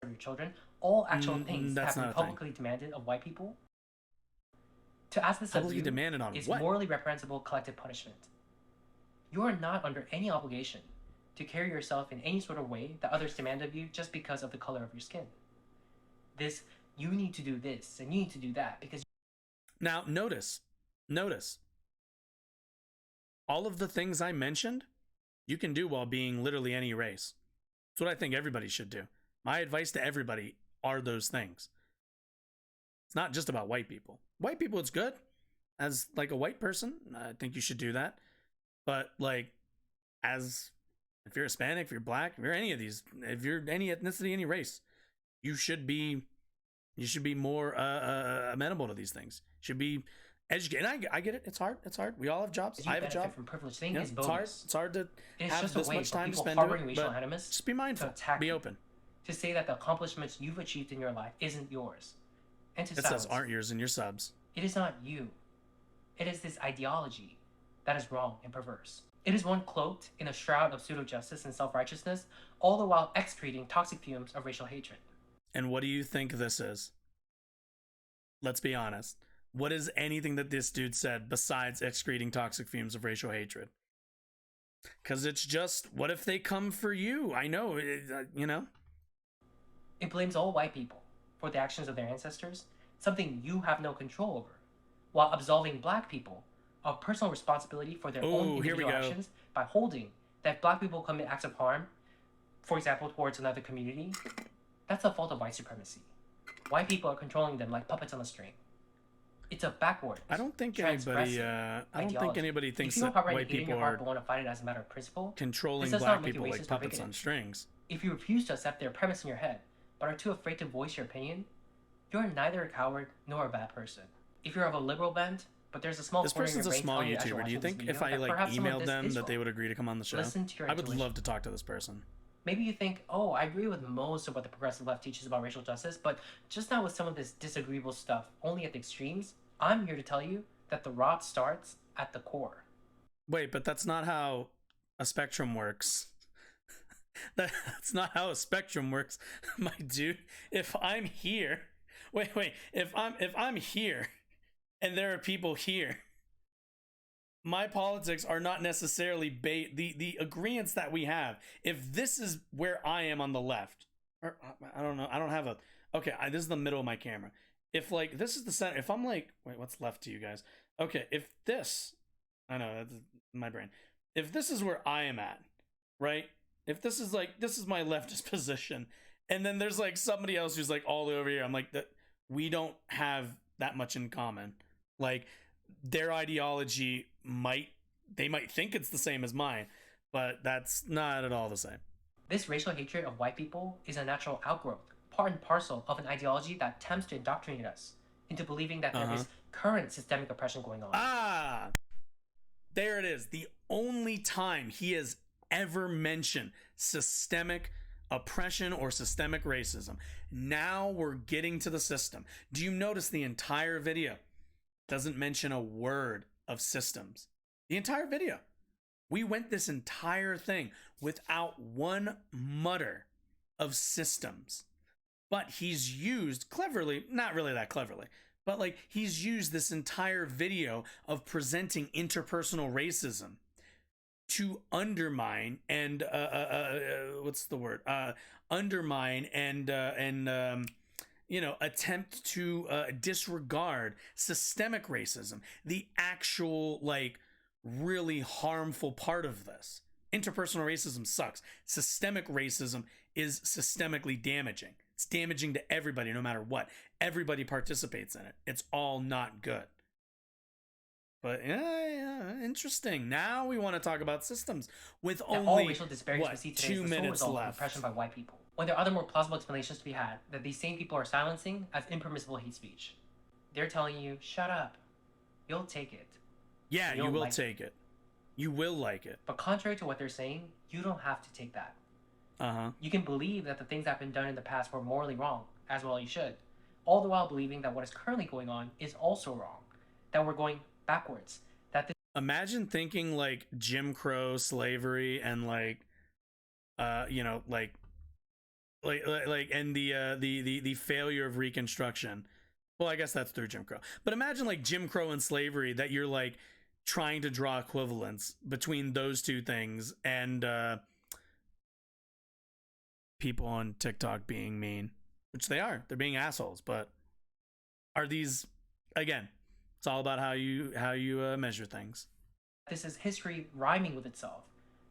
of your children, all actual things that
that's
have been
not a thing.
publicly demanded of white people. To ask this
Publicly
of you
demanded on
is
what?
morally reprehensible collective punishment. You are not under any obligation to carry yourself in any sort of way that others demand of you just because of the color of your skin. This, you need to do this and you need to do that because...
Now, notice, all of the things I mentioned, you can do while being literally any race. That's what I think everybody should do. My advice to everybody are those things. It's not just about white people. White people, it's good. As like a white person, I think you should do that. But like, if you're Hispanic, if you're black, if you're any of these, if you're any ethnicity, any race, you should be more amenable to these things. Should be educated. And I get it. It's hard. We all have jobs. I have a job.
From privilege thing
Yeah,
is
it's hard.
bogus.
It's hard to
It's
have
just a
this
way
much
for
time to
people
spend doing
harboring
it.
racial
But
animus
just be mindful.
to attack
Be
you,
open.
to say that the accomplishments you've achieved in your life isn't yours, and to
It
silence
says aren't yours in your subs.
It is not you. It is this ideology that is wrong and perverse. It is one cloaked in a shroud of pseudo-justice and self-righteousness, all the while excreting toxic fumes of racial hatred.
And what do you think this is? Let's be honest. What is anything that this dude said besides excreting toxic fumes of racial hatred? Because it's just, what if they come for you? I know, you know?
It blames all white people for the actions of their ancestors, something you have no control over, while absolving black people of personal responsibility for their own individual actions by holding that black people commit acts of harm, for example, towards another community. That's the fault of white supremacy. White people are controlling them like puppets on a string. It's a backward.
I don't think anybody. I don't think anybody thinks that white people are
want to fight it as a matter of principle.
Controlling black people like puppets on strings.
If you refuse to accept their premise in your head, but are too afraid to voice your opinion, you're neither a coward nor a bad person. If you're of a liberal bent, but there's a small
this person's a small YouTuber. Do you think if I like emailed them that they would agree to come on the show? I would love to talk to this person.
Maybe you think, oh, I agree with most of what the progressive left teaches about racial justice, but just not with some of this disagreeable stuff, only at the extremes. I'm here to tell you that the rot starts at the core.
Wait, but that's not how a spectrum works. That's not how a spectrum works, my dude. If I'm here, if I'm here, and there are people here, my politics are not necessarily the agreements that we have. If this is where I am on the left, or I don't know, I don't have a. Okay, this is the middle of my camera. If like this is the center, if I'm like, wait, what's left to you guys? Okay, if this, I know that's my brain. If this is where I am at, right? If this is like, this is my leftist position, and then there's like somebody else who's like all the way over here, I'm like, that we don't have that much in common. Like their ideology they might think it's the same as mine, but that's not at all the same.
This racial hatred of white people is a natural outgrowth, part and parcel of an ideology that attempts to indoctrinate us into believing that there is current systemic oppression going on.
Ah, there it is. The only time he has ever mentioned systemic oppression or systemic racism. Now we're getting to the system. Do you notice the entire video doesn't mention a word of systems? The entire video. We went this entire thing without one mutter of systems. But he's used cleverly, not really that cleverly, but like he's used this entire video of presenting interpersonal racism to undermine and what's the word? Undermine and attempt to disregard systemic racism, the actual like really harmful part of this. Interpersonal racism sucks. Systemic racism is systemically damaging. It's damaging to everybody, no matter what. Everybody participates in it. It's all not good. But yeah, interesting. Now we want to talk about systems with only
all racial disparities we see today
2
is the sole
minutes
result of
left.
oppression by white people. When there are other more plausible explanations to be had that these same people are silencing as impermissible hate speech. They're telling you, shut up. You'll take it.
Yeah, you will take it. You will like it.
But contrary to what they're saying, you don't have to take that.
Uh-huh.
You can believe that the things that have been done in the past were morally wrong, as well you should. All the while believing that what is currently going on is also wrong. That we're going backwards. That
Imagine thinking like Jim Crow, slavery, and like and the failure of Reconstruction. Well, I guess that's through Jim Crow. But imagine like Jim Crow and slavery, that you're like trying to draw equivalence between those two things, and people on TikTok being mean, which they are. They're being assholes. But are these, again, it's all about how you measure things.
this is history rhyming with itself.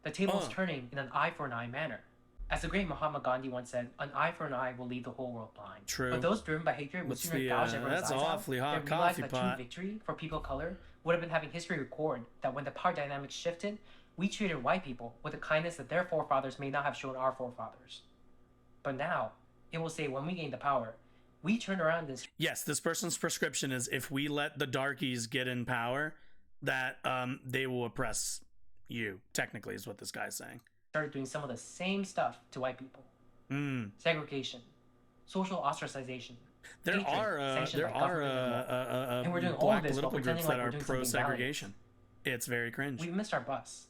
The table is turning in an eye for an eye manner. As the great Mahatma Gandhi once said, an eye for an eye will leave the whole world blind.
True.
But those driven by hatred would sooner gouge everyone's eyes
that's awfully
out.
hot
They realized
coffee
that
pot.
true victory for people of color would have been having history record that when the power dynamics shifted, we treated white people with a kindness that their forefathers may not have shown our forefathers. But now, it will say when we gain the power, we turn around this.
Yes, this person's prescription is if we let the darkies get in power, that they will oppress you. Technically, is what this guy's saying.
Started doing some of the same stuff to white people.
Mm.
Segregation, social ostracization.
There
hatred,
are
sanctioned by government and law. And we're doing all
black
of this while
political groups
pretending
that
like
are
we're doing something
pro-segregation. It's very cringe.
We've missed our bus.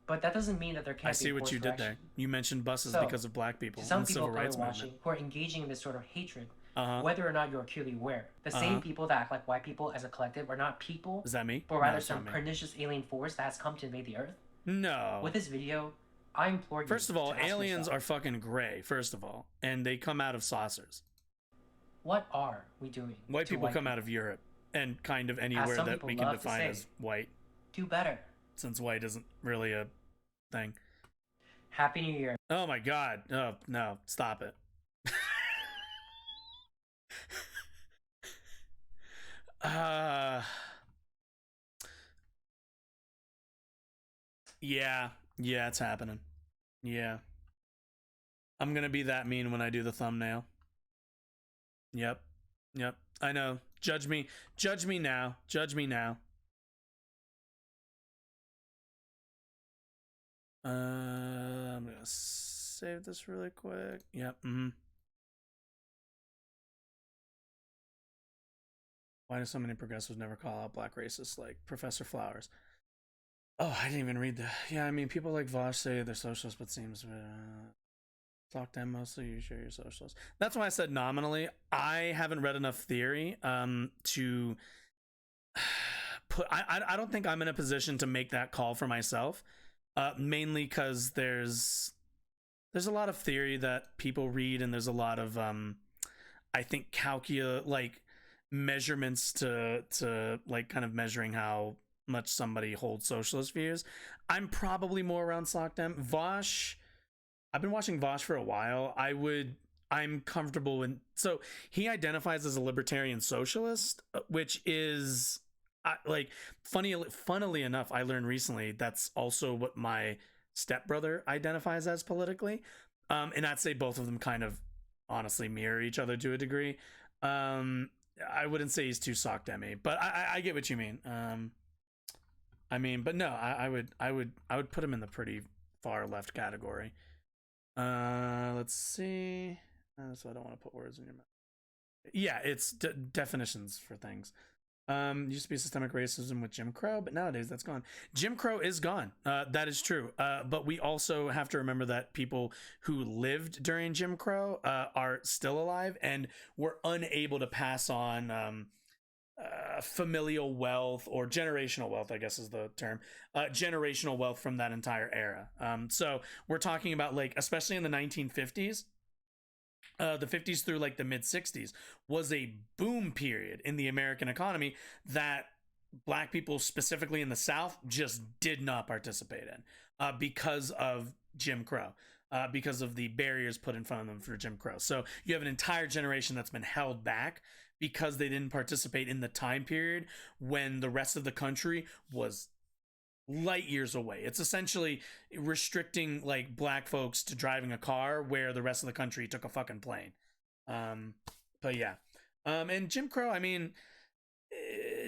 But that doesn't mean that there can't be
I see what you did there. You mentioned buses because of black people
to some
and the
people
civil rights
watching
movement.
who are engaging in this sort of hatred,
Uh-huh.
whether or not you're acutely aware, the same people that act like white people as a collective are not people.
Is that me?
But
No,
rather
it's not
some
me.
pernicious alien force that has come to invade the earth.
No.
With this video, I implore you.
First of all,
to ask
aliens
yourself,
are fucking gray, first of all, and they come out of saucers.
what are we doing?
White
to
people come out of Europe and kind of anywhere
some
that
people
we can
love to
define
say.
as white,
Do better.
since white isn't really a thing.
Happy New Year.
Oh my god. Oh, no. Stop it. Yeah, it's happening. Yeah. I'm gonna be that mean when I do the thumbnail. Yep. I know. Judge me now. I'm gonna save this really quick. Yep. Why do so many progressives never call out black racists like Professor Flowers? Oh, I didn't even read the. Yeah, I mean, people like Vosh say they're socialists, but seems talk to them mostly. You share your socialists. That's why I said nominally. I haven't read enough theory to put. I don't think I'm in a position to make that call for myself. Mainly because there's a lot of theory that people read, and there's a lot of I think measurements to like kind of measuring how much somebody holds socialist views. I'm probably more around SOCDEM. Vosh, I've been watching Vosh for a while. I'm comfortable in, so he identifies as a libertarian socialist, which is funnily enough, I learned recently that's also what my stepbrother identifies as politically. And I'd say both of them kind of honestly mirror each other to a degree. I wouldn't say he's too SOCDEM-y, but I get what you mean. I mean, but no, I would put him in the pretty far left category. Let's see. So I don't want to put words in your mouth. Yeah, it's definitions for things. Used to be systemic racism with Jim Crow, but nowadays that's gone. Jim Crow is gone. That is true. But we also have to remember that people who lived during Jim Crow are still alive and were unable to pass on familial wealth, or generational wealth, I guess is the term, generational wealth from that entire era. So we're talking about, like, especially in the 1950s, the 50s through like the mid 60s was a boom period in the American economy that Black people, specifically in the South, just did not participate in because of Jim Crow. Because of the barriers put in front of them for Jim Crow. So you have an entire generation that's been held back because they didn't participate in the time period when the rest of the country was light years away. It's essentially restricting like Black folks to driving a car where the rest of the country took a fucking plane. But yeah. And Jim Crow, I mean,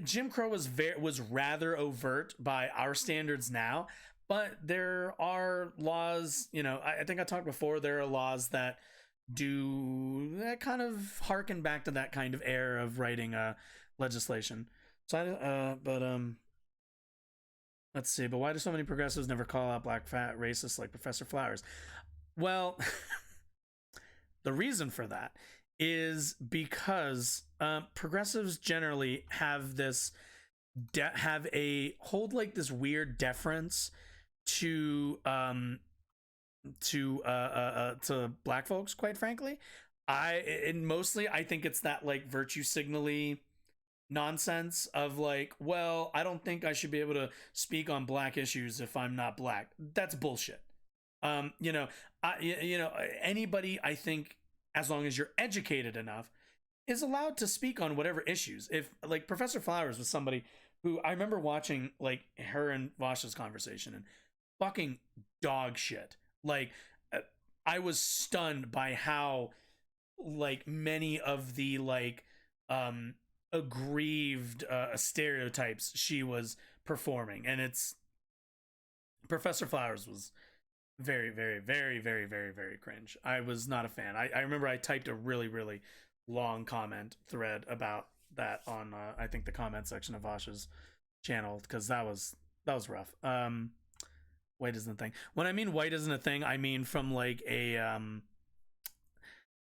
Jim Crow was rather overt by our standards now, but there are laws, you know, I think I talked before, there are laws that do that kind of harken back to that kind of era of writing legislation. So let's see, but why do so many progressives never call out Black fat racists like Professor Flowers? Well, the reason for that is because progressives generally have this hold like this weird deference to Black folks, quite frankly. I think it's that like virtue signally nonsense of like, well, I don't think I should be able to speak on Black issues if I'm not Black. That's bullshit. Anybody, I think, as long as you're educated enough, is allowed to speak on whatever issues. If like Professor Flowers was somebody who I remember watching like her and Vash's conversation, and fucking dog shit. Like, I was stunned by how like many of the like aggrieved stereotypes she was performing, and it's Professor Flowers was very, very, very, very, very, very cringe. I was not a fan. I remember I typed a really, really long comment thread about that on I think the comment section of Vash's channel, because that was rough. White isn't a thing. When I mean white isn't a thing, I mean from like a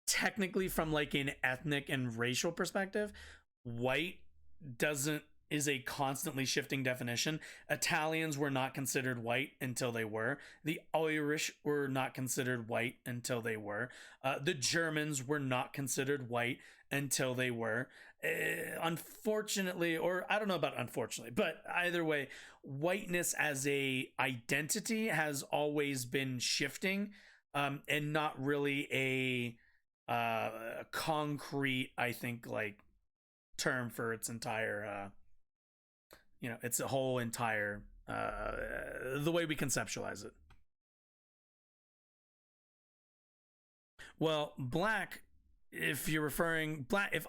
technically from like an ethnic and racial perspective, white is a constantly shifting definition. Italians were not considered white until they were. The Irish were not considered white until they were. The Germans were not considered white until they were. Unfortunately, or I don't know about unfortunately, but either way, whiteness as a identity has always been shifting, and not really a concrete, I think, like term for its entire it's a whole entire the way we conceptualize it. Well, Black, if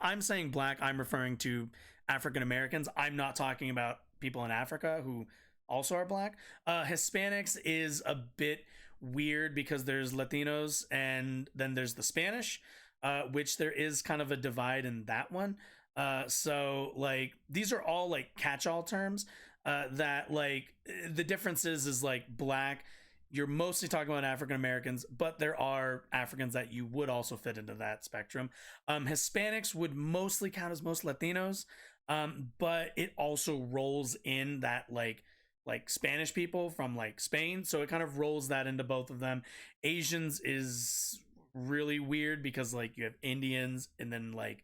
I'm saying Black, I'm referring to African Americans. I'm not talking about people in Africa who also are Black. Hispanics is a bit weird because there's Latinos and then there's the Spanish, which there is kind of a divide in that one. So like these are all like catch-all terms that like the difference is like Black, you're mostly talking about African Americans, but there are Africans that you would also fit into that spectrum. Hispanics would mostly count as most Latinos, but it also rolls in that like Spanish people from like Spain, so it kind of rolls that into both of them. Asians is really weird because like you have Indians, and then like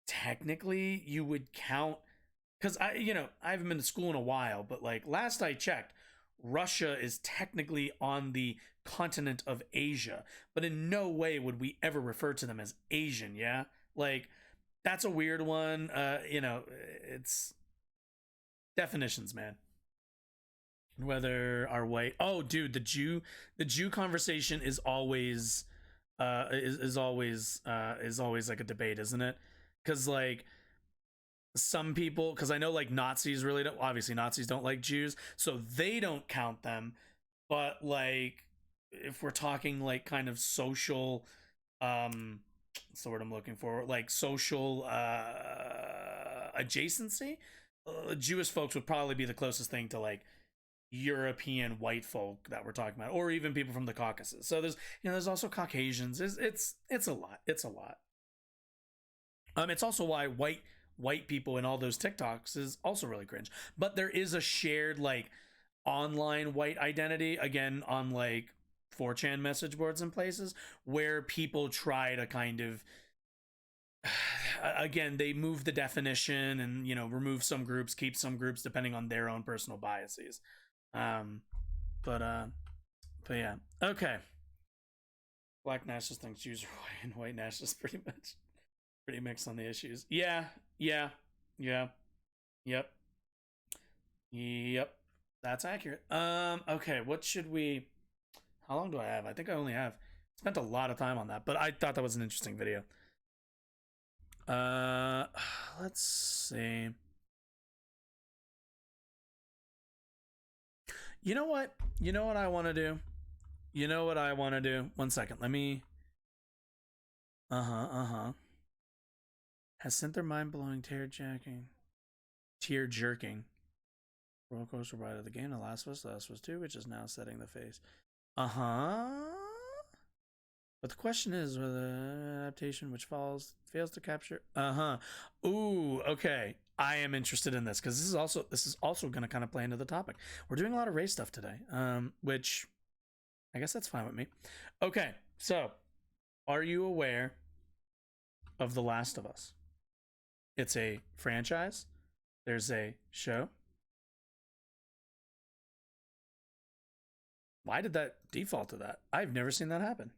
technically you would count, because I haven't been to school in a while, but like last I checked, Russia is technically on the continent of Asia, but in no way would we ever refer to them as Asian. Yeah, like that's a weird one. It's definitions, man. Whether our white, oh dude, the Jew conversation is always is always like a debate, isn't it? Because like some people, because I know like Nazis really don't, obviously Nazis don't like Jews, so they don't count them. But like if we're talking like kind of social, what's the word I'm looking for, like social adjacency, Jewish folks would probably be the closest thing to like European white folk that we're talking about, or even people from the Caucasus. So there's also Caucasians. It's a lot. It's a lot. It's also why white white people in all those TikToks is also really cringe. But there is a shared like online white identity, again, on like 4chan message boards and places, where people try to kind of, again, they move the definition and, you know, remove some groups, keep some groups, depending on their own personal biases. But yeah. Okay. Black nationalist thinks Jews are white, and white nationalists pretty mixed on the issues. Yeah. Yep. That's accurate. Okay, what should we... How long do I have? I think I only have... Spent a lot of time on that, but I thought that was an interesting video. Let's see. You know what? You know what I want to do? You know what I want to do? One second. Let me... Has sent their mind-blowing tear-jerking roller coaster ride of the game, The Last of Us 2, which is now setting the face. But the question is whether the adaptation which fails to capture. Ooh, okay. I am interested in this because this is also going to kind of play into the topic. We're doing a lot of race stuff today, which I guess that's fine with me. Okay, so are you aware of The Last of Us? It's a franchise. There's a show. Why did that default to that? I've never seen that happen.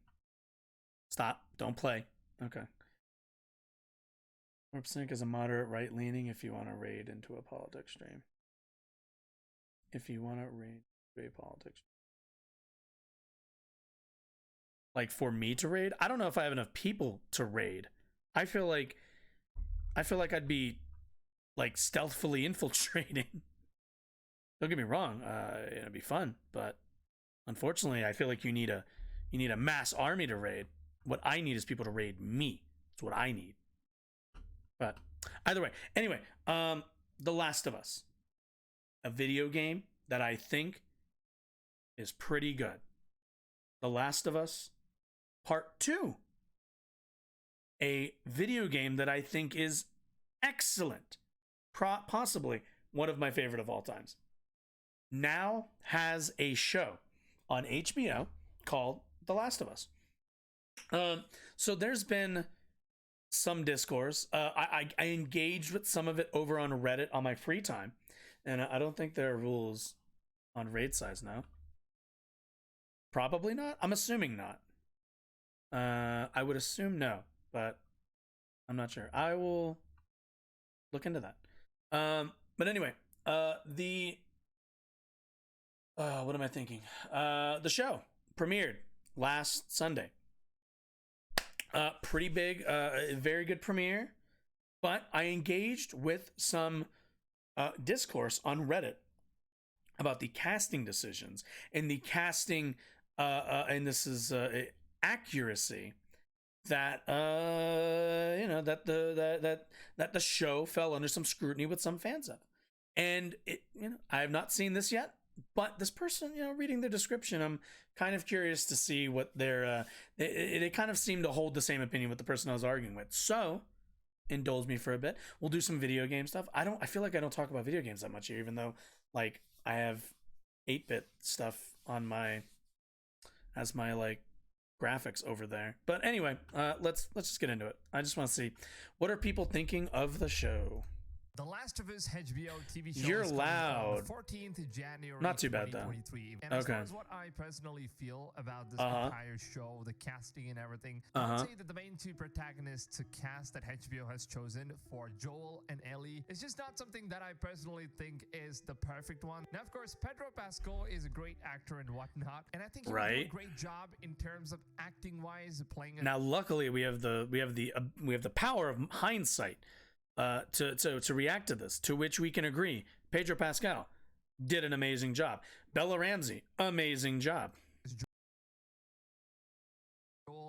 Stop. Don't play. Okay. Sync is a moderate right-leaning if you want to raid into a politics stream. If you want to raid into a politics stream. Like for me to raid? I don't know if I have enough people to raid. I feel like I'd be like stealthily infiltrating. Don't get me wrong, it'd be fun, but unfortunately, I feel like you need a mass army to raid. What I need is people to raid me. That's what I need. But either way, anyway, The Last of Us, a video game that I think is pretty good. The Last of Us Part 2, a video game that I think is excellent, possibly one of my favorite of all times, now has a show on HBO called The Last of Us. So there's been some discourse. I engaged with some of it over on Reddit on my free time, and I don't think there are rules on raid size now. Probably not. I'm assuming not. I would assume no, but I'm not sure. I will look into that. But anyway, what am I thinking? The show premiered last Sunday. Pretty big, very good premiere, but I engaged with some discourse on Reddit about the casting decisions and the casting, and this is accuracy that that the show fell under some scrutiny with some fans of, and I have not seen this yet. But this person, reading the description, I'm kind of curious to see what their, they kind of seem to hold the same opinion with the person I was arguing with. So, indulge me for a bit. We'll do some video game stuff. I feel like I don't talk about video games that much here, even though, like, I have 8-bit stuff on as my graphics over there. But anyway, let's just get into it. I just want to see, what are people thinking of the show?
The Last of Us HBO TV show
You're
is
loud.
on the 14th January
Not too bad, though.
2023. And
Okay.
as far as what I personally feel about this entire show, the casting and everything, I would say that the main two protagonists to cast that HBO has chosen for Joel and Ellie is just not something that I personally think is the perfect one. Now, of course, Pedro Pascal is a great actor and whatnot, and I think he would do a great job in terms of acting-wise, playing.
Now, luckily, we have the power of hindsight. To react to this, to which we can agree. Pedro Pascal did an amazing job. Bella Ramsey, amazing job.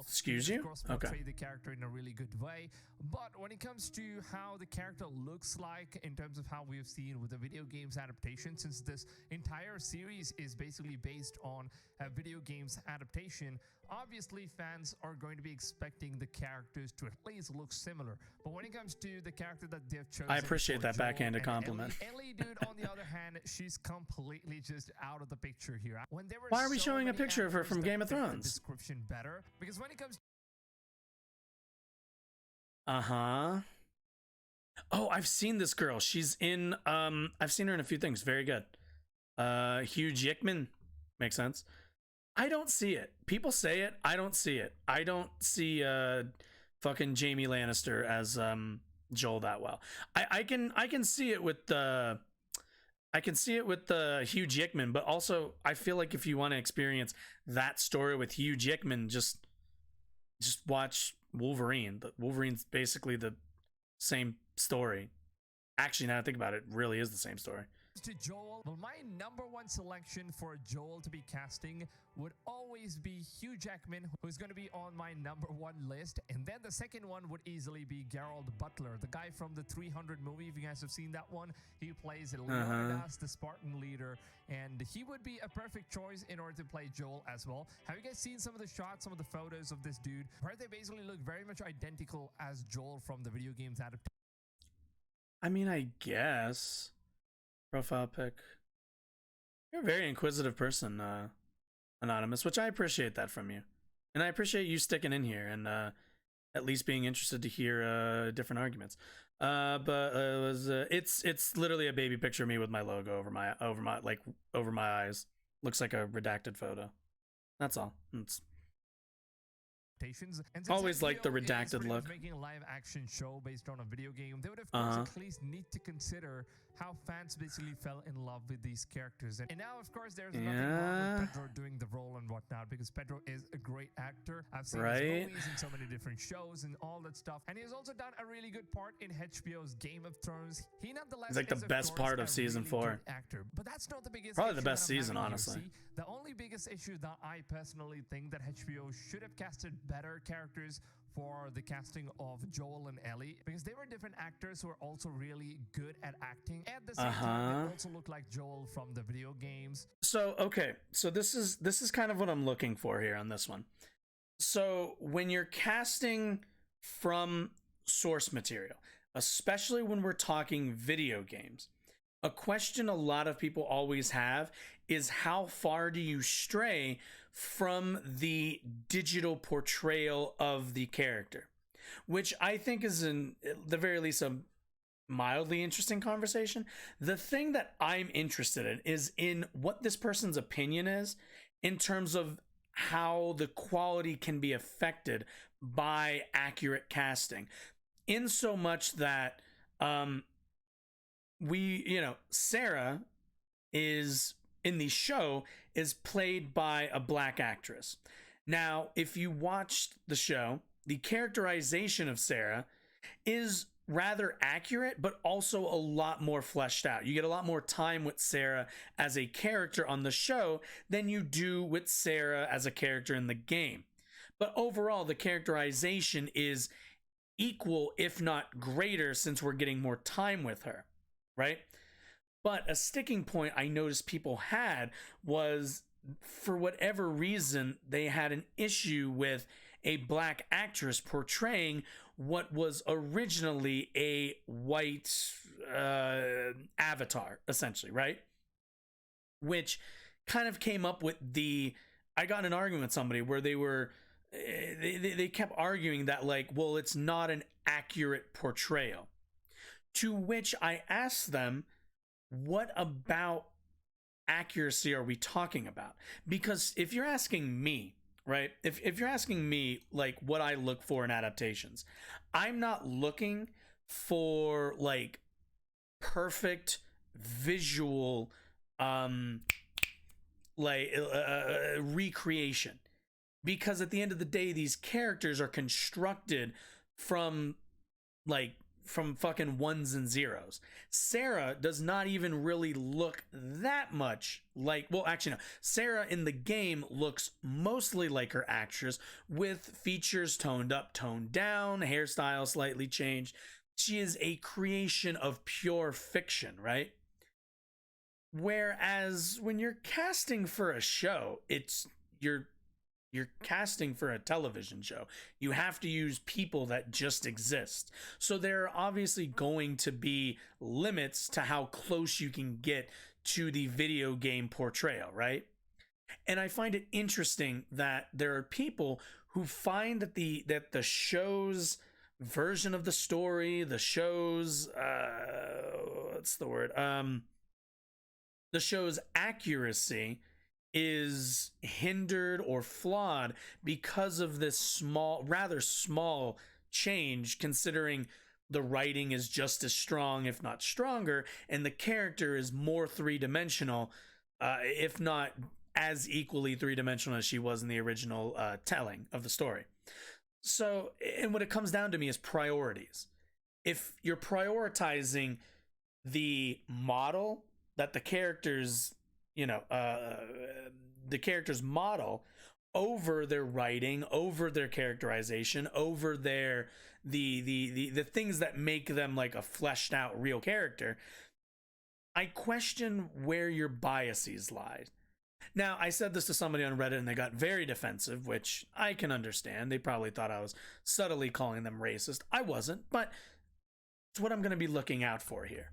Excuse you?
Of course, portray the character in a really good way. But when it comes to how the character looks like in terms of how we've seen with the video games adaptation, since this entire series is basically based on a video games adaptation, obviously fans are going to be expecting the characters to at least look similar. But when it comes to the character that they've chosen,
I appreciate that backhanded compliment.
Ellie, dude, on the other hand, she's completely just out of the picture here. When there were
Why are we showing a picture of her from Game of Thrones?
The description better, because when it comes
oh, I've seen this girl. She's in I've seen her in a few things. Very good. Hugh Jackman. Makes sense. I don't see it. People say it. I don't see it. I don't see fucking Jaime Lannister as Joel that well. I can see it with the Hugh Jackman, but also I feel like if you want to experience that story with Hugh Jackman, just watch Wolverine. Wolverine's basically the same story. Actually, now I think about it, it really is the same story.
To Joel, well, my number one selection for Joel to be casting would always be Hugh Jackman, who's going to be on my number one list. And then the second one would easily be Geralt Butler, the guy from the 300 movie. If you guys have seen that one, he plays Leonidas, the Spartan leader, and he would be a perfect choice in order to play Joel as well. Have you guys seen some of the shots, some of the photos of this dude, where they basically look very much identical as Joel from the video games adaptation?
I mean, I guess. Profile pic. You're a very inquisitive person, Anonymous, which I appreciate that from you. And I appreciate you sticking in here and at least being interested to hear different arguments. It's literally a baby picture of me with my logo over my eyes. Looks like a redacted photo. That's all. It's
And
always like the redacted look.
Making a live action show based on a video game, they would of course at least need to consider how fans basically fell in love with these characters. And now, of course, there's nothing wrong with Pedro doing the role and whatnot, because Pedro is a great actor. I've seen his movies in so many different shows and all that stuff. And he has also done a really good part in HBO's Game of Thrones. He nonetheless
is like the best part of season 4.
Actor, but that's not the biggest.
Probably the best season, honestly.
The only biggest issue that I personally think that HBO should have casted better characters for the casting of Joel and Ellie, because they were different actors who are also really good at acting. At the same time, they also look like Joel from the video games.
So okay, so this is kind of what I'm looking for here on this one. So when you're casting from source material, especially when we're talking video games, a question a lot of people always have is how far do you stray from the digital portrayal of the character, which I think is in the very least a mildly interesting conversation. The thing that I'm interested in is in what this person's opinion is in terms of how the quality can be affected by accurate casting, in so much that Sarah is in the show is played by a black actress. Now, if you watched the show, the characterization of Sarah is rather accurate, but also a lot more fleshed out. You get a lot more time with Sarah as a character on the show than you do with Sarah as a character in the game. But overall, the characterization is equal, if not greater, since we're getting more time with her, right? But a sticking point I noticed people had was, for whatever reason, they had an issue with a black actress portraying what was originally a white avatar, essentially, right? Which kind of came up with I got in an argument with somebody where they kept arguing that, like, well, it's not an accurate portrayal. To which I asked them, what about accuracy are we talking about? Because if you're asking me, right, if you're asking me, like, what I look for in adaptations, I'm not looking for, like, perfect visual recreation, because at the end of the day, these characters are constructed from, like, from fucking ones and zeros. Sarah does not even really look that much like, well, actually no, Sarah in the game looks mostly like her actress, with features toned up, toned down, hairstyle slightly changed. She is a creation of pure fiction, right? Whereas when you're casting for a show, you're casting for a television show. You have to use people that just exist. So there are obviously going to be limits to how close you can get to the video game portrayal, right? And I find it interesting that there are people who find that the show's version of the story, the show's what's the word? The show's accuracy is hindered or flawed because of this rather small change, considering the writing is just as strong, if not stronger, and the character is more three-dimensional, if not as equally three-dimensional as she was in the original telling of the story. So, and what it comes down to me is priorities. If you're prioritizing the model that the characters, the characters model over their writing, over their characterization, over their the things that make them like a fleshed out real character, I question where your biases lie. Now, I said this to somebody on Reddit and they got very defensive, which I can understand. They probably thought I was subtly calling them racist. I wasn't, but it's what I'm going to be looking out for here.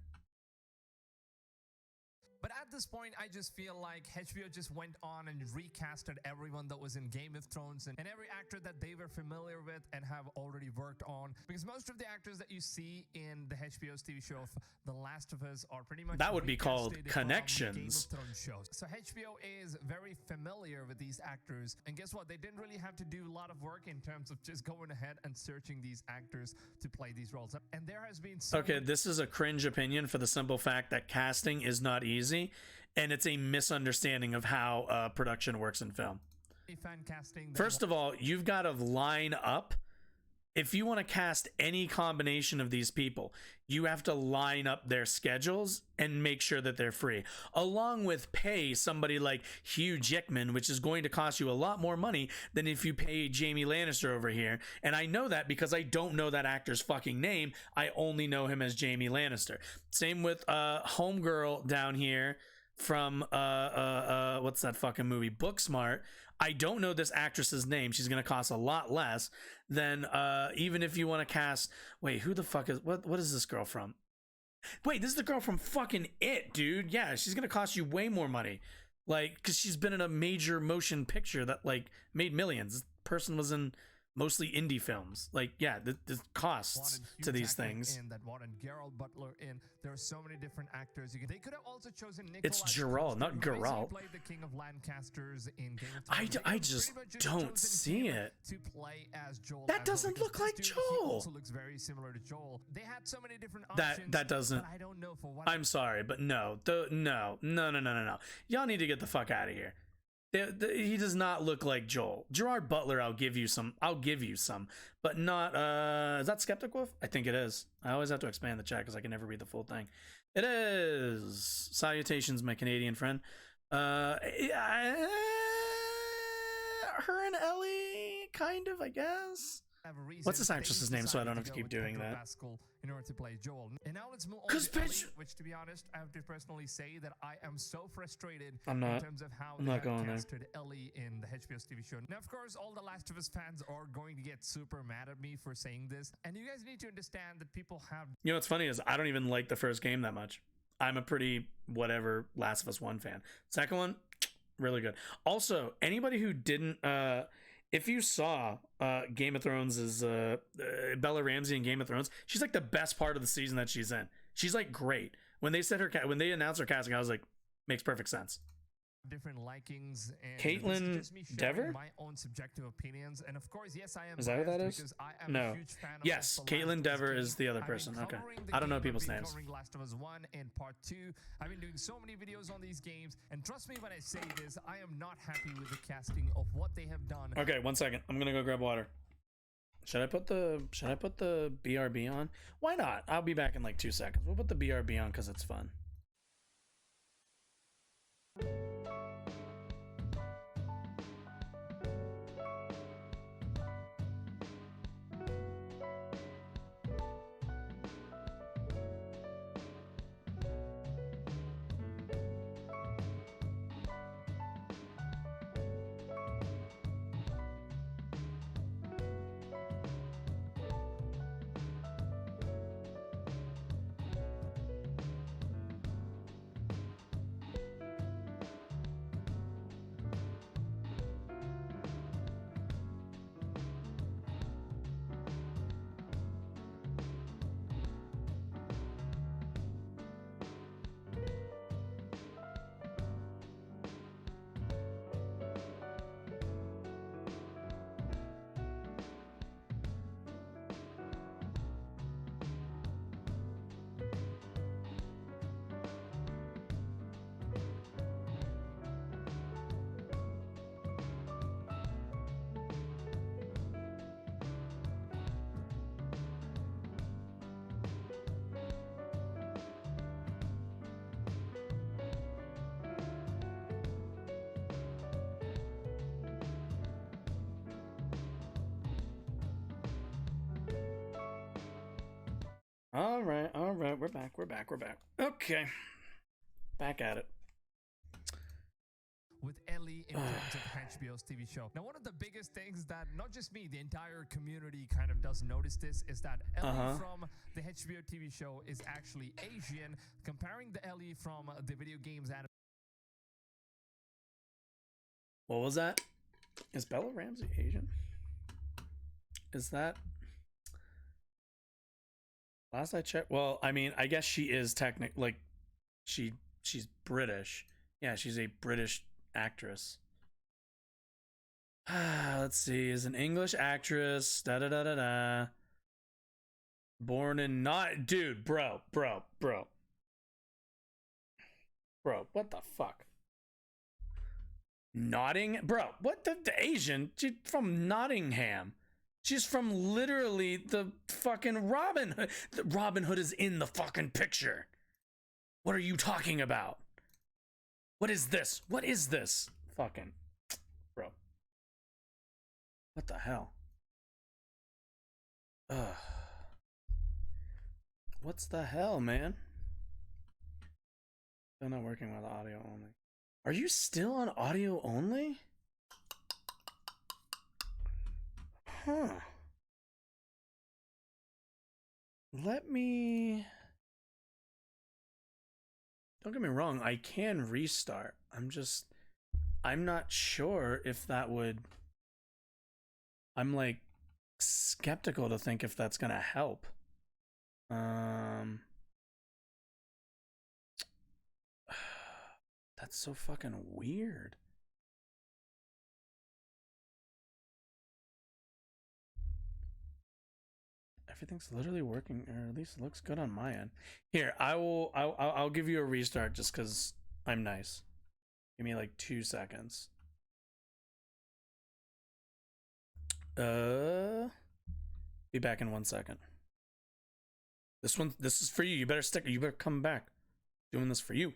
But at this point, I just feel like HBO just went on and recasted everyone that was in Game of Thrones and every actor that they were familiar with and have already worked on. Because most of the actors that you see in the HBO's TV show The Last of Us are pretty much
that would be called Connections.
Game of Thrones shows. So HBO is very familiar with these actors. And guess what? They didn't really have to do a lot of work in terms of just going ahead and searching these actors to play these roles. And there has been
okay, this is a cringe opinion for the simple fact that casting is not easy. And it's a misunderstanding of how production works in film. First of all, you've got to line up. If you want to cast any combination of these people, you have to line up their schedules and make sure that they're free, along with pay somebody like Hugh Jackman, which is going to cost you a lot more money than if you pay Jaime Lannister over here. And I know that because I don't know that actor's fucking name. I only know him as Jaime Lannister. Same with homegirl down here from what's that fucking movie, Booksmart. I don't know this actress's name. She's gonna cost a lot less than even if you want to cast, wait, who the fuck is what is this girl from? Wait, this is the girl from fucking It, dude. Yeah, she's gonna cost you way more money, like, because she's been in a major motion picture that like made millions. This person was in mostly indie films. Like, yeah, the costs to these things.
In that one and Geralt Butler in. There are so many different actors. They could have also chosen Nikolai.
It's Geralt, not Geralt.
Played the King of Lancasters in Game of Thrones.
I just don't see it.
To play as Joel.
That doesn't look like Joel.
He also looks very similar to Joel. They had so many different options.
That doesn't.
But I don't know for what.
I'm sorry, but no. No. Y'all need to get the fuck out of here. He does not look like Joel. Gerard Butler, I'll give you some, but not, is that Skeptic Wolf? I think it is. I always have to expand the chat because I can never read the full thing. It is. Salutations, my Canadian friend. Her and Ellie, kind of, I guess. What's this actress's name so I don't have to keep doing that?
In order to play Joel. And now let's move on to Ellie, which, to be honest, I have to personally say that I am so frustrated in terms of how they have casted Ellie in the HBO's TV show. Now, of course, all the Last of Us fans are going to get super mad at me for saying this. And you guys need to understand that people have...
You know what's funny is I don't even like the first game that much. I'm a pretty whatever Last of Us 1 fan. Second one, really good. Also, anybody who didn't... if you saw Game of Thrones is Bella Ramsey in Game of Thrones, she's like the best part of the season that she's in. She's like great. When they announced her casting, I was like, makes perfect sense.
Different likings and
Caitlin Dever?
My own subjective opinions, and of course, yes, I am.
Is that who that is? No. A huge fan yes, Caitlin Dever is the other person. Okay, I don't know people's names.
Covering Last of Us 1 and Part 2. I've been doing so many videos on these games, and trust me when I say this, I am not happy with the casting of what they have done.
Okay, 1 second. I'm gonna go grab water. Should I put the BRB on? Why not? I'll be back in like 2 seconds. We'll put the BRB on because it's fun. All right, we're back. Okay, back at it.
With Ellie in terms of HBO's TV show. Now, one of the biggest things that not just me, the entire community kind of does notice this is that Ellie from the HBO TV show is actually Asian, comparing the Ellie from the video games anime.
What was that? Is Bella Ramsey Asian? Is that? Last I checked, well, I mean, I guess she is like, she's British. Yeah, she's a British actress. Let's see, is an English actress. Born in not, dude, bro. What the fuck? Bro, what the Asian? She's from Nottingham. She's from literally the fucking Robin Hood. Robin Hood is in the fucking picture. What are you talking about? What is this? Fucking, bro. What the hell? What's the hell, man? Still not working with audio only. Are you still on audio only? Huh. Let me... Don't get me wrong, I can restart. I'm not sure if that would... I'm like skeptical to think if that's gonna help. That's so fucking weird. Everything's literally working, or at least looks good on my end. Here, I'll give you a restart just because I'm nice. Give me like 2 seconds. Be back in 1 second. This is for you. You better come back. Doing this for you.